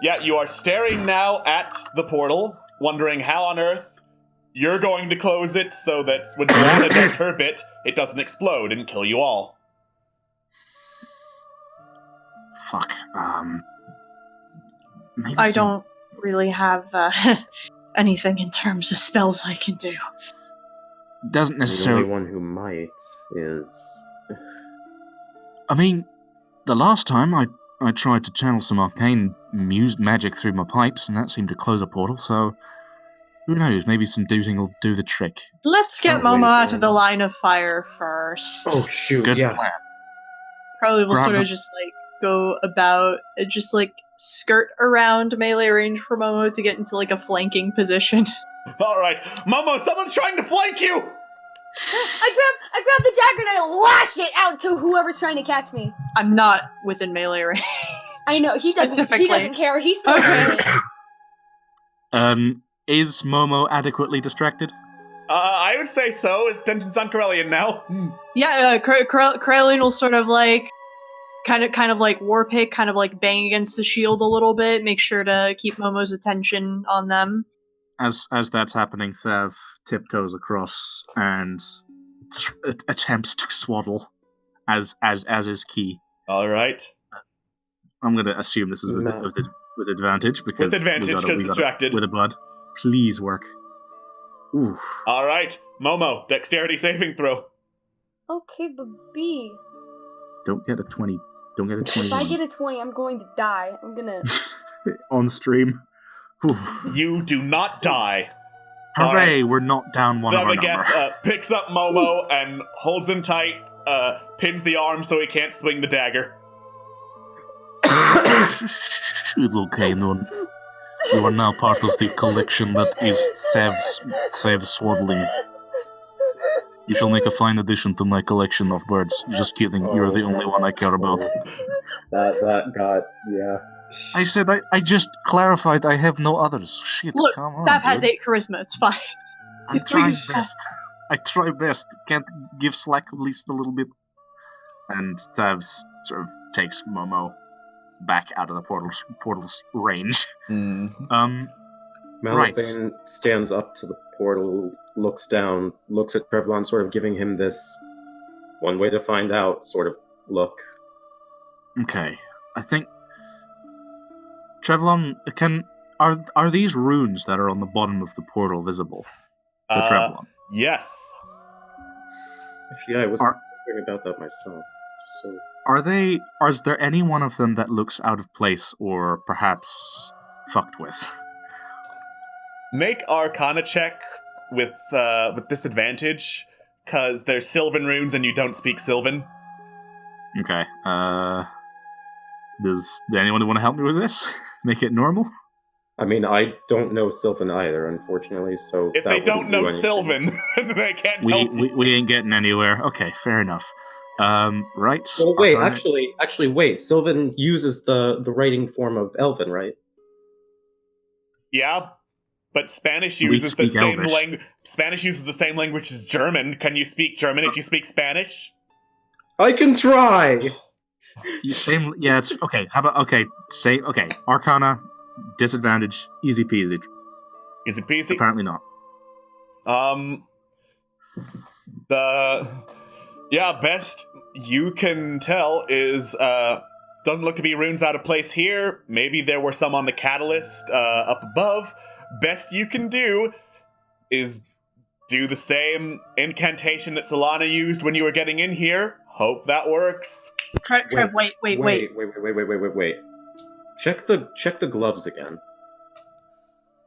Yeah, you are staring now at the portal, wondering how on earth you're going to close it so that when Joanna does her bit, it doesn't explode and kill you all. Fuck. Maybe I don't really have anything in terms of spells I can do. Doesn't The necessarily. only one who might is... I mean, the last time I tried to channel some arcane magic through my pipes, and that seemed to close a portal, so who knows, maybe some dooting will do the trick. Let's get Start Momo waiting out for of the him. line of fire first. Oh, shoot, Good yeah. plan. Probably will Grab sort of the- just like go about, just like skirt around melee range for Momo to get into like a flanking position. Alright, Momo, someone's trying to flank you! I grab the dagger and I lash it out to whoever's trying to catch me. I'm not within melee range. I know he doesn't. He Specifically. doesn't care. He's still Okay. Is Momo adequately distracted? I would say so. It's Dungeons on Corellian now. Yeah, Kralin will sort of like, kind of like Warpick, kind of like bang against the shield a little bit, make sure to keep Momo's attention on them. As that's happening, Thav tiptoes across and attempts to swaddle, as is key. Alright. I'm gonna assume this is with advantage because With advantage, because distracted. With a bud. Please work. Oof. Alright, Momo, dexterity saving throw. Okay, but B. Don't get a 20. Don't get a 20. If I get a 20, I'm going to die. I'm gonna. On stream. Oof. You do not die. Hooray! We're not down one of our Navigeth number. picks up Momo and holds him tight, pins the arm so he can't swing the dagger. It's okay, Nun. You are now part of the collection that is Thav's Swaddling. You shall make a fine addition to my collection of birds. Just kidding, you're the only one I care about. That got... yeah. I said I just clarified I have no others. Shit, Look, come on. That has dude. 8 charisma, it's fine. I He's try pretty best. I try best. Can't give slack at least a little bit. And Thavs sort of takes Momo back out of the portal's range. Malabane stands up to the portal, looks down, looks at Trevlon, sort of giving him this one way to find out sort of look. Okay, I think Trevlon are these runes that are on the bottom of the portal visible for Trevlon? Yes. Actually, yeah, I was thinking about that myself. So Is there any one of them that looks out of place or perhaps fucked with? Make Arcana check with disadvantage, because they're Sylvan runes and you don't speak Sylvan. Okay. Does anyone want to help me with this? Make it normal? I mean, I don't know Sylvan either, unfortunately, so If that they wouldn't don't know do anything. Sylvan, they can't We, help you. we ain't getting anywhere. Okay, fair enough. Right. Well, wait, Arcana- actually, wait. Sylvan uses the writing form of Elven, right? Yeah, but Spanish We uses the speak same Elvish. language. Spanish uses the same language as German. Can you speak German if you speak Spanish? I can try! Same. Yeah, it's okay. How about okay? Say okay. Arcana, disadvantage, easy peasy. Is it peasy? Apparently not. Best you can tell is doesn't look to be runes out of place here. Maybe there were some on the catalyst up above. Best you can do is do the same incantation that Solana used when you were getting in here. Hope that works. Trev, wait. Wait. Check the gloves again.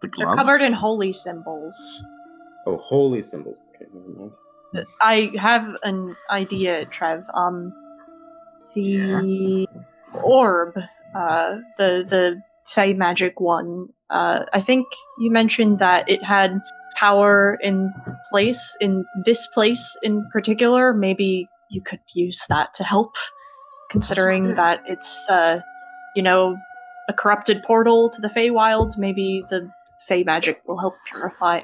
The They're gloves. covered in holy symbols. Oh, holy symbols. Okay, never mind. I have an idea, Trev. The orb, the Fey magic one. I think you mentioned that it had power in this place in particular. Maybe you could use that to help, considering that it's a corrupted portal to the Feywild. Maybe the Fey magic will help purify.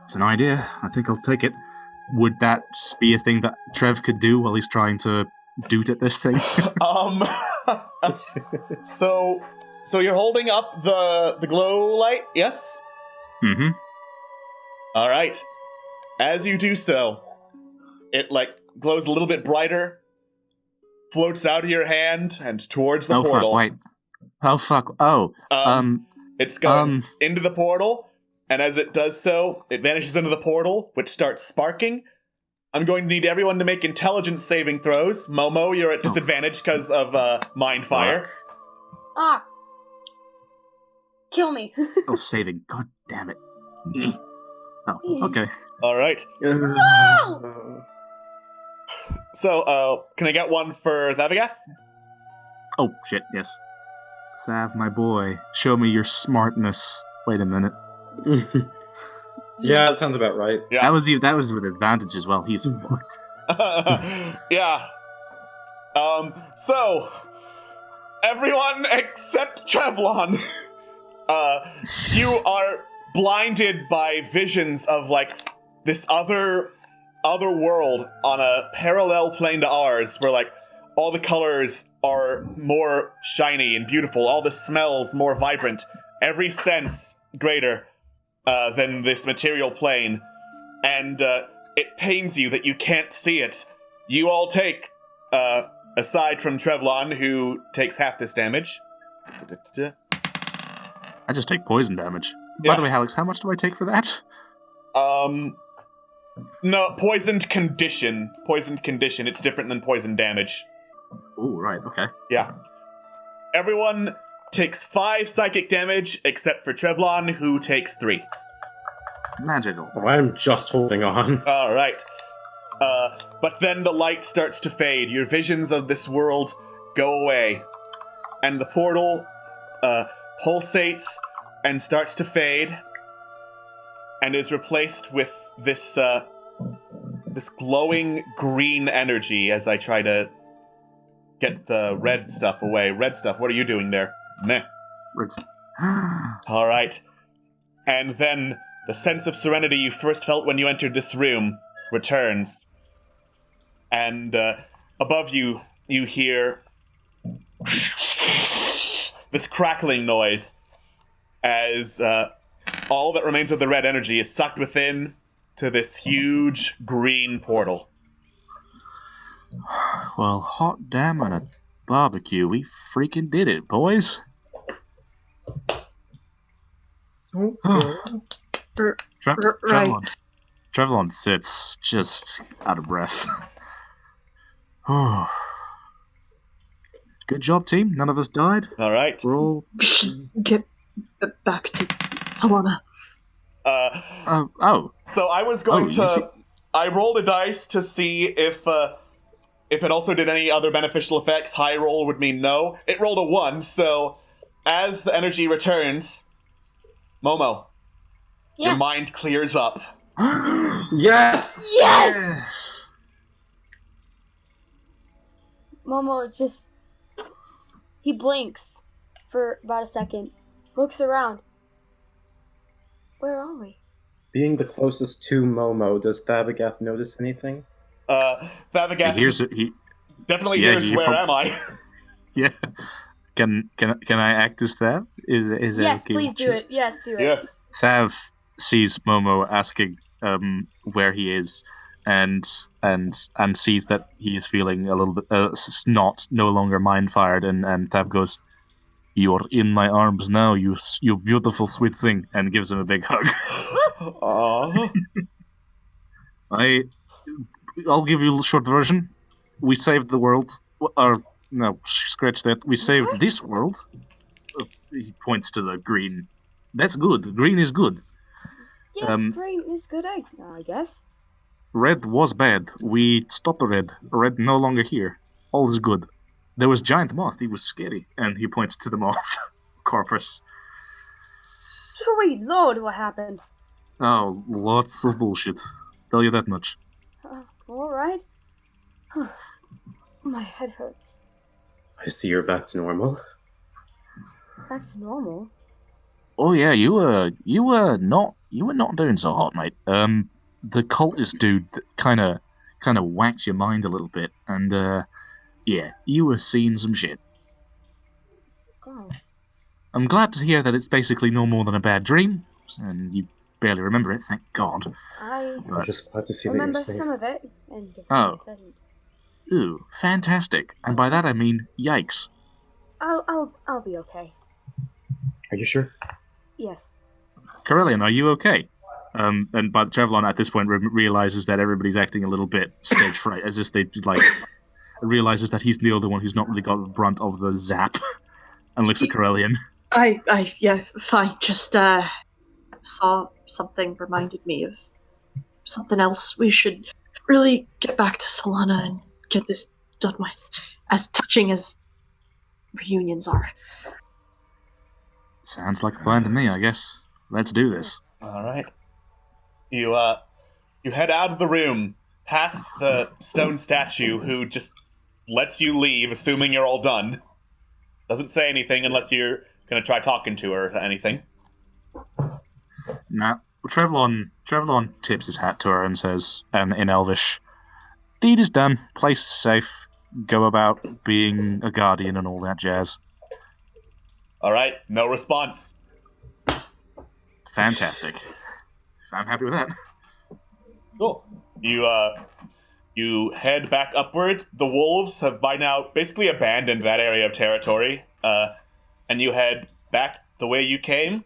It's an idea. I think I'll take it. Would that be a thing that Trev could do while he's trying to doot at this thing? So you're holding up the glow light, yes? Mm-hmm. All right. As you do so, it glows a little bit brighter, floats out of your hand and towards the portal. Fuck, wait. Oh fuck. Oh. It's going into the portal, and as it does so, it vanishes into the portal, which starts sparking. I'm going to need everyone to make intelligence saving throws. Momo, you're at disadvantage because of mind fire. Ah! Kill me. Oh, saving. God damn it. Oh, okay. All right. No! So, can I get one for Zavagath? Oh, shit, yes. Sav, my boy, show me your smartness. Wait a minute. Yeah, that sounds about right. Yeah. That was with advantage as well. He's fucked. Yeah. So, everyone except Trevlon, you are blinded by visions of this other world on a parallel plane to ours, where all the colors are more shiny and beautiful, all the smells more vibrant, every sense greater than this material plane, and it pains you that you can't see it. You all take, aside from Trevlon, who takes half this damage. I just take poison damage. Yeah. By the way, Alex, how much do I take for that? No, poisoned condition. Poisoned condition. It's different than poison damage. Ooh, right, okay. Yeah. Everyone takes 5 psychic damage, except for Trevlon, who takes 3. Magical. Oh, I'm just holding on. All right. But then the light starts to fade. Your visions of this world go away. And the portal pulsates and starts to fade. And is replaced with this glowing green energy as I try to get the red stuff away. Red stuff, what are you doing there? Meh. All right. And then the sense of serenity you first felt when you entered this room returns. And above you, you hear this crackling noise as all that remains of the red energy is sucked within to this huge green portal. Well, hot damn on a barbecue. We freaking did it, boys. Right. Trevlon sits, just out of breath. Good job, team. None of us died. All right. We're all... Get back to Solana. So I was going to... I rolled a dice to see if if it also did any other beneficial effects, high roll would mean no. It rolled a 1, so as the energy returns, Momo, your mind clears up. Yes! Yes! Momo just... He blinks for about a second, looks around. Where are we? Being the closest to Momo, does Thabagath notice anything? Thabagath He definitely hears where am I? Yeah. Can I act as Thav? Is Yes, okay please with do you? it. Yes, do it. Yes. Thav sees Momo asking where he is, and sees that he is feeling a little bit no longer mind fired, and Thav goes, "You're in my arms now, you beautiful sweet thing," and gives him a big hug. Aww. I'll give you a short version. We saved the world. Or no, scratch that. We saved this world. He points to the green. That's good. Green is good. Yes, green is good, I guess. Red was bad. We stopped the red. Red no longer here. All is good. There was giant moth. He was scary. And he points to the moth. Corpus. Sweet lord, what happened? Oh, lots of bullshit. Tell you that much. Alright. My head hurts. I see you're back to normal. Back to normal? Oh yeah, you were not doing so hot, mate. The cultist dude kind of whacked your mind a little bit, and yeah, you were seeing some shit. Oh. I'm glad to hear that it's basically no more than a bad dream, and you barely remember it, thank God. I'm just glad to see that remember you're safe. some of it, and Oh. I didn't. Ooh, fantastic. And by that I mean, yikes. I'll be okay. Are you sure? Yes. Corellian, are you okay? But Trevlon at this point realizes that everybody's acting a little bit stage fright, as if they realizes that he's the only one who's not really got the brunt of the zap, and looks at Corellian. Yeah, fine. Just saw something, reminded me of something else. We should really get back to Solana and get this done with, as touching as reunions are. Sounds like a plan to me, I guess. Let's do this. All right. You head out of the room, past the stone statue, who just lets you leave, assuming you're all done. Doesn't say anything unless you're gonna try talking to her or anything. Nah. Trevlon tips his hat to her and says, in Elvish, "Deed is done. Place is safe. Go about being a guardian and all that jazz." All right. No response. Fantastic. I'm happy with that. Cool. You head back upward. The wolves have by now basically abandoned that area of territory, and you head back the way you came,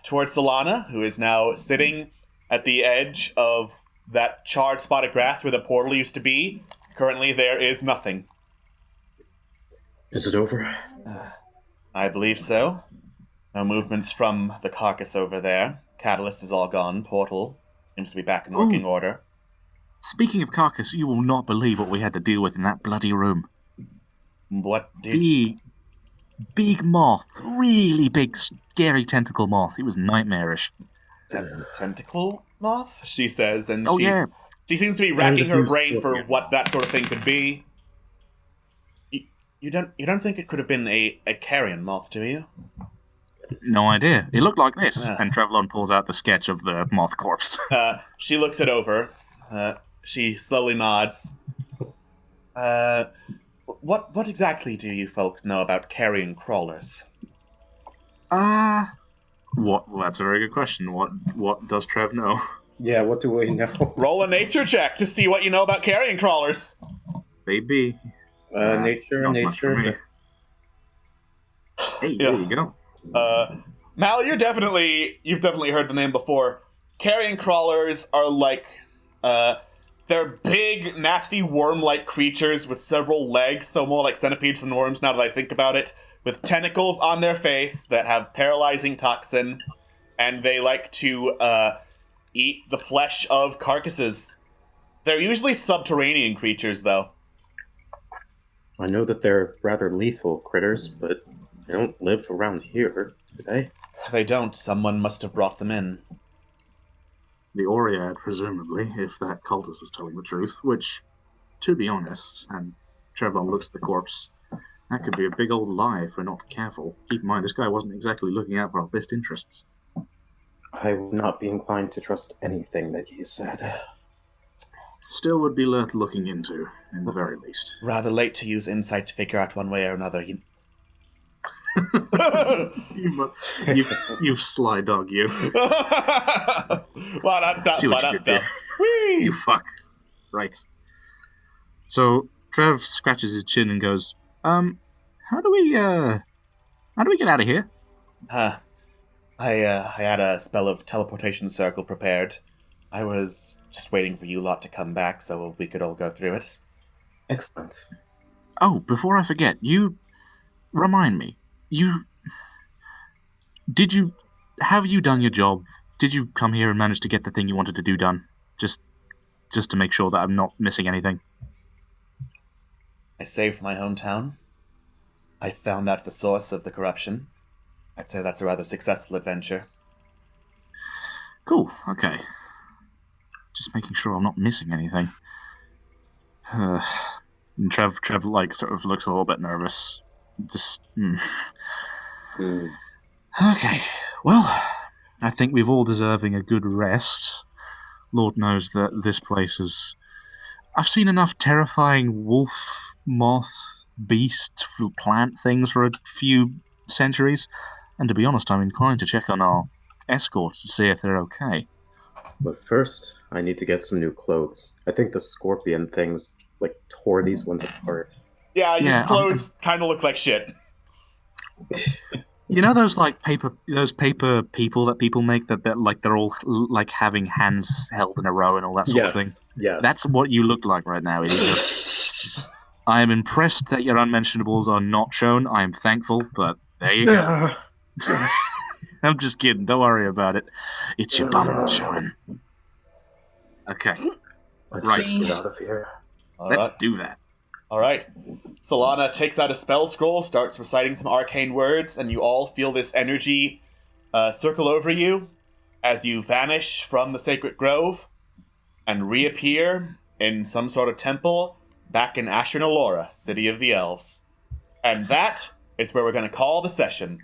towards Solana, who is now sitting at the edge of that charred spot of grass where the portal used to be. Currently, there is nothing. Is it over? I believe so. No movements from the carcass over there. Catalyst is all gone. Portal seems to be back in working order. Speaking of carcass, you will not believe what we had to deal with in that bloody room. What did you... Big moth. Really big, scary tentacle moth. It was nightmarish. Tentacle moth? She says, and yeah. She seems to be racking her brain for what that sort of thing could be. You don't think it could have been a carrion moth, do you? No idea. It looked like this. And Trevlon pulls out the sketch of the moth corpse. She looks it over. She slowly nods. What exactly do you folk know about carrion crawlers? Well, that's a very good question. What does Trev know? Yeah, what do we know? Roll a nature check to see what you know about carrion crawlers. Baby. Nature. Hey, there you go. Mal, you've definitely heard the name before. Carrion crawlers are like, they're big, nasty worm-like creatures with several legs, so more like centipedes than worms now that I think about it, with tentacles on their face that have paralyzing toxin, and they like to eat the flesh of carcasses. They're usually subterranean creatures, though. I know that they're rather lethal critters, but they don't live around here, do they? They don't. Someone must have brought them in. The Oread, presumably, if that cultist was telling the truth, which, to be honest, and Trevor looks at the corpse, that could be a big old lie if we're not careful. Keep in mind, this guy wasn't exactly looking out for our best interests. I would not be inclined to trust anything that you said. Still would be worth looking into, in the very least. Rather late to use insight to figure out one way or another. You sly dog, you. See what you did there. You fuck. Right. So Trev scratches his chin and goes, how do we get out of here? I had a spell of teleportation circle prepared. I was just waiting for you lot to come back so we could all go through it. Excellent. Oh, before I forget, remind me. Have you done your job? Did you come here and manage to get the thing you wanted to do done? Just to make sure that I'm not missing anything. I saved my hometown. I found out the source of the corruption. I'd say that's a rather successful adventure. Cool, okay. Just making sure I'm not missing anything. And Trev sort of looks a little bit nervous. Okay, well, I think we've all deserving a good rest. Lord knows that this place is... I've seen enough terrifying wolf, moth, beast, plant things for a few centuries, and to be honest, I'm inclined to check on our escorts to see if they're okay. But first, I need to get some new clothes. I think the scorpion things, tore these ones apart. Yeah, your clothes kind of look like shit. You know those paper people that people make that they're all having hands held in a row and all that sort of thing? Yes. That's what you look like right now, idiot. I am impressed that your unmentionables are not shown. I am thankful, but there you go. I'm just kidding. Don't worry about it. It's your bum that's showing. Okay. Let's get out of here. Let's do that. All right. Solana takes out a spell scroll, starts reciting some arcane words, and you all feel this energy circle over you as you vanish from the sacred grove and reappear in some sort of temple back in Ashernalora, City of the Elves. And that is where we're going to call the session.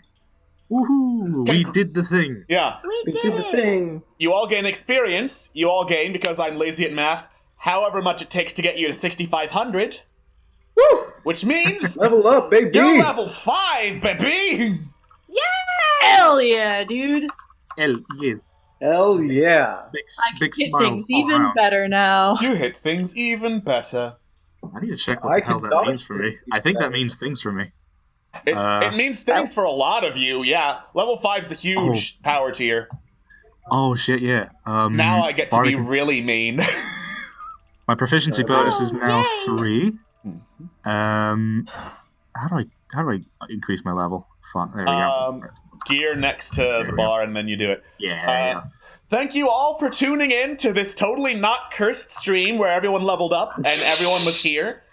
Woohoo! We did the thing. Yeah. We did the thing. You all gain experience. You all gain, because I'm lazy at math, however much it takes to get you to 6,500. Woo! Which means... Level up, baby! You're level 5, baby! Yeah! Hell yeah, dude! Hell yes. Hell yeah! Big Hit smiles things all even around. better now. You hit things even better. I need to check what the hell that means for me. I think that means things for me. It means things for a lot of you, yeah. Level 5's a huge power tier. Oh, shit, yeah. Now I get to be really mean. My proficiency bonus is now yay. 3. How do I increase my level? Fuck, there we go. Gear next to the bar, and then you do it. Yeah. Thank you all for tuning in to this totally not cursed stream where everyone leveled up and everyone was here.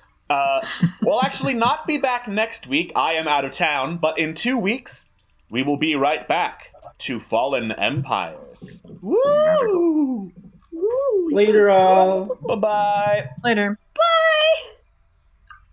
We'll actually not be back next week. I am out of town, but in 2 weeks, we will be right back to Fallen Empires. Woo! Later, all. Bye-bye. Later. Bye!